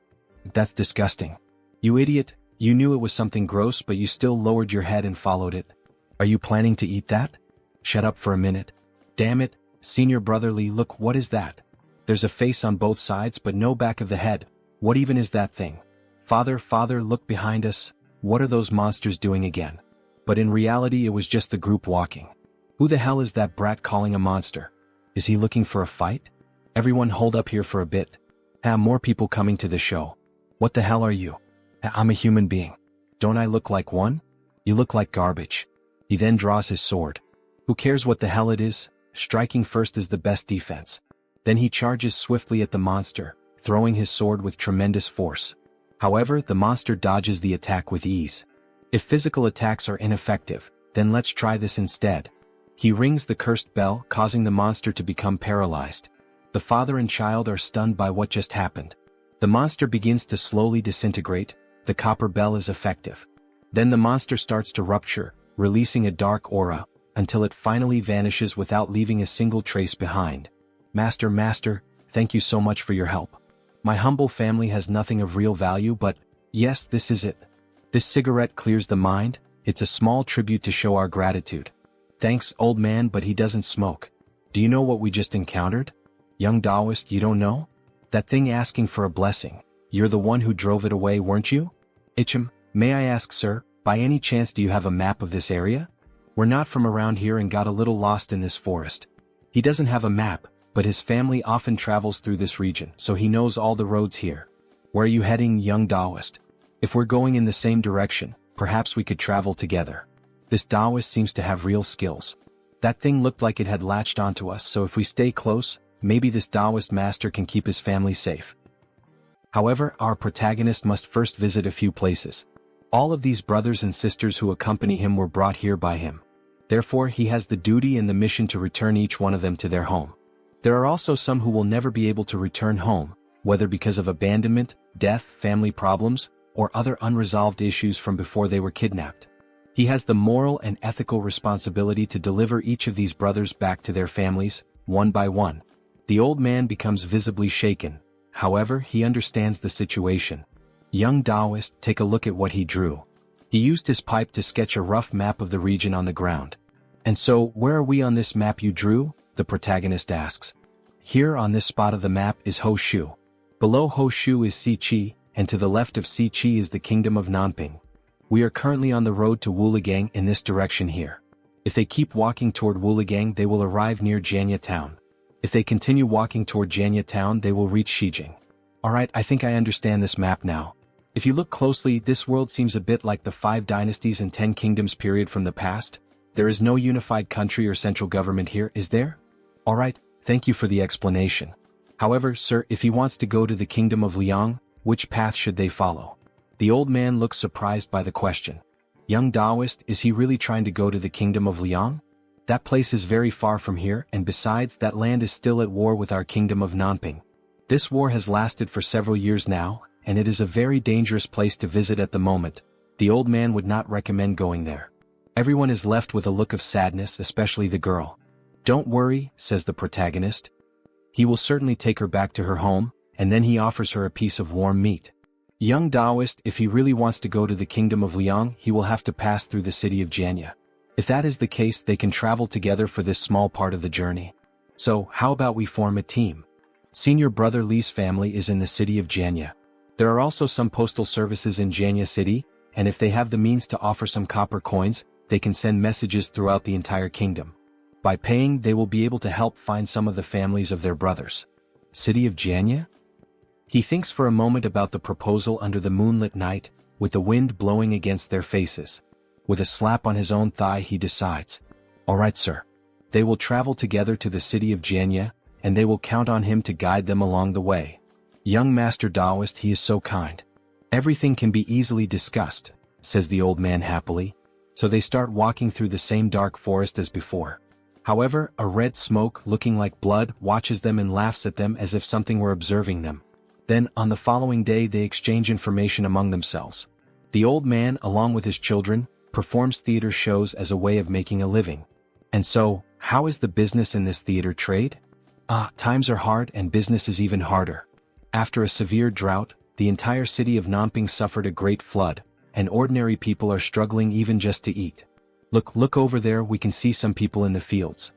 That's disgusting. You idiot, you knew it was something gross, but you still lowered your head and followed it. Are you planning to eat that? Shut up for a minute. Damn it, senior brother Li, look, what is that? There's a face on both sides but no back of the head. What even is that thing? Father, look behind us. What are those monsters doing again? But in reality it was just the group walking. Who the hell is that brat calling a monster? Is he looking for a fight? Everyone hold up here for a bit. More people coming to the show. What the hell are you? I'm a human being. Don't I look like one? You look like garbage. He then draws his sword. Who cares what the hell it is? Striking first is the best defense. Then he charges swiftly at the monster, throwing his sword with tremendous force. However, the monster dodges the attack with ease. If physical attacks are ineffective, then let's try this instead. He rings the cursed bell, causing the monster to become paralyzed. The father and child are stunned by what just happened. The monster begins to slowly disintegrate. The copper bell is effective. Then the monster starts to rupture, releasing a dark aura, until it finally vanishes without leaving a single trace behind. Master, thank you so much for your help. My humble family has nothing of real value, but, yes, this is it. This cigarette clears the mind, it's a small tribute to show our gratitude. Thanks, old man, but he doesn't smoke. Do you know what we just encountered? Young Taoist, you don't know? That thing asking for a blessing. You're the one who drove it away, weren't you? Ichim, may I ask, sir, by any chance do you have a map of this area? We're not from around here and got a little lost in this forest. He doesn't have a map, but his family often travels through this region, so he knows all the roads here. Where are you heading, young Taoist? If we're going in the same direction, perhaps we could travel together. This Taoist seems to have real skills. That thing looked like it had latched onto us, so if we stay close, maybe this Taoist master can keep his family safe. However, our protagonist must first visit a few places. All of these brothers and sisters who accompany him were brought here by him. Therefore, he has the duty and the mission to return each one of them to their home. There are also some who will never be able to return home, whether because of abandonment, death, family problems, or other unresolved issues from before they were kidnapped. He has the moral and ethical responsibility to deliver each of these brothers back to their families, one by one. The old man becomes visibly shaken. However, he understands the situation. Young Taoist, take a look at what he drew. He used his pipe to sketch a rough map of the region on the ground. And so, where are we on this map you drew? The protagonist asks. Here on this spot of the map is Ho Shu. Below Ho Shu is Si Chi, and to the left of Si Chi is the kingdom of Nanping. We are currently on the road to Wuligang in this direction here. If they keep walking toward Wuligang, they will arrive near Jianya town. If they continue walking toward Jianya town, they will reach Shijing. Alright, I think I understand this map now. If you look closely, this world seems a bit like the 5 dynasties and 10 kingdoms period from the past. There is no unified country or central government here, is there? Alright, thank you for the explanation. However, sir, if he wants to go to the kingdom of Liang, which path should they follow? The old man looks surprised by the question. Young Taoist, is he really trying to go to the kingdom of Liang? That place is very far from here, and besides, that land is still at war with our kingdom of Nanping. This war has lasted for several years now, and it is a very dangerous place to visit at the moment. The old man would not recommend going there. Everyone is left with a look of sadness, especially the girl. Don't worry, says the protagonist. He will certainly take her back to her home, and then he offers her a piece of warm meat. Young Taoist, if he really wants to go to the kingdom of Liang, he will have to pass through the city of Jianya. If that is the case, they can travel together for this small part of the journey. So, how about we form a team? Senior brother Li's family is in the city of Jianya. There are also some postal services in Jianya city, and if they have the means to offer some copper coins, they can send messages throughout the entire kingdom. By paying, they will be able to help find some of the families of their brothers. City of Jianya? He thinks for a moment about the proposal under the moonlit night, with the wind blowing against their faces. With a slap on his own thigh, he decides. Alright, sir. They will travel together to the city of Jianya, and they will count on him to guide them along the way. Young Master Taoist, he is so kind. Everything can be easily discussed, says the old man happily. So they start walking through the same dark forest as before. However, a red smoke, looking like blood, watches them and laughs at them as if something were observing them. Then, on the following day, they exchange information among themselves. The old man, along with his children, performs theater shows as a way of making a living. And so, how is the business in this theater trade? Times are hard and business is even harder. After a severe drought, the entire city of Nanping suffered a great flood, and ordinary people are struggling even just to eat. Look over there, we can see some people in the fields.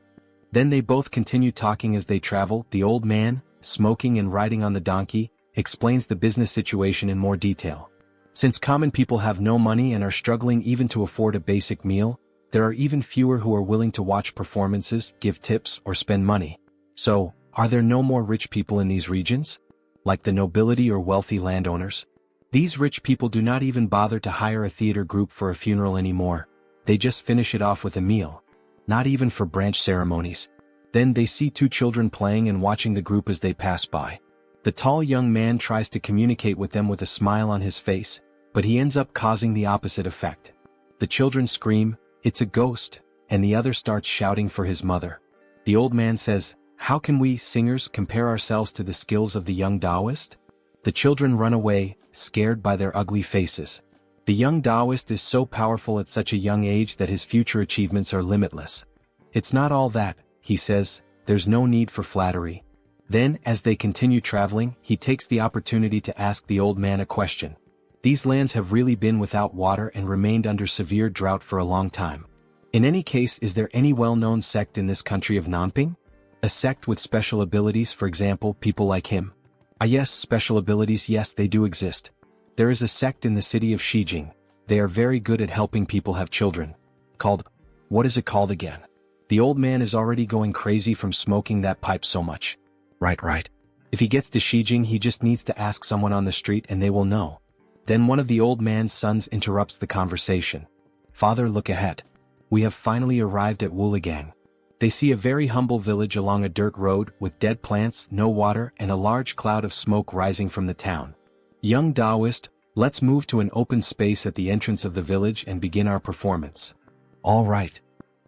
Then they both continue talking as they travel. The old man, smoking and riding on the donkey, explains the business situation in more detail. Since common people have no money and are struggling even to afford a basic meal, there are even fewer who are willing to watch performances, give tips, or spend money. So, are there no more rich people in these regions? Like the nobility or wealthy landowners? These rich people do not even bother to hire a theater group for a funeral anymore. They just finish it off with a meal. Not even for branch ceremonies. Then they see 2 children playing and watching the group as they pass by. The tall young man tries to communicate with them with a smile on his face, but he ends up causing the opposite effect. The children scream, "It's a ghost," and the other starts shouting for his mother. The old man says, "How can we, singers, compare ourselves to the skills of the young Taoist?" The children run away, scared by their ugly faces. The young Taoist is so powerful at such a young age that his future achievements are limitless. It's not all that, he says, there's no need for flattery. Then, as they continue traveling, he takes the opportunity to ask the old man a question. These lands have really been without water and remained under severe drought for a long time. In any case, is there any well-known sect in this country of Nanping? A sect with special abilities, for example, people like him? Ah yes, special abilities, yes, they do exist. There is a sect in the city of Shijing. They are very good at helping people have children. Called, what is it called again? The old man is already going crazy from smoking that pipe so much. Right. If he gets to Shijing, he just needs to ask someone on the street and they will know. Then one of the old man's sons interrupts the conversation. Father, look ahead. We have finally arrived at Wuligang. They see a very humble village along a dirt road with dead plants, no water, and a large cloud of smoke rising from the town. Young Taoist, let's move to an open space at the entrance of the village and begin our performance. All right.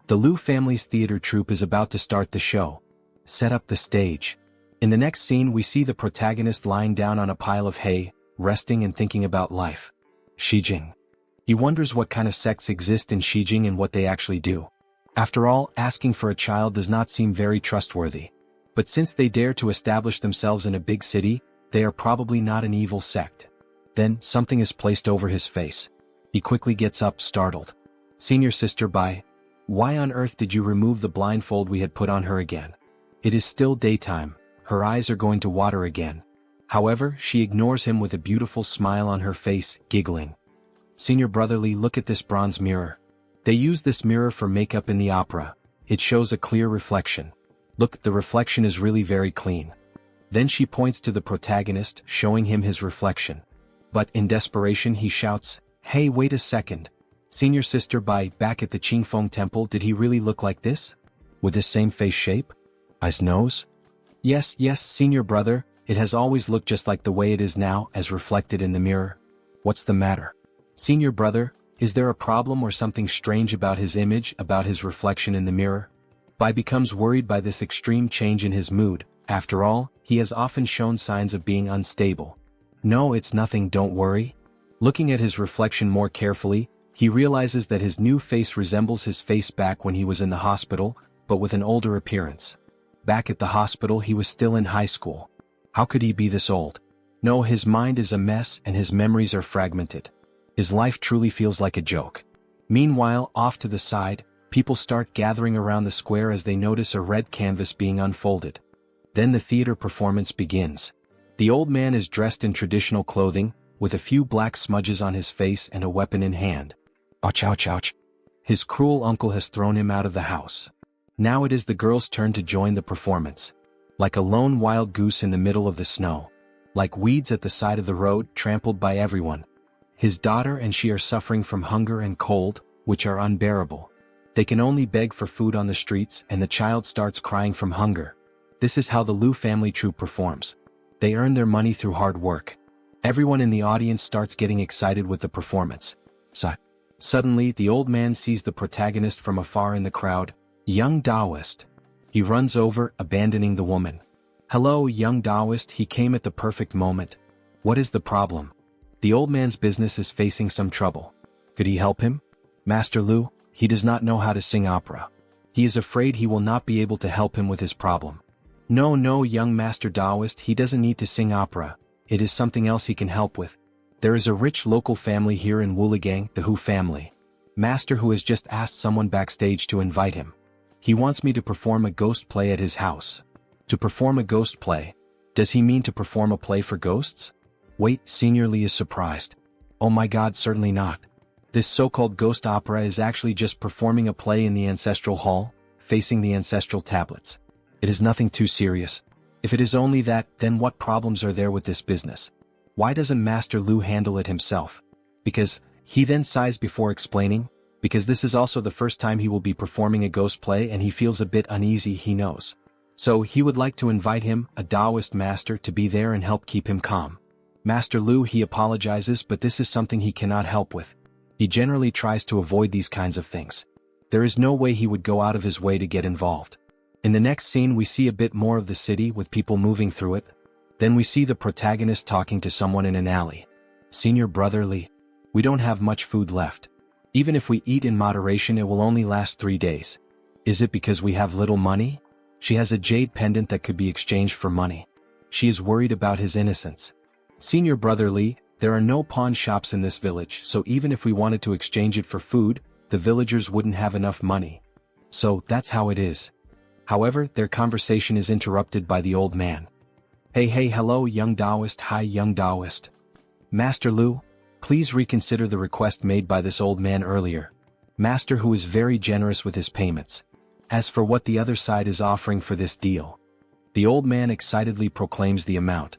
The Lu family's theater troupe is about to start the show. Set up the stage. In the next scene, we see the protagonist lying down on a pile of hay, resting and thinking about life. Shijing. He wonders what kind of sects exist in Shijing and what they actually do. After all, asking for a child does not seem very trustworthy. But since they dare to establish themselves in a big city, they are probably not an evil sect. Then, something is placed over his face. He quickly gets up, startled. Senior sister, why on earth did you remove the blindfold we had put on her again? It is still daytime. Her eyes are going to water again. However, she ignores him with a beautiful smile on her face, giggling. Senior brotherly, look at this bronze mirror. They use this mirror for makeup in the opera. It shows a clear reflection. Look, the reflection is really very clean. Then she points to the protagonist, showing him his reflection. But in desperation he shouts, hey, wait a second. Senior sister, back at the Qingfeng temple, did he really look like this? With this same face shape? Eyes, nose? Yes, senior brother, it has always looked just like the way it is now, as reflected in the mirror. What's the matter? Senior brother, is there a problem or something strange about his image, about his reflection in the mirror? Bai becomes worried by this extreme change in his mood. After all, he has often shown signs of being unstable. No, it's nothing, don't worry. Looking at his reflection more carefully, he realizes that his new face resembles his face back when he was in the hospital, but with an older appearance. Back at the hospital, he was still in high school. How could he be this old? No, his mind is a mess and his memories are fragmented. His life truly feels like a joke. Meanwhile, off to the side, people start gathering around the square as they notice a red canvas being unfolded. Then the theater performance begins. The old man is dressed in traditional clothing, with a few black smudges on his face and a weapon in hand. Ouch. His cruel uncle has thrown him out of the house. Now it is the girl's turn to join the performance. Like a lone wild goose in the middle of the snow. Like weeds at the side of the road, trampled by everyone. His daughter and she are suffering from hunger and cold, which are unbearable. They can only beg for food on the streets, and the child starts crying from hunger. This is how the Lu family troupe performs. They earn their money through hard work. Everyone in the audience starts getting excited with the performance. Suddenly, the old man sees the protagonist from afar in the crowd. Young Taoist. He runs over, abandoning the woman. Hello, young Taoist, he came at the perfect moment. What is the problem? The old man's business is facing some trouble. Could he help him? Master Lu, he does not know how to sing opera. He is afraid he will not be able to help him with his problem. No, young Master Taoist, he doesn't need to sing opera. It is something else he can help with. There is a rich local family here in Wuligang, the Hu family. Master Hu has just asked someone backstage to invite him. He wants me to perform a ghost play at his house. To perform a ghost play? Does he mean to perform a play for ghosts? Wait, Senior Li is surprised. Oh my god, certainly not. This so-called ghost opera is actually just performing a play in the ancestral hall, facing the ancestral tablets. It is nothing too serious. If it is only that, then what problems are there with this business? Why doesn't Master Lu handle it himself? Because, he then sighs before explaining, because this is also the first time he will be performing a ghost play and he feels a bit uneasy, he knows. So he would like to invite him, a Taoist master, to be there and help keep him calm. Master Lu, he apologizes, but this is something he cannot help with. He generally tries to avoid these kinds of things. There is no way he would go out of his way to get involved. In the next scene we see a bit more of the city with people moving through it. Then we see the protagonist talking to someone in an alley. Senior brother Li, we don't have much food left. Even if we eat in moderation, it will only last 3 days. Is it because we have little money? She has a jade pendant that could be exchanged for money. She is worried about his innocence. Senior brother Li, there are no pawn shops in this village, so even if we wanted to exchange it for food, the villagers wouldn't have enough money. So that's how it is. However, their conversation is interrupted by the old man. Hey, hello young Taoist. Hi young Taoist. Master Lu, please reconsider the request made by this old man earlier. Master who is very generous with his payments. As for what the other side is offering for this deal. The old man excitedly proclaims the amount.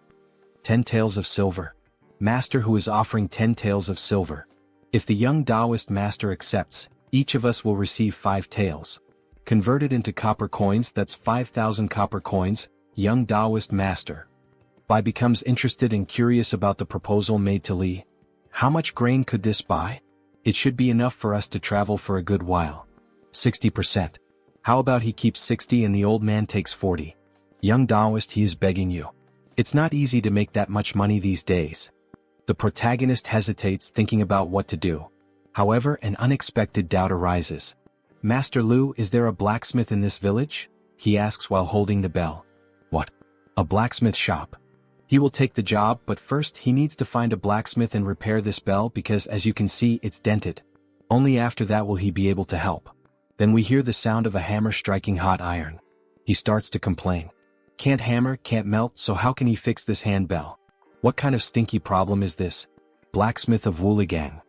10 taels of silver. Master who is offering 10 taels of silver. If the young Taoist master accepts, each of us will receive 5 taels. Converted into copper coins, that's 5,000 copper coins, young Taoist master. Bai becomes interested and curious about the proposal made to Li. How much grain could this buy? It should be enough for us to travel for a good while. 60%. How about he keeps 60 and the old man takes 40? Young Taoist, he is begging you. It's not easy to make that much money these days. The protagonist hesitates, thinking about what to do. However, an unexpected doubt arises. Master Lu, is there a blacksmith in this village? He asks while holding the bell. What? A blacksmith shop? He will take the job, but first he needs to find a blacksmith and repair this bell because as you can see it's dented. Only after that will he be able to help. Then we hear the sound of a hammer striking hot iron. He starts to complain. Can't hammer, can't melt, so how can he fix this handbell? What kind of stinky problem is this? Blacksmith of Wuligang.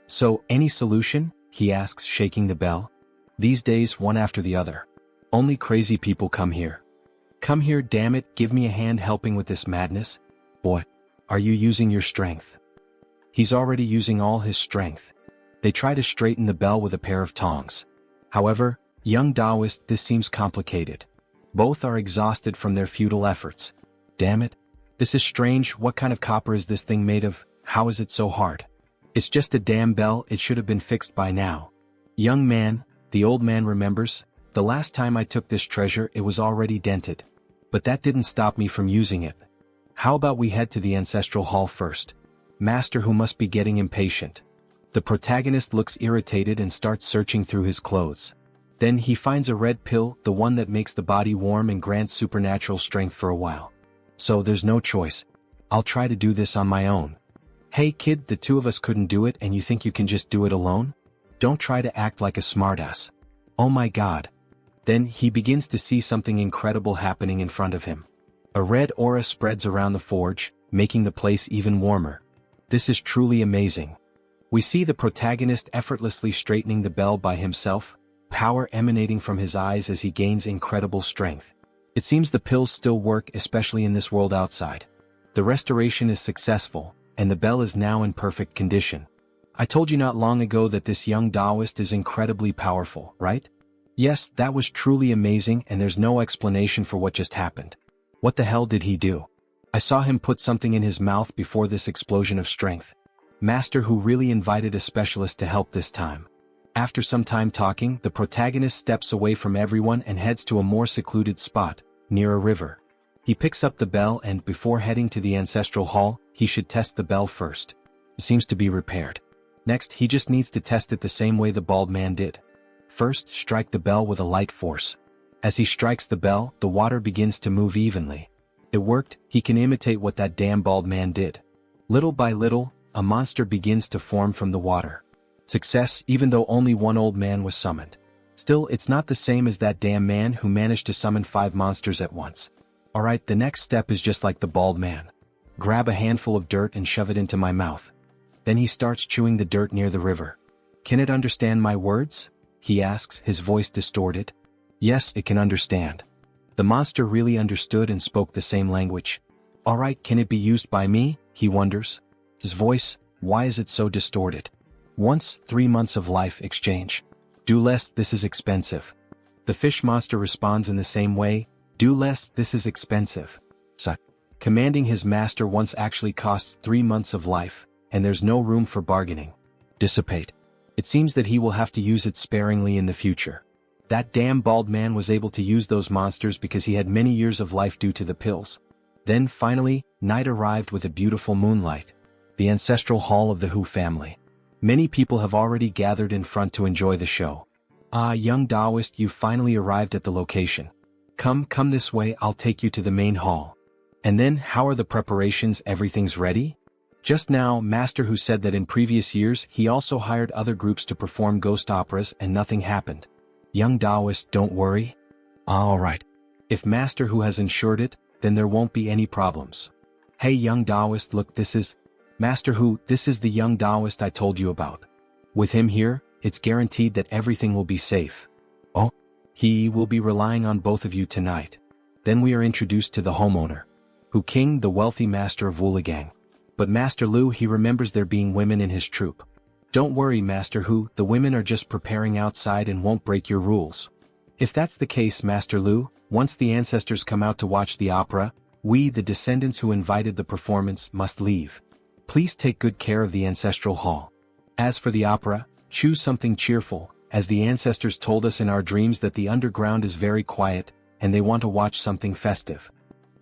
So, any solution? He asks, shaking the bell. These days, one after the other. Only crazy people come here. Come here, damn it, give me a hand helping with this madness. Boy, are you using your strength? He's already using all his strength. They try to straighten the bell with a pair of tongs. However, young Taoist, this seems complicated. Both are exhausted from their futile efforts. Damn it. This is strange, what kind of copper is this thing made of? How is it so hard? It's just a damn bell, it should have been fixed by now. Young man, the old man remembers, the last time I took this treasure it was already dented. But that didn't stop me from using it. How about we head to the ancestral hall first? Master who must be getting impatient. The protagonist looks irritated and starts searching through his clothes. Then he finds a red pill, the one that makes the body warm and grants supernatural strength for a while. So there's no choice. I'll try to do this on my own. Hey kid, the two of us couldn't do it and you think you can just do it alone? Don't try to act like a smartass. Oh my god. Then he begins to see something incredible happening in front of him. A red aura spreads around the forge, making the place even warmer. This is truly amazing. We see the protagonist effortlessly straightening the bell by himself, power emanating from his eyes as he gains incredible strength. It seems the pills still work, especially in this world outside. The restoration is successful, and the bell is now in perfect condition. I told you not long ago that this young Taoist is incredibly powerful, right? Yes, that was truly amazing and there's no explanation for what just happened. What the hell did he do? I saw him put something in his mouth before this explosion of strength. Master who really invited a specialist to help this time. After some time talking, the protagonist steps away from everyone and heads to a more secluded spot, near a river. He picks up the bell and before heading to the ancestral hall, he should test the bell first. It seems to be repaired. Next, he just needs to test it the same way the bald man did. First, strike the bell with a light force. As he strikes the bell, the water begins to move evenly. It worked, he can imitate what that damn bald man did. Little by little, a monster begins to form from the water. Success, even though only one old man was summoned. Still, it's not the same as that damn man who managed to summon 5 monsters at once. Alright, the next step is just like the bald man. Grab a handful of dirt and shove it into my mouth. Then he starts chewing the dirt near the river. Can it understand my words? He asks, his voice distorted. Yes, it can understand. The monster really understood and spoke the same language. Alright, can it be used by me? He wonders. His voice, why is it so distorted? Once, 3 months of life exchange. Do less, this is expensive. The fish monster responds in the same way, do less, this is expensive. So, commanding his master once actually costs 3 months of life, and there's no room for bargaining. Dissipate. It seems that he will have to use it sparingly in the future. That damn bald man was able to use those monsters because he had many years of life due to the pills. Then finally, night arrived with a beautiful moonlight. The ancestral hall of the Hu family. Many people have already gathered in front to enjoy the show. Ah, young Taoist, you've finally arrived at the location. Come this way, I'll take you to the main hall. And then, how are the preparations, everything's ready? Just now, Master Hu said that in previous years he also hired other groups to perform ghost operas and nothing happened. Young Taoist, don't worry. Alright. If Master Hu has ensured it, then there won't be any problems. Hey young Taoist, look, this is Master Hu, this is the young Taoist I told you about. With him here, it's guaranteed that everything will be safe. Oh? He will be relying on both of you tonight. Then we are introduced to the homeowner. Hu King, the wealthy master of Wuligang. But Master Lu, he remembers there being women in his troupe. Don't worry Master Hu, the women are just preparing outside and won't break your rules. If that's the case Master Lu, once the ancestors come out to watch the opera, we, the descendants who invited the performance, must leave. Please take good care of the ancestral hall. As for the opera, choose something cheerful, as the ancestors told us in our dreams that the underground is very quiet, and they want to watch something festive.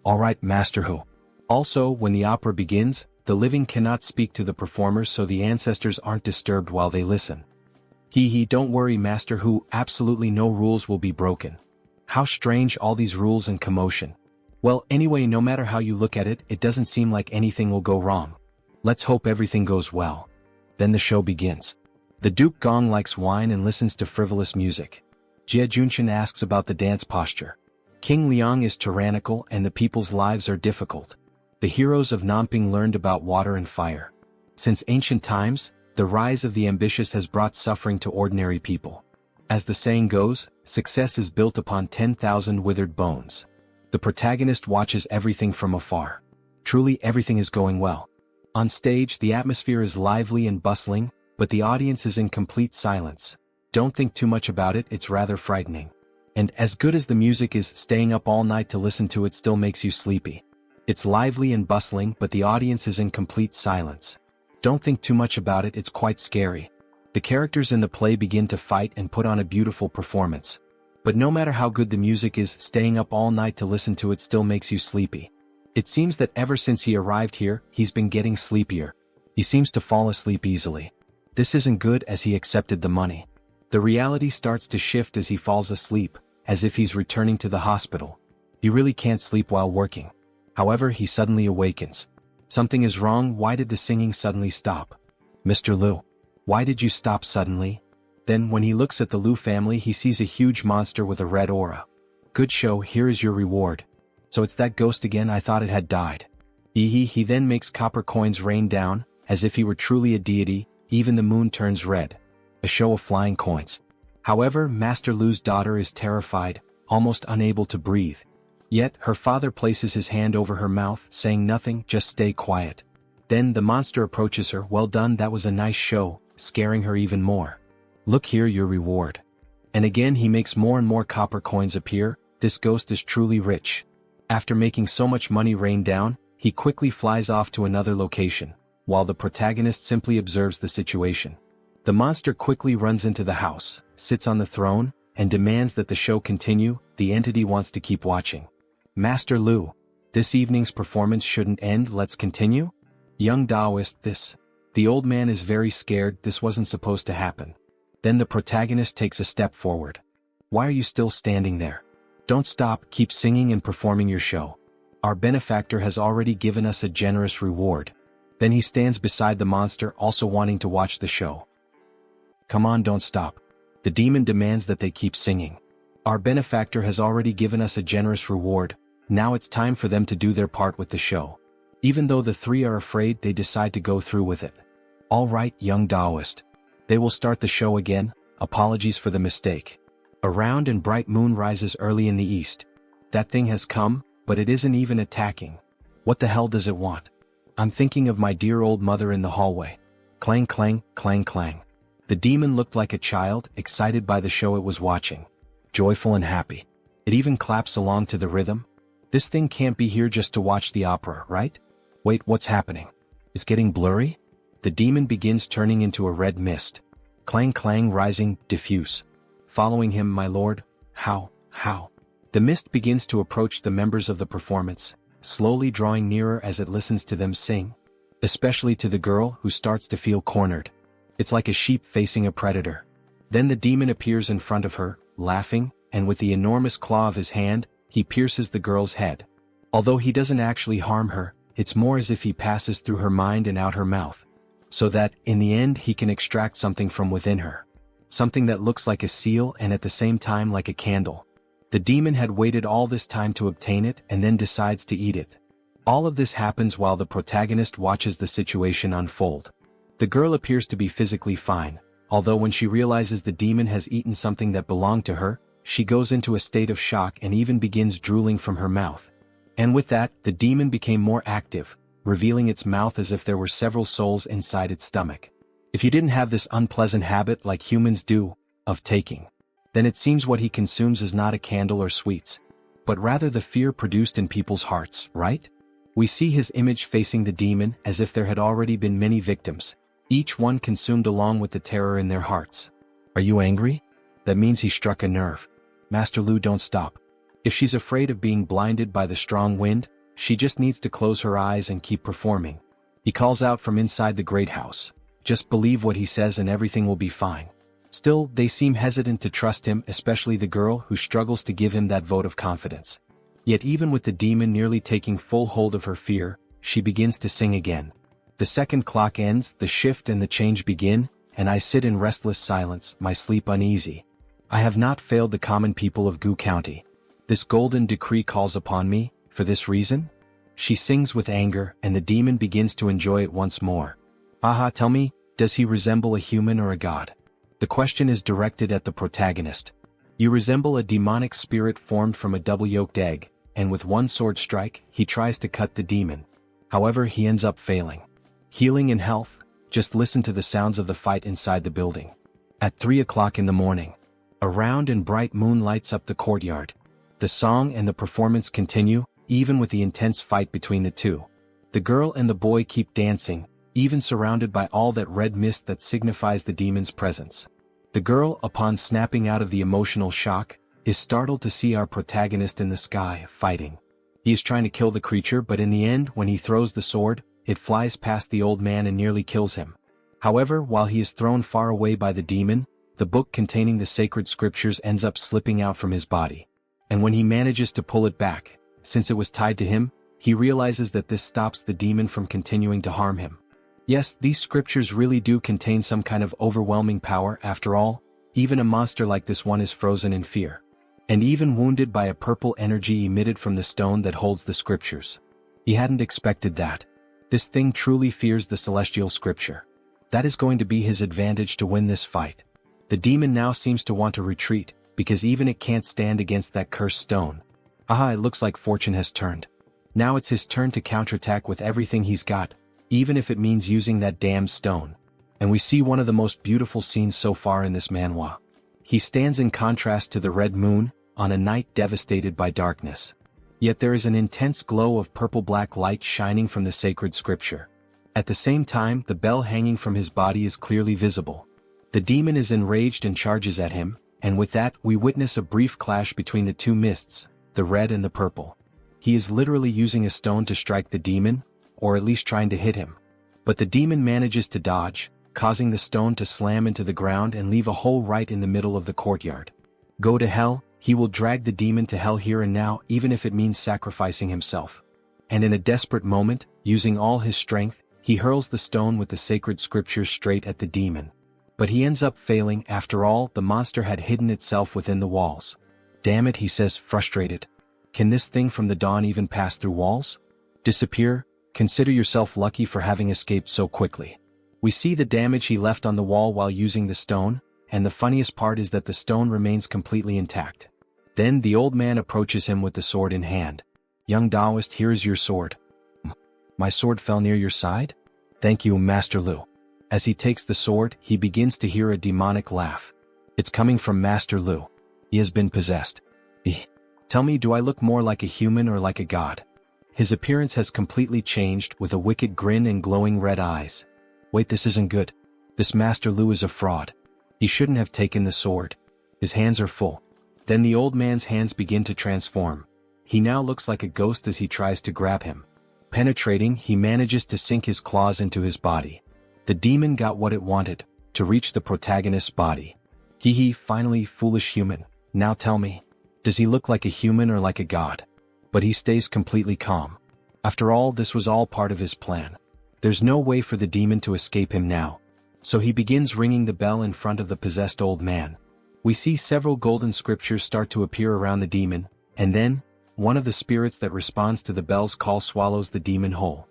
Alright Master Hu. Also, when the opera begins, the living cannot speak to the performers so the ancestors aren't disturbed while they listen. Don't worry Master Hu, absolutely no rules will be broken. How strange all these rules and commotion. Well, anyway, no matter how you look at it, it doesn't seem like anything will go wrong. Let's hope everything goes well. Then the show begins. The Duke Gong likes wine and listens to frivolous music. Jie Junshan asks about the dance posture. King Liang is tyrannical and the people's lives are difficult. The heroes of Nanping learned about water and fire. Since ancient times, the rise of the ambitious has brought suffering to ordinary people. As the saying goes, success is built upon 10,000 withered bones. The protagonist watches everything from afar. Truly everything is going well. On stage, the atmosphere is lively and bustling, but the audience is in complete silence. Don't think too much about it, it's rather frightening. And as good as the music is, staying up all night to listen to it still makes you sleepy. It's lively and bustling, but the audience is in complete silence. Don't think too much about it, it's quite scary. The characters in the play begin to fight and put on a beautiful performance. But no matter how good the music is, staying up all night to listen to it still makes you sleepy. It seems that ever since he arrived here, he's been getting sleepier. He seems to fall asleep easily. This isn't good, as he accepted the money. The reality starts to shift as he falls asleep, as if he's returning to the hospital. He really can't sleep while working. However, he suddenly awakens. Something is wrong. Why did the singing suddenly stop? Mr. Lu, why did you stop suddenly? Then when he looks at the Lu family, he sees a huge monster with a red aura. Good show, here is your reward. So it's that ghost again, I thought it had died. He then makes copper coins rain down, as if he were truly a deity. Even the moon turns red. A show of flying coins. However, Master Lu's daughter is terrified, almost unable to breathe. Yet, her father places his hand over her mouth, saying nothing, just stay quiet. Then the monster approaches her. Well done, that was a nice show, scaring her even more. Look here, your reward. And again he makes more and more copper coins appear. This ghost is truly rich. After making so much money rain down, he quickly flies off to another location, while the protagonist simply observes the situation. The monster quickly runs into the house, sits on the throne, and demands that the show continue. The entity wants to keep watching. Master Lu, this evening's performance shouldn't end, let's continue? Young Taoist, this. The old man is very scared, this wasn't supposed to happen. Then the protagonist takes a step forward. Why are you still standing there? Don't stop, keep singing and performing your show. Our benefactor has already given us a generous reward. Then he stands beside the monster, also wanting to watch the show. Come on, don't stop. The demon demands that they keep singing. Our benefactor has already given us a generous reward. Now it's time for them to do their part with the show. Even though the three are afraid, they decide to go through with it. All right, young Taoist. They will start the show again. Apologies for the mistake. A round and bright moon rises early in the east. That thing has come, but it isn't even attacking. What the hell does it want? I'm thinking of my dear old mother in the hallway. Clang clang, clang clang. The demon looked like a child, excited by the show it was watching. Joyful and happy. It even claps along to the rhythm. This thing can't be here just to watch the opera, right? Wait, what's happening? It's getting blurry? The demon begins turning into a red mist. Clang clang, rising, diffuse. Following him, my lord. How? The mist begins to approach the members of the performance, slowly drawing nearer as it listens to them sing. Especially to the girl, who starts to feel cornered. It's like a sheep facing a predator. Then the demon appears in front of her, laughing, and with the enormous claw of his hand, he pierces the girl's head. Although he doesn't actually harm her, it's more as if he passes through her mind and out her mouth, so that, in the end, he can extract something from within her. Something that looks like a seal and at the same time like a candle. The demon had waited all this time to obtain it and then decides to eat it. All of this happens while the protagonist watches the situation unfold. The girl appears to be physically fine, although when she realizes the demon has eaten something that belonged to her, she goes into a state of shock and even begins drooling from her mouth. And with that, the demon became more active, revealing its mouth as if there were several souls inside its stomach. If you didn't have this unpleasant habit like humans do, of taking, then it seems what he consumes is not a candle or sweets, but rather the fear produced in people's hearts, right? We see his image facing the demon as if there had already been many victims, each one consumed along with the terror in their hearts. Are you angry? That means he struck a nerve. Master Lu, don't stop. If she's afraid of being blinded by the strong wind, she just needs to close her eyes and keep performing. He calls out from inside the great house. Just believe what he says and everything will be fine. Still, they seem hesitant to trust him, especially the girl who struggles to give him that vote of confidence. Yet even with the demon nearly taking full hold of her fear, she begins to sing again. The second clock ends, the shift and the change begin, and I sit in restless silence, my sleep uneasy. I have not failed the common people of Gu County. This golden decree calls upon me, for this reason? She sings with anger, and the demon begins to enjoy it once more. Aha, tell me, does he resemble a human or a god? The question is directed at the protagonist. You resemble a demonic spirit formed from a double-yolked egg, and with one sword strike, he tries to cut the demon. However, he ends up failing. Healing and health, just listen to the sounds of the fight inside the building. At 3 o'clock in the morning, a round and bright moon lights up the courtyard. The song and the performance continue, even with the intense fight between the two. The girl and the boy keep dancing, even surrounded by all that red mist that signifies the demon's presence. The girl, upon snapping out of the emotional shock, is startled to see our protagonist in the sky, fighting. He is trying to kill the creature, but in the end, when he throws the sword, it flies past the old man and nearly kills him. However, while he is thrown far away by the demon, the book containing the sacred scriptures ends up slipping out from his body. And when he manages to pull it back, since it was tied to him, he realizes that this stops the demon from continuing to harm him. Yes, these scriptures really do contain some kind of overwhelming power. After all, even a monster like this one is frozen in fear. And even wounded by a purple energy emitted from the stone that holds the scriptures. He hadn't expected that. This thing truly fears the celestial scripture. That is going to be his advantage to win this fight. The demon now seems to want to retreat, because even it can't stand against that cursed stone. Aha, it looks like fortune has turned. Now it's his turn to counterattack with everything he's got, even if it means using that damn stone. And we see one of the most beautiful scenes so far in this manhwa. He stands in contrast to the red moon, on a night devastated by darkness. Yet there is an intense glow of purple-black light shining from the sacred scripture. At the same time, the bell hanging from his body is clearly visible. The demon is enraged and charges at him, and with that, we witness a brief clash between the two mists, the red and the purple. He is literally using a stone to strike the demon, or at least trying to hit him. But the demon manages to dodge, causing the stone to slam into the ground and leave a hole right in the middle of the courtyard. Go to hell, he will drag the demon to hell here and now, even if it means sacrificing himself. And in a desperate moment, using all his strength, he hurls the stone with the sacred scriptures straight at the demon. But he ends up failing. After all, the monster had hidden itself within the walls. Damn it, he says, frustrated. Can this thing from the dawn even pass through walls? Disappear? Consider yourself lucky for having escaped so quickly. We see the damage he left on the wall while using the stone, and the funniest part is that the stone remains completely intact. Then the old man approaches him with the sword in hand. Young Taoist, here is your sword. My sword fell near your side? Thank you, Master Lu. As he takes the sword, he begins to hear a demonic laugh. It's coming from Master Lu. He has been possessed. Tell me, do I look more like a human or like a god? His appearance has completely changed, with a wicked grin and glowing red eyes. Wait, this isn't good. This Master Lu is a fraud. He shouldn't have taken the sword. His hands are full. Then the old man's hands begin to transform. He now looks like a ghost as he tries to grab him. Penetrating, he manages to sink his claws into his body. The demon got what it wanted, to reach the protagonist's body. Finally, foolish human. Now tell me, Does he look like a human or like a god? But he stays completely calm. After all, this was all part of his plan. There's no way for the demon to escape him now. So he begins ringing the bell in front of the possessed old man. We see several golden scriptures start to appear around the demon, and then, one of the spirits that responds to the bell's call swallows the demon whole.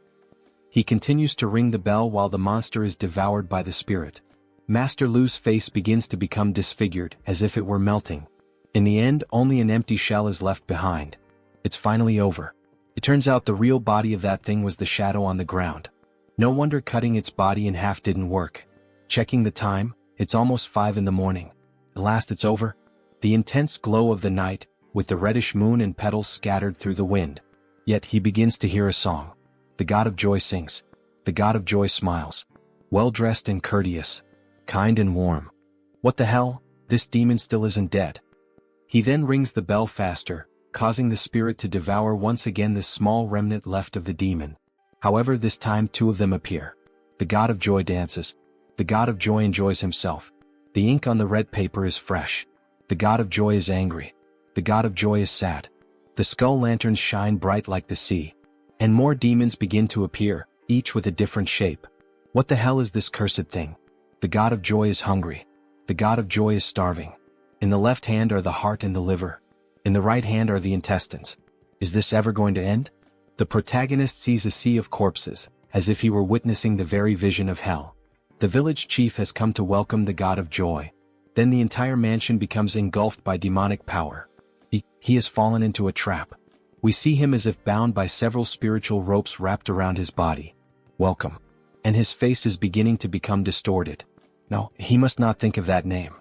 He continues to ring the bell while the monster is devoured by the spirit. Master Lu's face begins to become disfigured, as if it were melting. In the end, only an empty shell is left behind. It's finally over. It turns out the real body of that thing was the shadow on the ground. No wonder cutting its body in half didn't work. Checking the time, it's almost 5 in the morning. At last it's over. The intense glow of the night, with the reddish moon and petals scattered through the wind. Yet he begins to hear a song. The God of Joy sings. The God of Joy smiles. Well-dressed and courteous. Kind and warm. What the hell? This demon still isn't dead. He then rings the bell faster, causing the spirit to devour once again this small remnant left of the demon. However, this time 2 of them appear. The God of Joy dances. The God of Joy enjoys himself. The ink on the red paper is fresh. The God of Joy is angry. The God of Joy is sad. The skull lanterns shine bright like the sea. And more demons begin to appear, each with a different shape. What the hell is this cursed thing? The God of Joy is hungry. The God of Joy is starving. In the left hand are the heart and the liver. In the right hand are the intestines. Is this ever going to end? The protagonist sees a sea of corpses, as if he were witnessing the very vision of hell. The village chief has come to welcome the God of Joy. Then the entire mansion becomes engulfed by demonic power. He has fallen into a trap. We see him as if bound by several spiritual ropes wrapped around his body. Welcome. And his face is beginning to become distorted. No, he must not think of that name.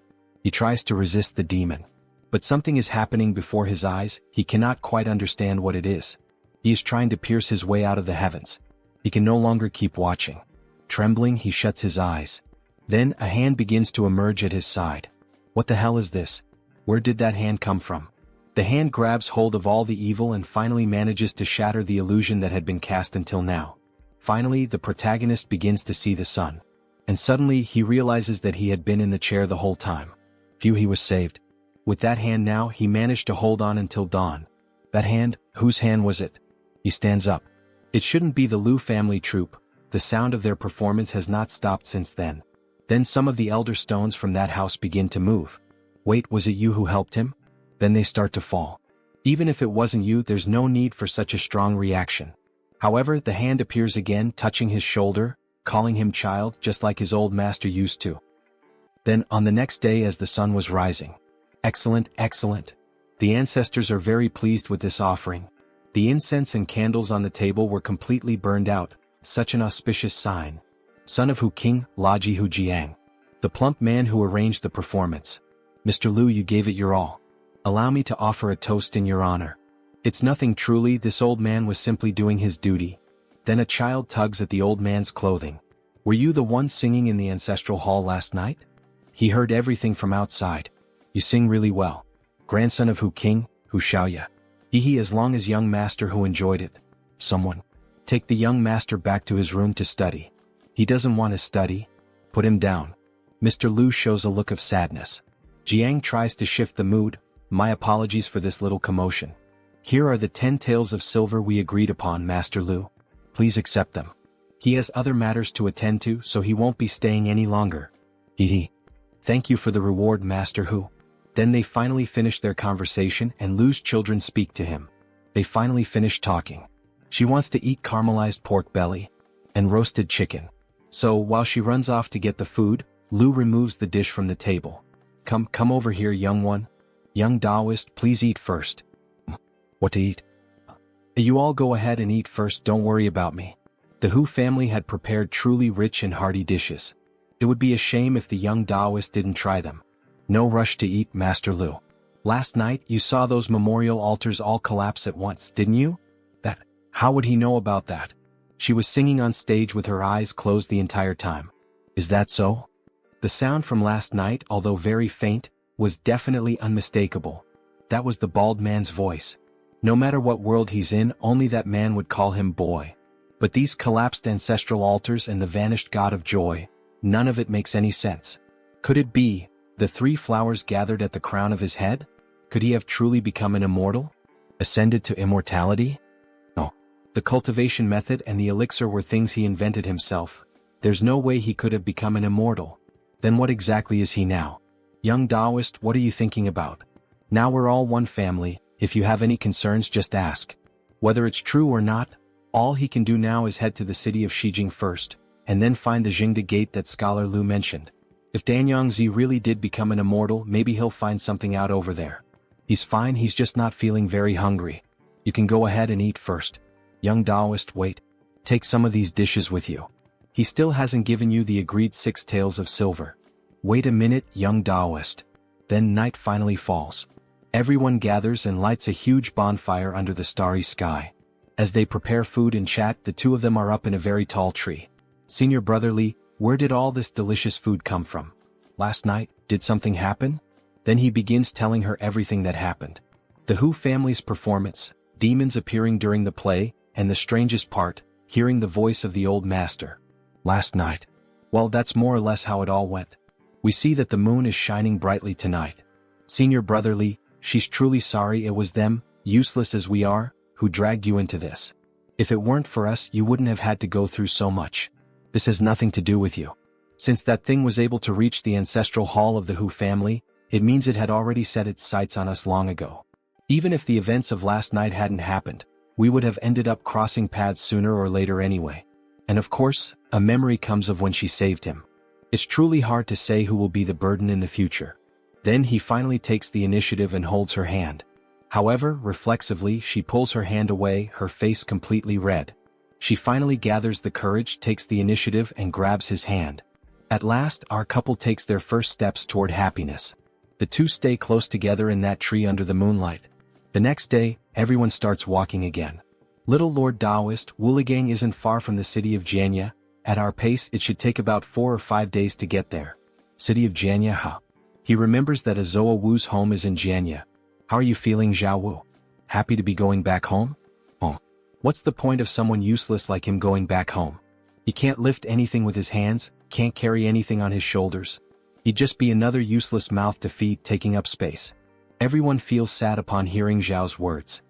He tries to resist the demon. But something is happening before his eyes, he cannot quite understand what it is. He is trying to pierce his way out of the heavens. He can no longer keep watching. Trembling, he shuts his eyes. Then, a hand begins to emerge at his side. What the hell is this? Where did that hand come from? The hand grabs hold of all the evil and finally manages to shatter the illusion that had been cast until now. Finally, the protagonist begins to see the sun. And suddenly, he realizes that he had been in the chair the whole time. Phew, he was saved. With that hand now, he managed to hold on until dawn. That hand, whose hand was it? He stands up. It shouldn't be the Lu family troupe. The sound of their performance has not stopped since then. Then some of the elder stones from that house begin to move. Wait, was it you who helped him? Then they start to fall. Even if it wasn't you, there's no need for such a strong reaction. However, the hand appears again, touching his shoulder, calling him child, just like his old master used to. Then, on the next day as the sun was rising. Excellent, excellent. The ancestors are very pleased with this offering. The incense and candles on the table were completely burned out, such an auspicious sign. Son of Hu King, Laji Hujiang. The plump man who arranged the performance. Mr. Lu, you gave it your all. Allow me to offer a toast in your honor. It's nothing truly, this old man was simply doing his duty. Then a child tugs at the old man's clothing. Were you the one singing in the ancestral hall last night? He heard everything from outside. You sing really well. Grandson of Hu King, Hu Xiaoya. He as long as young master who enjoyed it. Someone. Take the young master back to his room to study. He doesn't want to study. Put him down. Mr. Lu shows a look of sadness. Jiang tries to shift the mood. My apologies for this little commotion. Here are the 10 taels of silver we agreed upon, Master Lu. Please accept them. He has other matters to attend to, so he won't be staying any longer. Thank you for the reward, Master Hu. Then they finally finish their conversation and Lu's children speak to him. They finally finish talking. She wants to eat caramelized pork belly and roasted chicken. So while she runs off to get the food, Lu removes the dish from the table. Come over here, young one. Young Taoist, please eat first. What to eat? You all go ahead and eat first, don't worry about me. The Hu family had prepared truly rich and hearty dishes. It would be a shame if the young Taoist didn't try them. No rush to eat, Master Lu. Last night, you saw those memorial altars all collapse at once, didn't you? How would he know about that? She was singing on stage with her eyes closed the entire time. Is that so? The sound from last night, although very faint, was definitely unmistakable. That was the bald man's voice. No matter what world he's in, only that man would call him boy. But these collapsed ancestral altars and the vanished God of Joy, none of it makes any sense. Could it be the 3 flowers gathered at the crown of his head? Could he have truly become an immortal? Ascended to immortality? No. The cultivation method and the elixir were things he invented himself. There's no way he could have become an immortal. Then what exactly is he now? Young Taoist, what are you thinking about? Now we're all one family. If you have any concerns, just ask. Whether it's true or not, all he can do now is head to the city of Shijing first, and then find the Jingda gate that Scholar Lu mentioned. If Danyangzi really did become an immortal, maybe he'll find something out over there. He's fine, he's just not feeling very hungry. You can go ahead and eat first. Young Taoist, wait. Take some of these dishes with you. He still hasn't given you the agreed 6 taels of silver. Wait a minute, young Taoist. Then night finally falls. Everyone gathers and lights a huge bonfire under the starry sky. As they prepare food and chat, the two of them are up in a very tall tree. Senior Brother Li, where did all this delicious food come from? Last night, did something happen? Then he begins telling her everything that happened. The Hu family's performance, demons appearing during the play, and the strangest part, hearing the voice of the old master. Last night. Well, that's more or less how it all went. We see that the moon is shining brightly tonight. Senior Brother Li, she's truly sorry it was them, useless as we are, who dragged you into this. If it weren't for us, you wouldn't have had to go through so much. This has nothing to do with you. Since that thing was able to reach the ancestral hall of the Hu family, it means it had already set its sights on us long ago. Even if the events of last night hadn't happened, we would have ended up crossing paths sooner or later anyway. And of course, a memory comes of when she saved him. It's truly hard to say who will be the burden in the future. Then he finally takes the initiative and holds her hand. However, reflexively, she pulls her hand away, her face completely red. She finally gathers the courage, takes the initiative, and grabs his hand. At last, our couple takes their first steps toward happiness. The two stay close together in that tree under the moonlight. The next day, everyone starts walking again. Little Lord Taoist, Wuligang isn't far from the city of Jianya. At our pace, it should take about 4 or 5 days to get there. City of Jianya, huh? He remembers that Azoa Wu's home is in Jianya. How are you feeling, Zhao Wu? Happy to be going back home? Oh. What's the point of someone useless like him going back home? He can't lift anything with his hands, can't carry anything on his shoulders. He'd just be another useless mouth to feed, taking up space. Everyone feels sad upon hearing Zhao's words.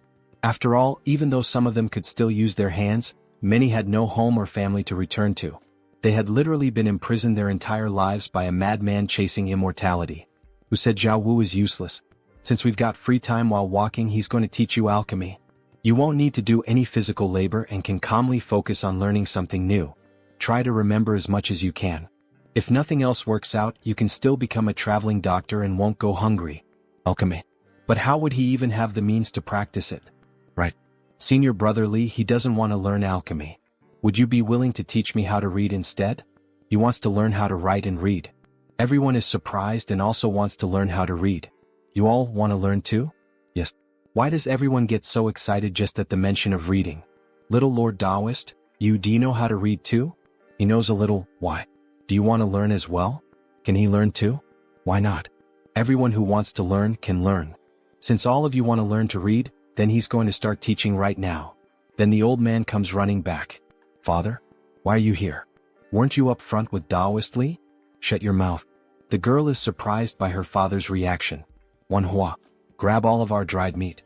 After all, even though some of them could still use their hands, many had no home or family to return to. They had literally been imprisoned their entire lives by a madman chasing immortality. Who said Zhao Wu is useless? Since we've got free time while walking, he's going to teach you alchemy. You won't need to do any physical labor and can calmly focus on learning something new. Try to remember as much as you can. If nothing else works out, you can still become a traveling doctor and won't go hungry. Alchemy. But how would he even have the means to practice it? Right. Senior Brother Li, he doesn't want to learn alchemy. Would you be willing to teach me how to read instead? He wants to learn how to write and read. Everyone is surprised and also wants to learn how to read. You all want to learn too? Yes. Why does everyone get so excited just at the mention of reading? Little Lord Taoist, do you know how to read too? He knows a little. Why? Do you want to learn as well? Can he learn too? Why not? Everyone who wants to learn can learn. Since all of you want to learn to read, then he's going to start teaching right now. Then the old man comes running back. Father? Why are you here? Weren't you up front with Taoist Li? Shut your mouth. The girl is surprised by her father's reaction. Manhwa, grab all of our dried meat.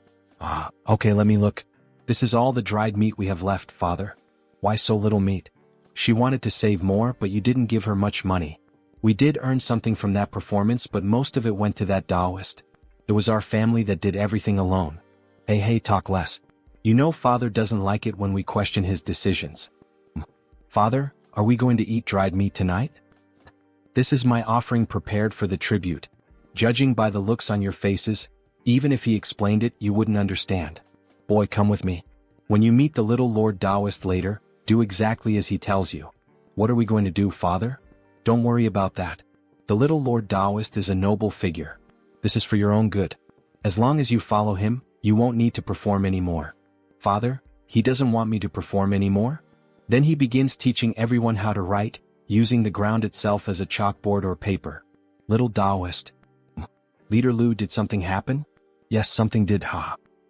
Okay, let me look. This is all the dried meat we have left, father. Why so little meat? She wanted to save more, but you didn't give her much money. We did earn something from that performance, but most of it went to that Taoist. It was our family that did everything alone. Hey, talk less. You know father doesn't like it when we question his decisions. Father, are we going to eat dried meat tonight? This is my offering prepared for the tribute. Judging by the looks on your faces, even if he explained it, you wouldn't understand. Boy, come with me. When you meet the little Lord Taoist later, do exactly as he tells you. What are we going to do, father? Don't worry about that. The little Lord Taoist is a noble figure. This is for your own good. As long as you follow him, you won't need to perform anymore. Father, he doesn't want me to perform anymore? Then he begins teaching everyone how to write, using the ground itself as a chalkboard or paper. Little Taoist. Leader Lu, did something happen? Yes, something did,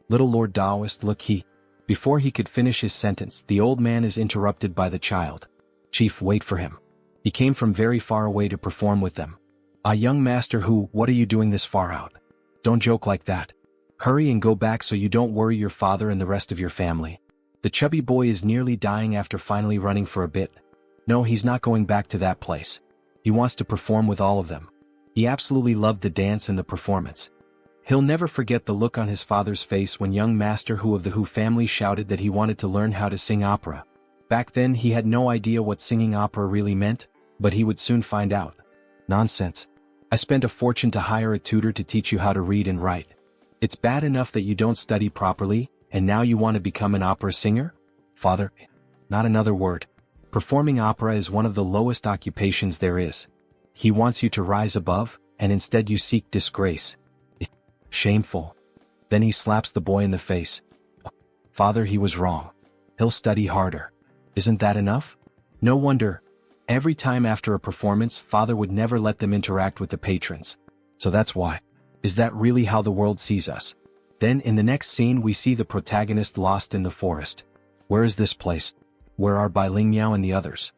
Little Lord Taoist, look, Before he could finish his sentence, the old man is interrupted by the child. Chief, wait for him. He came from very far away to perform with them. Young master Hu, what are you doing this far out? Don't joke like that. Hurry and go back so you don't worry your father and the rest of your family. The chubby boy is nearly dying after finally running for a bit. No, he's not going back to that place. He wants to perform with all of them. He absolutely loved the dance and the performance. He'll never forget the look on his father's face when young Master Hu of the Hu family shouted that he wanted to learn how to sing opera. Back then he had no idea what singing opera really meant, but he would soon find out. Nonsense. I spent a fortune to hire a tutor to teach you how to read and write. It's bad enough that you don't study properly, and now you want to become an opera singer? Father, not another word. Performing opera is one of the lowest occupations there is. He wants you to rise above, and instead you seek disgrace. Shameful. Then he slaps the boy in the face. Father, he was wrong. He'll study harder. Isn't that enough? No wonder. Every time after a performance, father would never let them interact with the patrons. So that's why. Is that really how the world sees us? Then in the next scene we see the protagonist lost in the forest. Where is this place? Where are Bai Lingmiao and the others?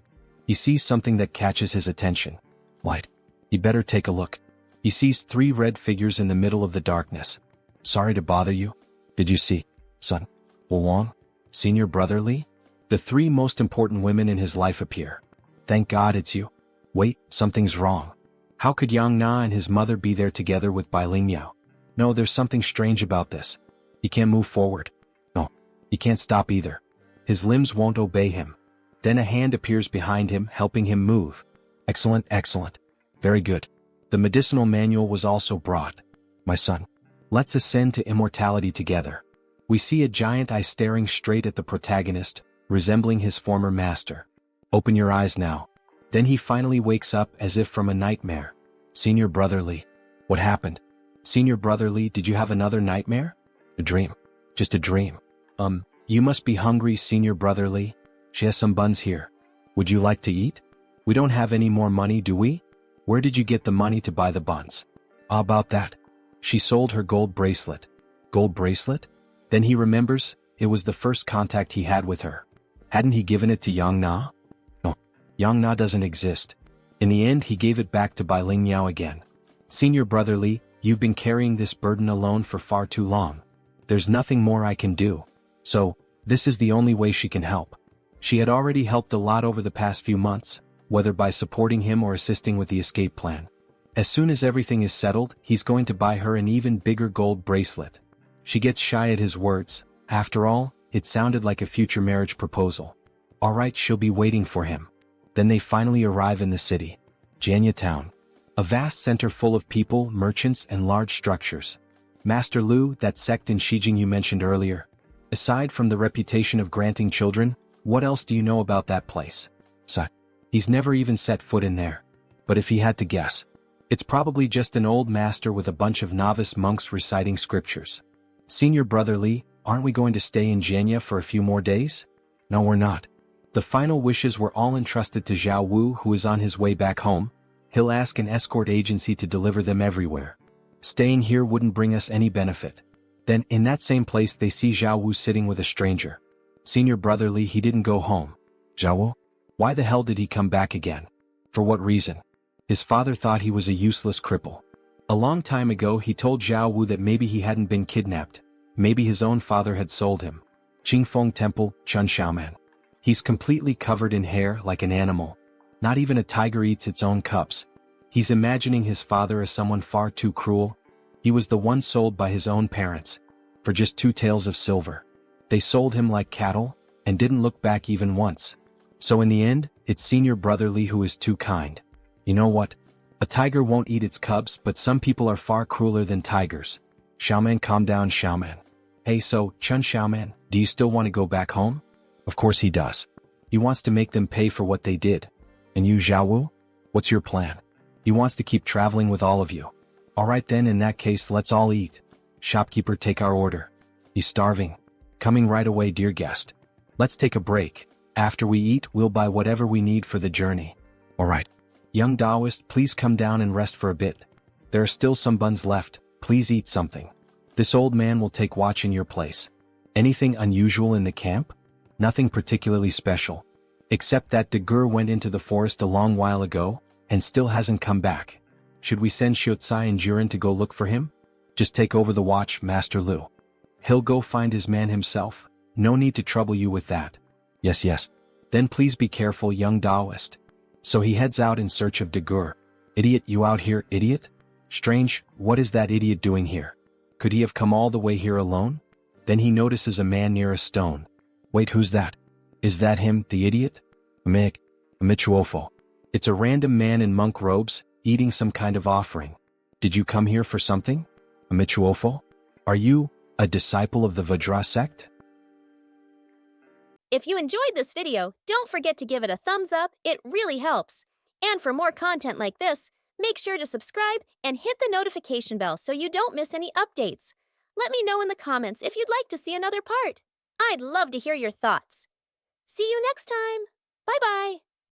He sees something that catches his attention. Light. He better take a look. He sees 3 red figures in the middle of the darkness. Sorry to bother you. Did you see, son? Huowang? Senior brother Li? The 3 most important women in his life appear. Thank God it's you. Wait, something's wrong. How could Yang Na and his mother be there together with Bai Lingmiao? No, there's something strange about this. He can't move forward. No, he can't stop either. His limbs won't obey him. Then a hand appears behind him, helping him move. Excellent, excellent. Very good. The medicinal manual was also brought. My son, let's ascend to immortality together. We see a giant eye staring straight at the protagonist, resembling his former master. Open your eyes now. Then he finally wakes up as if from a nightmare. Senior brother Li. What happened? Senior brother Li, did you have another nightmare? A dream. Just a dream. You must be hungry, senior brother Li. She has some buns here. Would you like to eat? We don't have any more money, do we? Where did you get the money to buy the buns? How about that? She sold her gold bracelet. Gold bracelet? Then he remembers, it was the first contact he had with her. Hadn't he given it to Yang Na? No, Yang Na doesn't exist. In the end he gave it back to Bai Lingmiao again. Senior brother Li, you've been carrying this burden alone for far too long. There's nothing more I can do. So, this is the only way she can help. She had already helped a lot over the past few months, whether by supporting him or assisting with the escape plan. As soon as everything is settled, he's going to buy her an even bigger gold bracelet. She gets shy at his words. After all, it sounded like a future marriage proposal. Alright, she'll be waiting for him. Then they finally arrive in the city. Jianya Town. A vast center full of people, merchants, and large structures. Master Lu, that sect in Shijing you mentioned earlier. Aside from the reputation of granting children, what else do you know about that place? He's never even set foot in there. But if he had to guess, it's probably just an old master with a bunch of novice monks reciting scriptures. Senior brother Li, aren't we going to stay in Jianya for a few more days? No, we're not. The final wishes were all entrusted to Zhao Wu, who is on his way back home. He'll ask an escort agency to deliver them everywhere. Staying here wouldn't bring us any benefit. Then, in that same place they see Zhao Wu sitting with a stranger. Senior brother Li, he didn't go home. Zhao Wu? Why the hell did he come back again? For what reason? His father thought he was a useless cripple. A long time ago he told Zhao Wu that maybe he hadn't been kidnapped. Maybe his own father had sold him. Qingfeng Temple, Chun Xiaoman. He's completely covered in hair like an animal. Not even a tiger eats its own cubs. He's imagining his father as someone far too cruel. He was the one sold by his own parents. For just 2 taels of silver. They sold him like cattle, and didn't look back even once. So in the end, it's senior brother Li who is too kind. You know what? A tiger won't eat its cubs, but some people are far crueler than tigers. Xiaoman, calm down, Xiaoman. Hey, so, Chun Xiaoman, do you still want to go back home? Of course he does. He wants to make them pay for what they did. And you, Zhao Wu? What's your plan? He wants to keep traveling with all of you. Alright then, in that case, let's all eat. Shopkeeper, take our order. He's starving. Coming right away, dear guest. Let's take a break. After we eat, we'll buy whatever we need for the journey. Alright. Young Taoist, please come down and rest for a bit. There are still some buns left, please eat something. This old man will take watch in your place. Anything unusual in the camp? Nothing particularly special. Except that De Gur went into the forest a long while ago, and still hasn't come back. Should we send Xiucai and Juren to go look for him? Just take over the watch, Master Lu. He'll go find his man himself. No need to trouble you with that. Yes, yes. Then please be careful, young Taoist. So he heads out in search of Dagur. Idiot, you out here, idiot? Strange, what is that idiot doing here? Could he have come all the way here alone? Then he notices a man near a stone. Wait, who's that? Is that him, the idiot? Michuofo. It's a random man in monk robes, eating some kind of offering. Did you come here for something? Michuofo? Are you a disciple of the Vajra sect? If you enjoyed this video, don't forget to give it a thumbs up, it really helps. And for more content like this, make sure to subscribe and hit the notification bell so you don't miss any updates. Let me know in the comments if you'd like to see another part. I'd love to hear your thoughts. See you next time. Bye-bye.